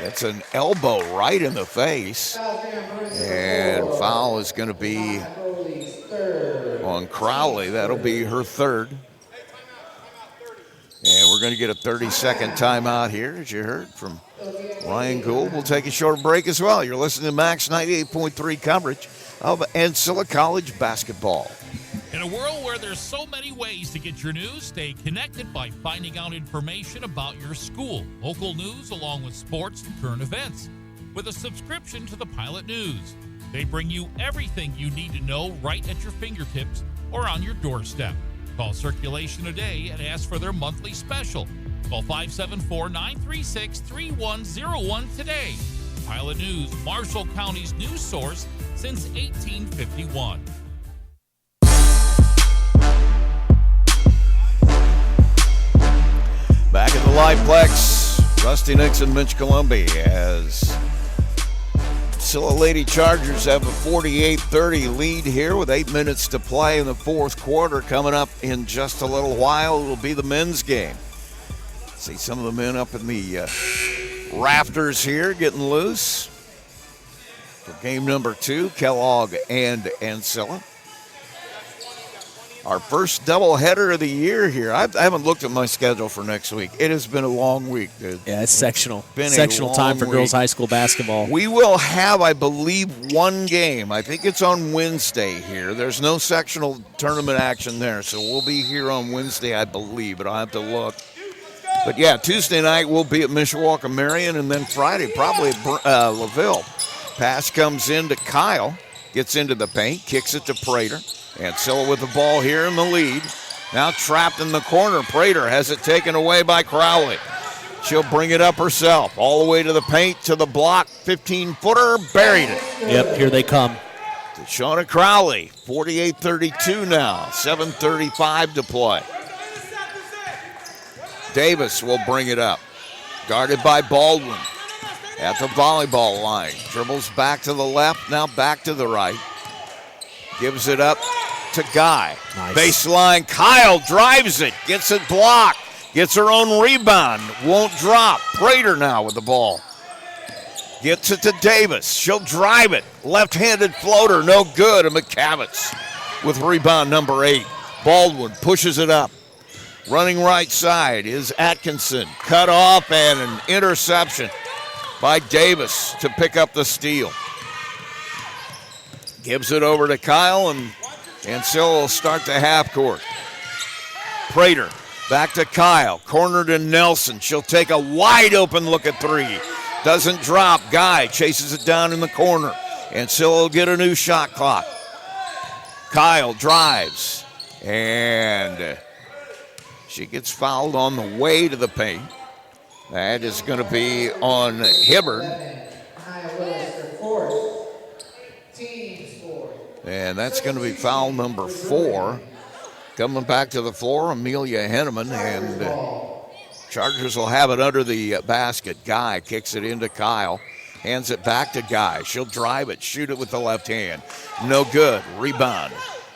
gets an elbow right in the face. And foul is going to be on Crowley. That'll be her third. And we're going to get a 30-second timeout here, as you heard from Ryan Gould. We'll take a short break as well. You're listening to Max 98.3 coverage of Ancilla College basketball. In a world where there's so many ways to get your news, stay connected by finding out information about your school, local news, along with sports and current events. With a subscription to the Pilot News, they bring you everything you need to know right at your fingertips or on your doorstep. Call Circulation today and ask for their monthly special. Call 574-936-3101 today. Pilot News, Marshall County's news source since 1851. Back in the Liveplex, Rusty Nixon, Mitch Columbia, as Ancilla Lady Chargers have a 48-30 lead here with 8 minutes to play in the fourth quarter. Coming up in just a little while, it'll be the men's game. See some of the men up in the rafters here getting loose for game number 2, Kellogg and Ancilla. Our first doubleheader of the year here. I haven't looked at my schedule for next week. It has been a long week, dude. Yeah, it's sectional. Sectional time for girls high school basketball. We will have, I believe, one game. I think it's on Wednesday here. There's no sectional tournament action there, so we'll be here on Wednesday, I believe, but I'll have to look. But, yeah, Tuesday night we'll be at Mishawaka Marian, and then Friday probably at LaVille. Pass comes in to Kyle, gets into the paint, kicks it to Prater. Ancilla with the ball here in the lead. Now trapped in the corner. Prater has it taken away by Crowley. She'll bring it up herself. All the way to the paint, to the block. 15-footer, buried it. Yep, here they come. To Shauna Crowley. 48-32 now. 7:35 to play. Davis will bring it up. Guarded by Baldwin. At the volleyball line. Dribbles back to the left, now back to the right. Gives it up to Guy. Nice. Baseline, Kyle drives it, gets it blocked, gets her own rebound, won't drop. Prater now with the ball. Gets it to Davis, she'll drive it. Left-handed floater, no good, and McCavitz with rebound number 8. Baldwin pushes it up. Running right side is Atkinson. Cut off and an interception by Davis to pick up the steal. Gives it over to Kyle, and Ancilla will start the half court. Prater back to Kyle. Corner to Nelson. She'll take a wide open look at three. Doesn't drop. Guy chases it down in the corner. Ancilla will get a new shot clock. Kyle drives, and she gets fouled on the way to the paint. That is going to be on Hibbard. And that's going to be foul number 4. Coming back to the floor, Amelia Henneman, and Chargers will have it under the basket. Guy kicks it into Kyle, hands it back to Guy. She'll drive it, shoot it with the left hand. No good. Rebound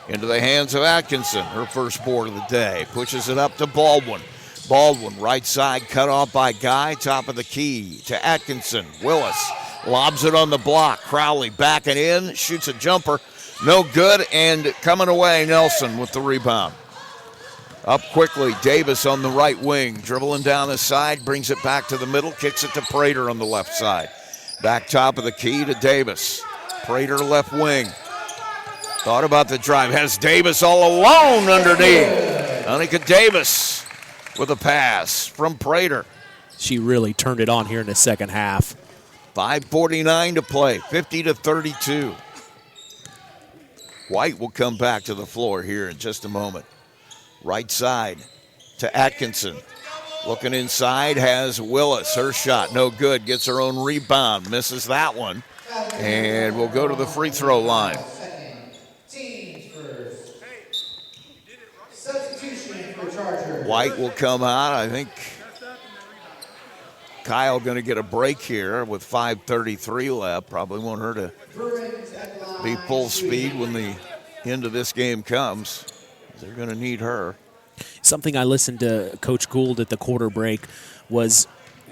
into the hands of Atkinson, her first board of the day. Pushes it up to Baldwin. Baldwin, right side, cut off by Guy. Top of the key to Atkinson. Willis lobs it on the block. Crowley backing in, shoots a jumper. No good, and coming away, Nelson with the rebound. Up quickly, Davis on the right wing, dribbling down the side, brings it back to the middle, kicks it to Prater on the left side. Back top of the key to Davis. Prater left wing. Thought about the drive, has Davis all alone underneath. Annika Davis with a pass from Prater. She really turned it on here in the second half. 5:49 to play, 50-32. White will come back to the floor here in just a moment. Right side to Atkinson. Looking inside, has Willis. Her shot, no good. Gets her own rebound. Misses that one. And we'll go to the free throw line. White will come out. I think Kyle going to get a break here with 5:33 left. Probably want her to be full speed when the end of this game comes. They're going to need her. Something I listened to Coach Gould at the quarter break was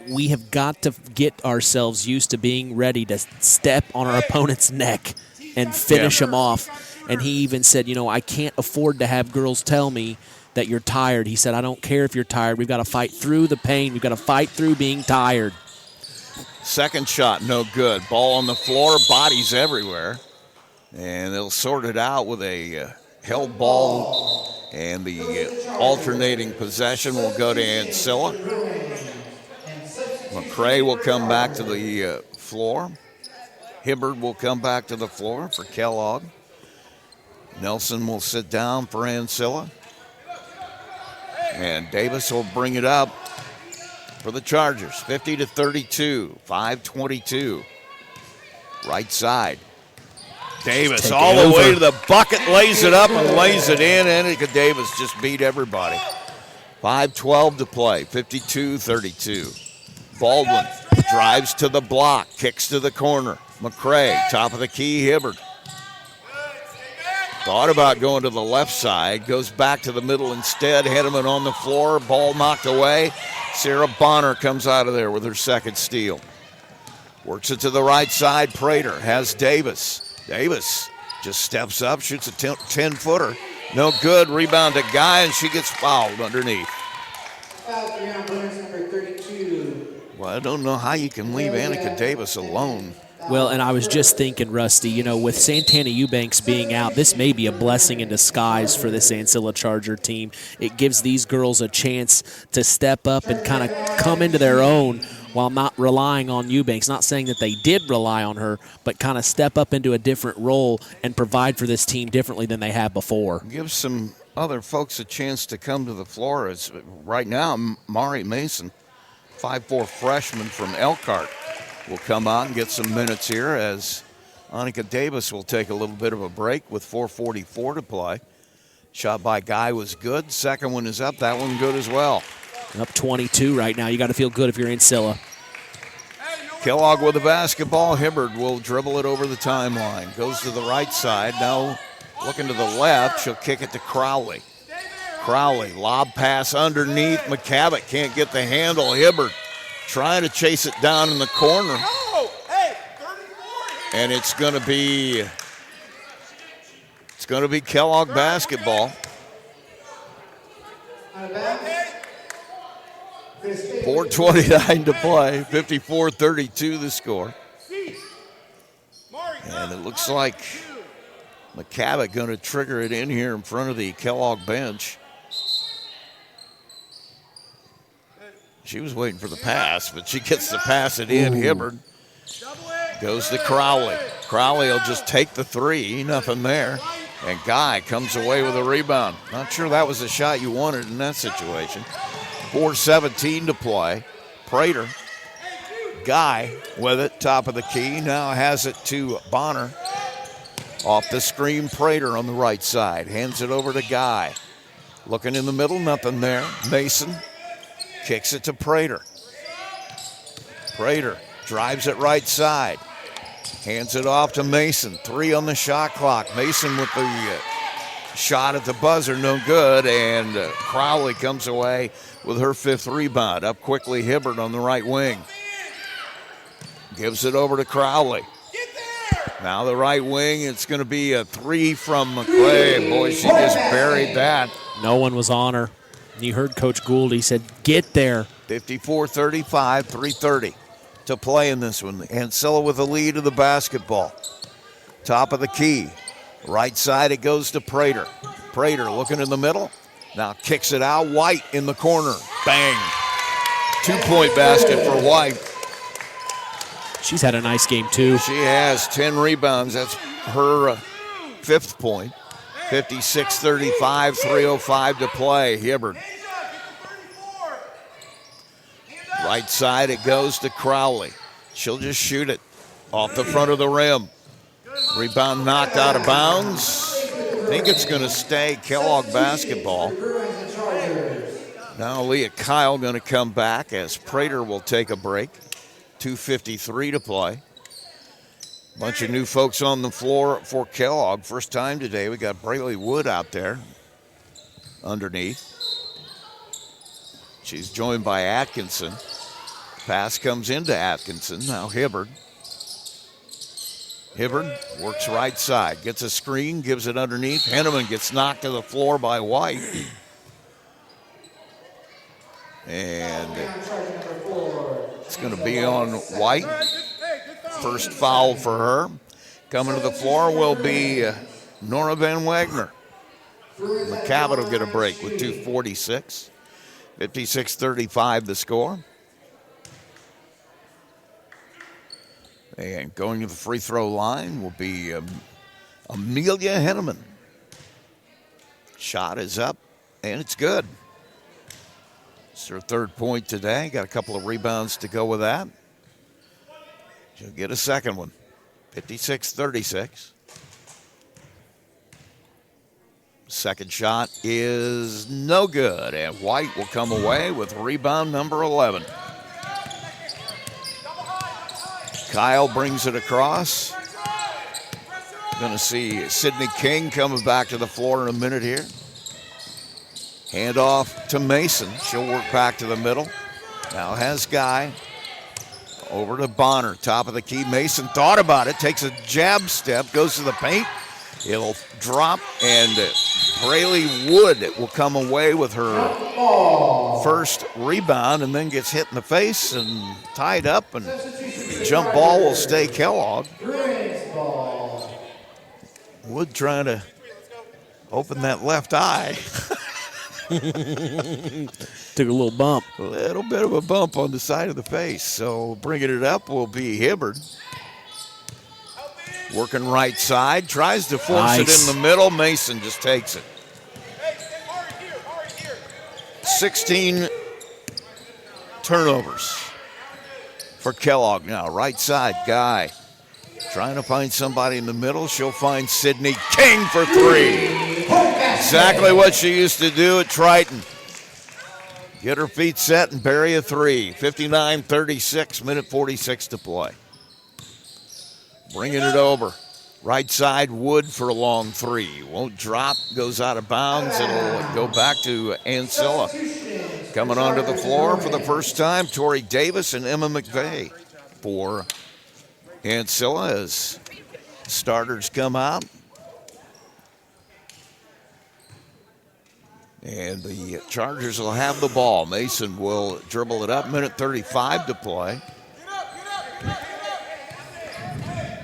we have got to get ourselves used to being ready to step on our opponent's neck and finish them off. And he even said, I can't afford to have girls tell me that you're tired. He said, I don't care if you're tired. We've got to fight through the pain. We've got to fight through being tired. Second shot, no good. Ball on the floor, bodies everywhere. And they'll sort it out with a held ball. And the alternating possession will go to Ancilla. McCrae will come back to the floor. Hibbard will come back to the floor for Kellogg. Nelson will sit down for Ancilla. And Davis will bring it up for the Chargers. 50-32, 5:22. Right side. Davis all the way to the bucket, lays it up and lays it in. Annika Davis just beat everybody. 5:12 to play, 52-32. Baldwin drives to the block, kicks to the corner. McCrae, top of the key, Hibbard. Thought about going to the left side, goes back to the middle instead. Henneman on the floor, ball knocked away. Sarah Bonner comes out of there with her second steal. Works it to the right side, Prater has Davis. Davis just steps up, shoots a 10-footer. No good, rebound to Guy, and she gets fouled underneath. Foul 3 on Bruins, number 32. Well, I don't know how you can leave Annika Davis alone. Well, and I was just thinking, Rusty, with Santana Eubanks being out, this may be a blessing in disguise for this Ancilla Charger team. It gives these girls a chance to step up and kind of come into their own while not relying on Eubanks. Not saying that they did rely on her, but kind of step up into a different role and provide for this team differently than they have before. Give some other folks a chance to come to the floor. It's right now, Mari Mason, 5'4" freshman from Elkhart, will come out and get some minutes here as Annika Davis will take a little bit of a break with 4:44 to play. Shot by Guy was good. Second one is up. That one good as well. Up 22 right now. You got to feel good if you're Ancilla. Kellogg with the basketball. Hibbard will dribble it over the timeline. Goes to the right side. Now looking to the left. She'll kick it to Crowley. Crowley, lob pass underneath. McCavitt can't get the handle. Hibbard trying to chase it down in the corner. And it's going to be Kellogg basketball. 4:29 to play. 54-32 the score. And it looks like McCavitt going to trigger it in here in front of the Kellogg bench. She was waiting for the pass, but she gets to pass it in. Hibbard goes to Crowley. Crowley will just take the three. Nothing there. And Guy comes away with a rebound. Not sure that was the shot you wanted in that situation. 4:17 to play. Prater. Guy with it, top of the key. Now has it to Bonner. Off the screen, Prater on the right side. Hands it over to Guy. Looking in the middle, nothing there. Mason kicks it to Prater. Prater drives it right side. Hands it off to Mason. 3 on the shot clock. Mason with the shot at the buzzer, no good. And Crowley comes away with her 5th rebound. Up quickly, Hibbert on the right wing. Gives it over to Crowley. Now the right wing, it's going to be a 3 from McClay. Boy, she just buried that. No one was on her. You heard Coach Gould. He said, get there. 54-35, 3:30 to play in this one. Ancilla with the lead of the basketball. Top of the key. Right side, it goes to Prater. Prater looking in the middle. Now kicks it out. White in the corner. Bang. 2-point basket for White. She's had a nice game, too. She has 10 rebounds. That's her 5th point. 56-35, 3:05 to play. Hibbert. Right side, it goes to Crowley. She'll just shoot it off the front of the rim. Rebound knocked out of bounds. I think it's going to stay Kellogg basketball. Now Leah Kyle going to come back as Prater will take a break. 2:53 to play. Bunch of new folks on the floor for Kellogg. First time today. We got Brayley Wood out there underneath. She's joined by Atkinson. Pass comes into Atkinson. Now Hibbard. Hibbard works right side. Gets a screen, gives it underneath. Henneman gets knocked to the floor by White. And it's going to be on White. First foul for her. Coming to the floor will be Nora Van Wagner. McCavitt will get a break with 2:46. 56-35 the score. And going to the free throw line will be Amelia Henneman. Shot is up, and it's good. It's her 3rd point today. Got a couple of rebounds to go with that. She'll get a 2nd one. 56-36. Second shot is no good, and White will come away with rebound number 11. Kyle brings it across. Going to see Sydney King coming back to the floor in a minute here. Hand off to Mason. She'll work back to the middle. Now has Guy. Over to Bonner, top of the key. Mason thought about it, takes a jab step, goes to the paint. It'll drop, and Brayley Wood will come away with her 1st rebound and then gets hit in the face and tied up, and jump ball will stay Kellogg. Wood trying to open that left eye. Took a little bump. A little bit of a bump on the side of the face. So bringing it up will be Hibbard. Working right side. Tries to force it in the middle. Mason just takes it. 16 turnovers for Kellogg now. Right side, Guy. Trying to find somebody in the middle. She'll find Sydney King for 3. Exactly what she used to do at Triton. Get her feet set and bury a 3. 59-36, minute 46 to play. Bringing it over. Right side, Wood for a long 3. Won't drop, goes out of bounds. It'll go back to Ancilla. Coming onto the floor for the first time, Tori Davis and Emma McVeigh for Ancilla as starters come out. And the Chargers will have the ball. Mason will dribble it up. Minute 35 to play.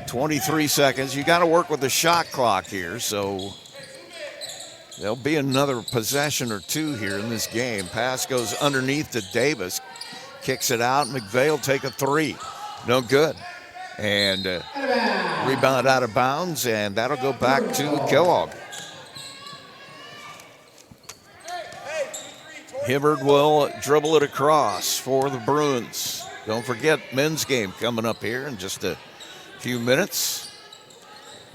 23 seconds. You got to work with the shot clock here, so there'll be another possession or 2 here in this game. Pass goes underneath to Davis. Kicks it out. McVeigh will take a 3. No good. And rebound out of bounds, and that'll go back to Kellogg. Hibbard will dribble it across for the Bruins. Don't forget, men's game coming up here in just a few minutes.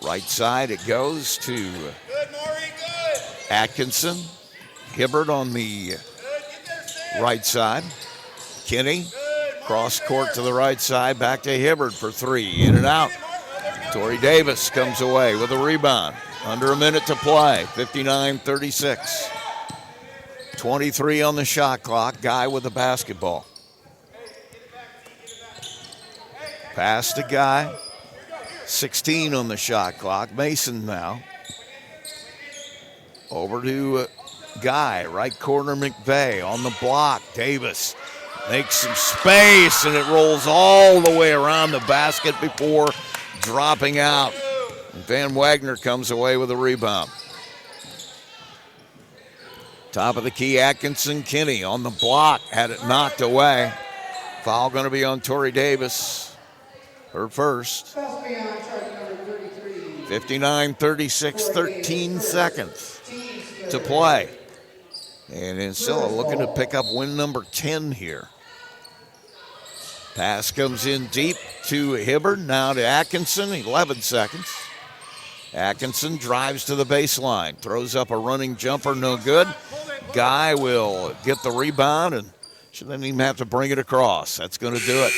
Right side it goes to Atkinson. Hibbert on the right side. Kinney, cross court to the right side, back to Hibbert for three, in and out. Torrey Davis comes away with a rebound. Under a minute to play, 59-36. 23 on the shot clock, Guy with the basketball. Pass to Guy, 16 on the shot clock. Mason now. Over to Guy, right corner McVeigh on the block. Davis makes some space and it rolls all the way around the basket before dropping out. Van Wagner comes away with a rebound. Top of the key, Atkinson. Kinney on the block, had it knocked away. Foul going to be on Torrey Davis. Her first. 59-36, 13 seconds to play. And Ancilla looking to pick up win number 10 here. Pass comes in deep to Hibbert, now to Atkinson, 11 seconds. Atkinson drives to the baseline, throws up a running jumper, no good. Guy will get the rebound and shouldn't even have to bring it across. That's going to do it.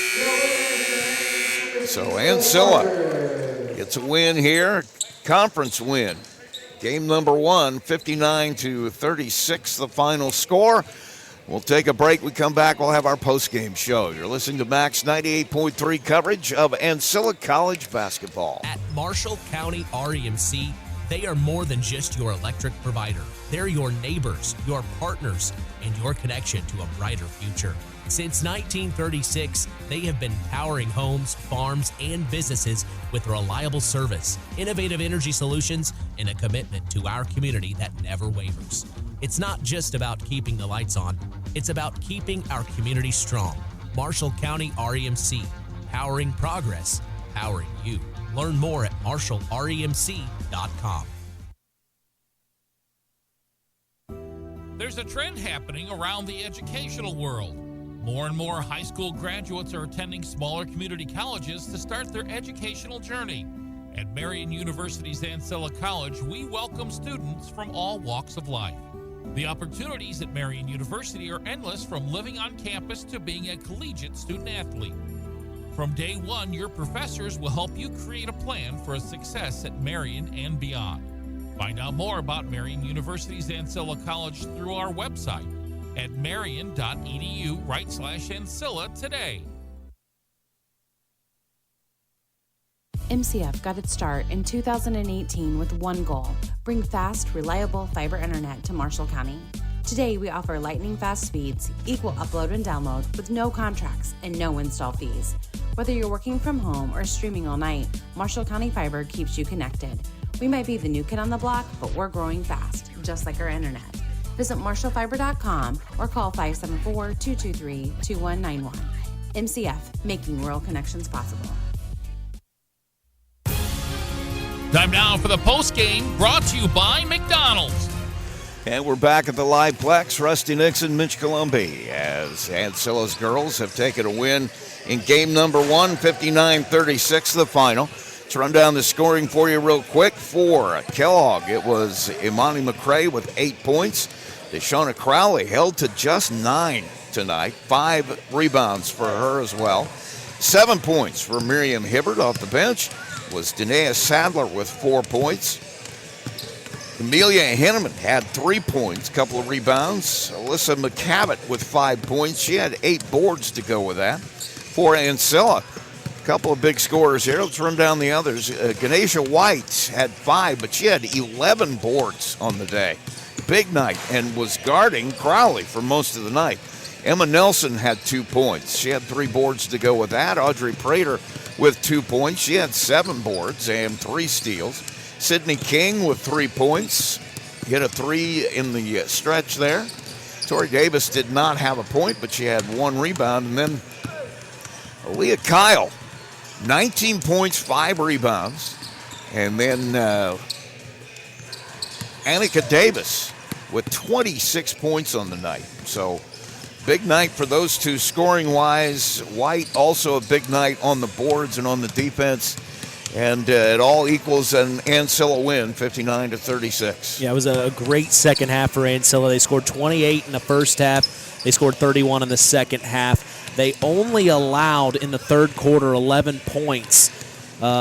So Ancilla gets a win here, conference win. Game number 1, 59-36, the final score. We'll take a break. We come back, we'll have our post-game show. You're listening to Max 98.3 coverage of Ancilla College basketball. At Marshall County REMC, they are more than just your electric provider. They're your neighbors, your partners, and your connection to a brighter future. Since 1936, they have been powering homes, farms, and businesses with reliable service, innovative energy solutions, and a commitment to our community that never wavers. It's not just about keeping the lights on, it's about keeping our community strong. Marshall County REMC, powering progress, powering you. Learn more at marshallremc.com. There's a trend happening around the educational world. More and more high school graduates are attending smaller community colleges to start their educational journey. At Marian University's Ancilla College, we welcome students from all walks of life. The opportunities at Marian University are endless, from living on campus to being a collegiate student athlete. From day one, your professors will help you create a plan for a success at Marian and beyond. Find out more about Marian University's Ancilla College through our website at marian.edu/Ancilla today. MCF got its start in 2018 with one goal: bring fast, reliable fiber internet to Marshall County. Today, we offer lightning-fast speeds, equal upload and download, with no contracts and no install fees. Whether you're working from home or streaming all night, Marshall County Fiber keeps you connected. We might be the new kid on the block, but we're growing fast, just like our internet. Visit marshallfiber.com or call 574-223-2191. MCF, making rural connections possible. Time now for the post-game, brought to you by McDonald's. And we're back at the Liveplex. Rusty Nixon, Mitch Colombi, as Ancilla's girls have taken a win in game number 1, 59-36, the final. Let's run down the scoring for you real quick. For Kellogg, it was Imani McCrae with 8 points. Deshauna Crowley held to just 9 tonight. 5 rebounds for her as well. 7 points for Miriam Hibbert off the bench was Danae Sadler with 4 points. Amelia Henneman had 3 points, couple of rebounds. Alyssa McCavitt with 5 points. She had 8 boards to go with that. For Ancilla, a couple of big scorers here. Let's run down the others. Ganesha White had 5, but she had 11 boards on the day. Big night, and was guarding Crowley for most of the night. Emma Nelson had 2 points. She had 3 boards to go with that. Audrey Prater with 2 points. She had 7 boards and 3 steals. Sydney King with 3 points. Hit a 3 in the stretch there. Torrey Davis did not have a point, but she had 1 rebound. And then Aaliyah Kyle, 19 points, 5 rebounds. And then Annika Davis with 26 points on the night. So big night for those two scoring-wise. White also a big night on the boards and on the defense. And it all equals an Ancilla win, 59-36. Yeah, it was a great second half for Ancilla. They scored 28 in the first half. They scored 31 in the second half. They only allowed in the third quarter 11 points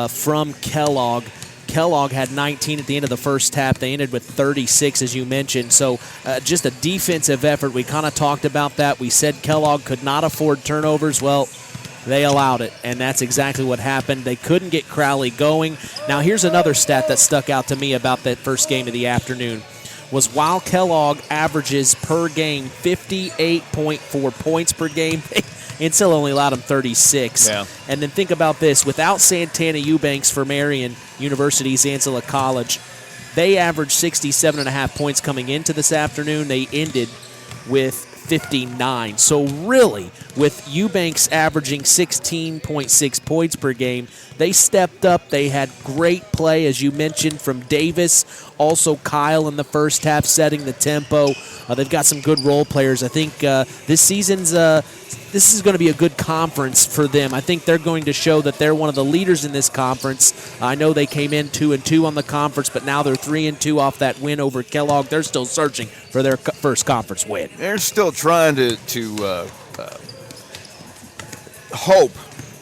from Kellogg. Kellogg had 19 at the end of the first half. They ended with 36, as you mentioned. So just a defensive effort. We kind of talked about that. We said Kellogg could not afford turnovers. Well, they allowed it, and that's exactly what happened. They couldn't get Crowley going. Now, here's another stat that stuck out to me about that first game of the afternoon, was while Kellogg averages per game 58.4 points per game, Ancilla only allowed them 36. Yeah. And then think about this. Without Santana Eubanks for Marian University's Ancilla College, they averaged 67.5 points coming into this afternoon. They ended with 59. So really, with Eubanks averaging 16.6 points per game, they stepped up. They had great play, as you mentioned, from Davis. Also Kyle in the first half setting the tempo. They've got some good role players. I think this is going to be a good conference for them. I think they're going to show that they're one of the leaders in this conference. I know they came in 2-2 on the conference, but now they're 3-2 off that win over Kellogg. They're still searching for their first conference win. They're still trying to hope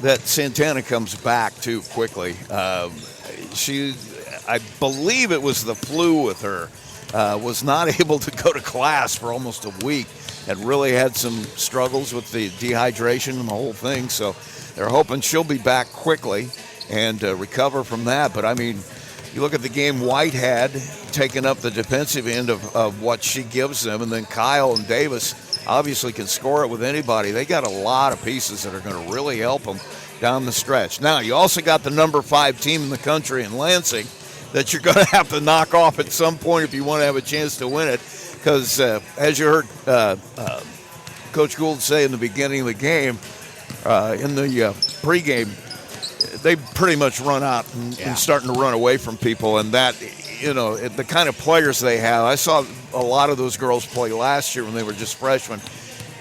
that Santana comes back too quickly. I believe it was the flu with her. Was not able to go to class for almost a week. Had really had some struggles with the dehydration and the whole thing. So they're hoping she'll be back quickly and recover from that. But, I mean, you look at the game White had, taking up the defensive end of what she gives them, and then Kyle and Davis obviously can score it with anybody. They got a lot of pieces that are going to really help them down the stretch. Now, you also got the number 5 team in the country in Lansing that you're going to have to knock off at some point if you want to have a chance to win it. Because as you heard Coach Gould say in the beginning of the game, in the pregame, they pretty much run out and starting to run away from people. And that, the kind of players they have, I saw a lot of those girls play last year when they were just freshmen.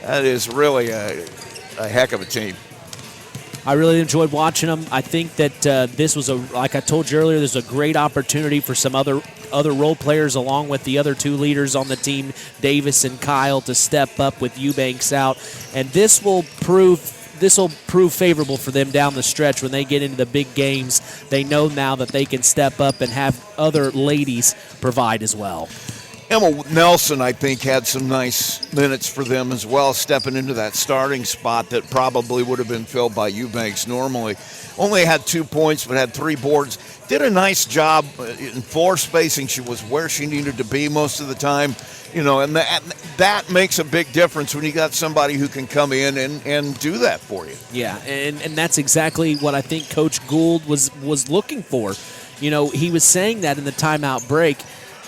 That is really a heck of a team. I really enjoyed watching them. I think that this was like I told you earlier, there's a great opportunity for some other role players along with the other 2 leaders on the team, Davis and Kyle, to step up with Eubanks out. And this will prove favorable for them down the stretch when they get into the big games. They know now that they can step up and have other ladies provide as well. Emma Nelson, I think, had some nice minutes for them as well, stepping into that starting spot that probably would have been filled by Eubanks normally. Only had 2 points, but had 3 boards. Did a nice job in floor spacing. She was where she needed to be most of the time, and that makes a big difference when you got somebody who can come in and do that for you. Yeah, and that's exactly what I think Coach Gould was looking for. He was saying that in the timeout break.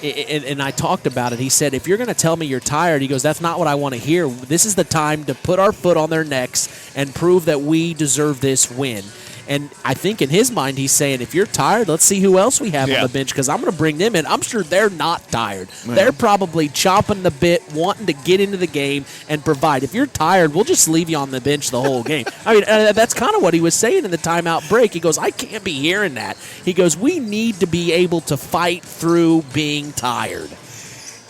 And I talked about it. He said, if you're going to tell me you're tired, he goes, that's not what I want to hear. This is the time to put our foot on their necks and prove that we deserve this win. And I think in his mind, he's saying, if you're tired, let's see who else we have on the bench, because I'm going to bring them in. I'm sure they're not tired. Yeah. They're probably chomping the bit, wanting to get into the game and provide. If you're tired, we'll just leave you on the bench the whole game. I mean, that's kind of what he was saying in the timeout break. He goes, I can't be hearing that. He goes, we need to be able to fight through being tired.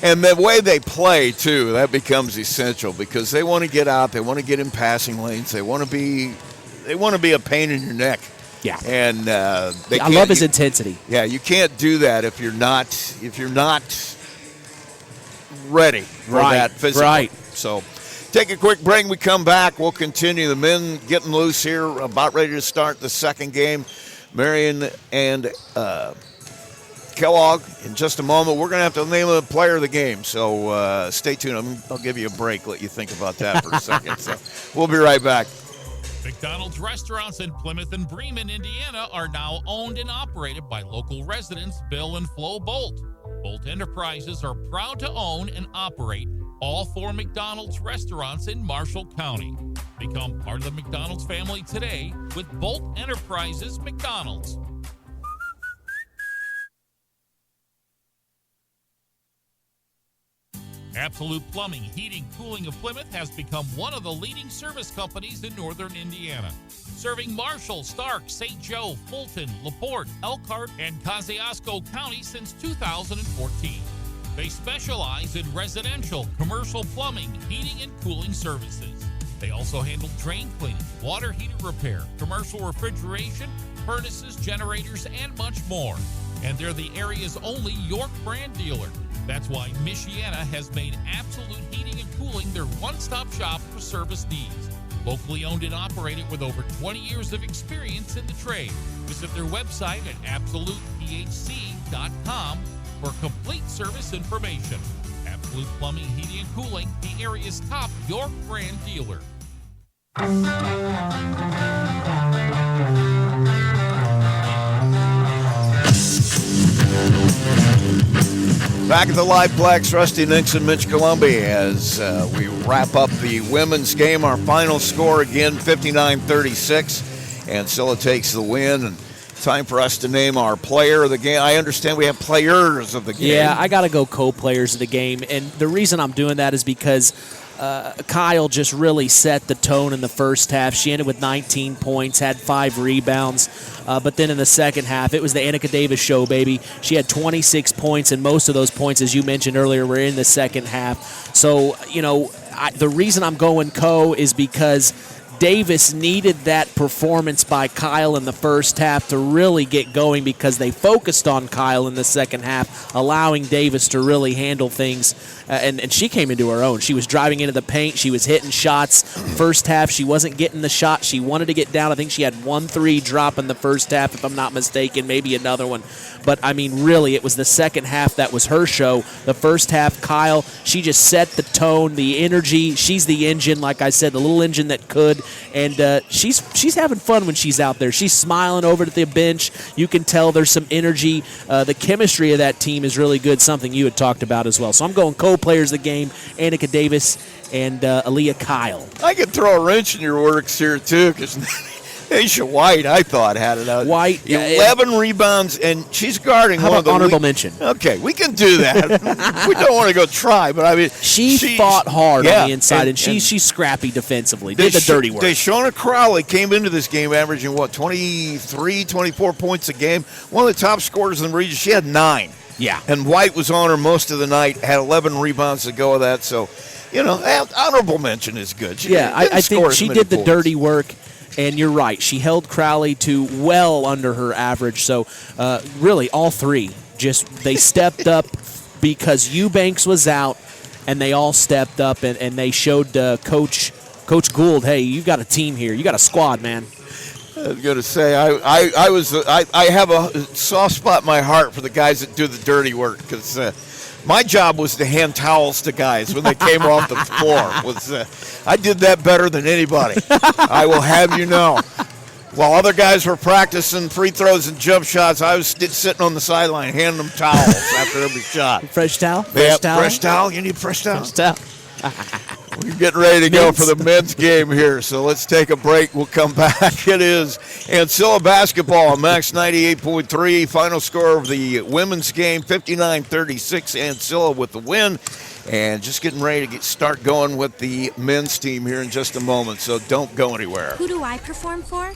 And the way they play, too, that becomes essential because they want to get out. They want to get in passing lanes. They want to be a pain in your neck. Yeah. And I love his intensity. Yeah, you can't do that if you're not ready for that physical. Right. So take a quick break. We come back. We'll continue. The men getting loose here, about ready to start the second game. Marian and Kellogg in just a moment. We're going to have to name a player of the game, so stay tuned. I'll give you a break, let you think about that for a second. So we'll be right back. McDonald's restaurants in Plymouth and Bremen, Indiana are now owned and operated by local residents Bill and Flo Bolt. Bolt Enterprises are proud to own and operate all 4 McDonald's restaurants in Marshall County. Become part of the McDonald's family today with Bolt Enterprises McDonald's. Absolute Plumbing, Heating, Cooling of Plymouth has become one of the leading service companies in northern Indiana, serving Marshall, Stark, St. Joe, Fulton, LaPorte, Elkhart, and Kosciuszko County since 2014. They specialize in residential, commercial plumbing, heating, and cooling services. They also handle drain cleaning, water heater repair, commercial refrigeration, furnaces, generators, and much more. And they're the area's only York brand dealer. That's why Michiana has made Absolute Heating and Cooling their one-stop shop for service needs. Locally owned and operated with over 20 years of experience in the trade. Visit their website at absolutephc.com for complete service information. Absolute Plumbing, Heating, and Cooling, the area's top York brand dealer. Back at the Liveplex, Rusty Nixon, Mitch Columbi, as we wrap up the women's game. Our final score again, 59-36. Ancilla takes the win. And time for us to name our player of the game. I understand we have players of the game. Yeah, I got to go co-players of the game. And the reason I'm doing that is because Kyle just really set the tone in the first half. She ended with 19 points, had 5 rebounds. But then in the second half, it was the Annika Davis show, baby. She had 26 points, and most of those points, as you mentioned earlier, were in the second half. So, the reason I'm going co is because Davis needed that performance by Kyle in the first half to really get going, because they focused on Kyle in the second half, allowing Davis to really handle things. And she came into her own. She was driving into the paint. She was hitting shots. First half, she wasn't getting the shot she wanted to get down. I think she had 1-3 drop in the first half, if I'm not mistaken, maybe another one. But, really, it was the second half that was her show. The first half, Kyle, she just set the tone, the energy. She's the engine, like I said, the little engine that could. And she's having fun when she's out there. She's smiling over at the bench. You can tell there's some energy. The chemistry of that team is really good, something you had talked about as well. So I'm going co-players of the game, Annika Davis and Aaliyah Kyle. I could throw a wrench in your works here, too, because Aisha White, I thought, had it out. White, 11 rebounds, and she's guarding How one of about the honorable mention? Okay, we can do that. We don't want to go try, but she fought hard on the inside, and she's scrappy defensively. Did the dirty work. Deshauna Crowley came into this game averaging 23, 24 points a game. One of the top scorers in the region. She had 9. Yeah, and White was on her most of the night. Had 11 rebounds to go with that. So, honorable mention is good. I think she did the dirty work. And you're right. She held Crowley to well under her average. So, really, all three, they stepped up because Eubanks was out, and they all stepped up, and they showed Coach Gould, hey, you've got a team here. You got a squad, man. I was going to say, I have a soft spot in my heart for the guys that do the dirty work, because my job was to hand towels to guys when they came off the floor. I did that better than anybody. I will have you know. While other guys were practicing free throws and jump shots, I was sitting on the sideline handing them towels after every shot. Fresh towel? Fresh towel? You need fresh towel? Fresh towel. We're getting ready to go for the men's game here, so let's take a break. We'll come back. It is Ancilla basketball, Max 98.3. Final score of the women's game, 59-36. Ancilla with the win. And just getting ready to start going with the men's team here in just a moment, so don't go anywhere. Who do I perform for?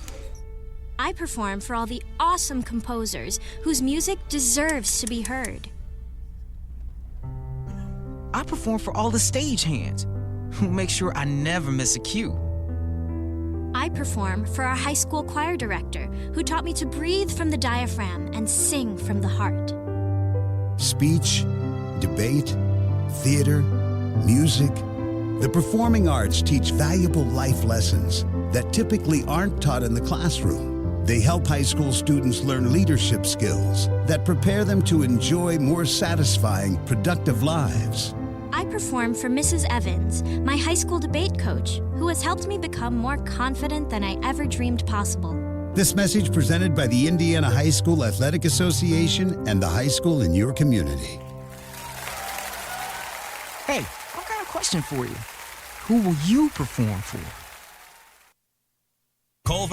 I perform for all the awesome composers whose music deserves to be heard. I perform for all the stagehands who make sure I never miss a cue. I perform for our high school choir director who taught me to breathe from the diaphragm and sing from the heart. Speech, debate, theater, music. The performing arts teach valuable life lessons that typically aren't taught in the classroom. They help high school students learn leadership skills that prepare them to enjoy more satisfying, productive lives. I perform for Mrs. Evans, my high school debate coach, who has helped me become more confident than I ever dreamed possible. This message presented by the Indiana High School Athletic Association and the high school in your community. Hey, I've got a question for you. Who will you perform for? Culver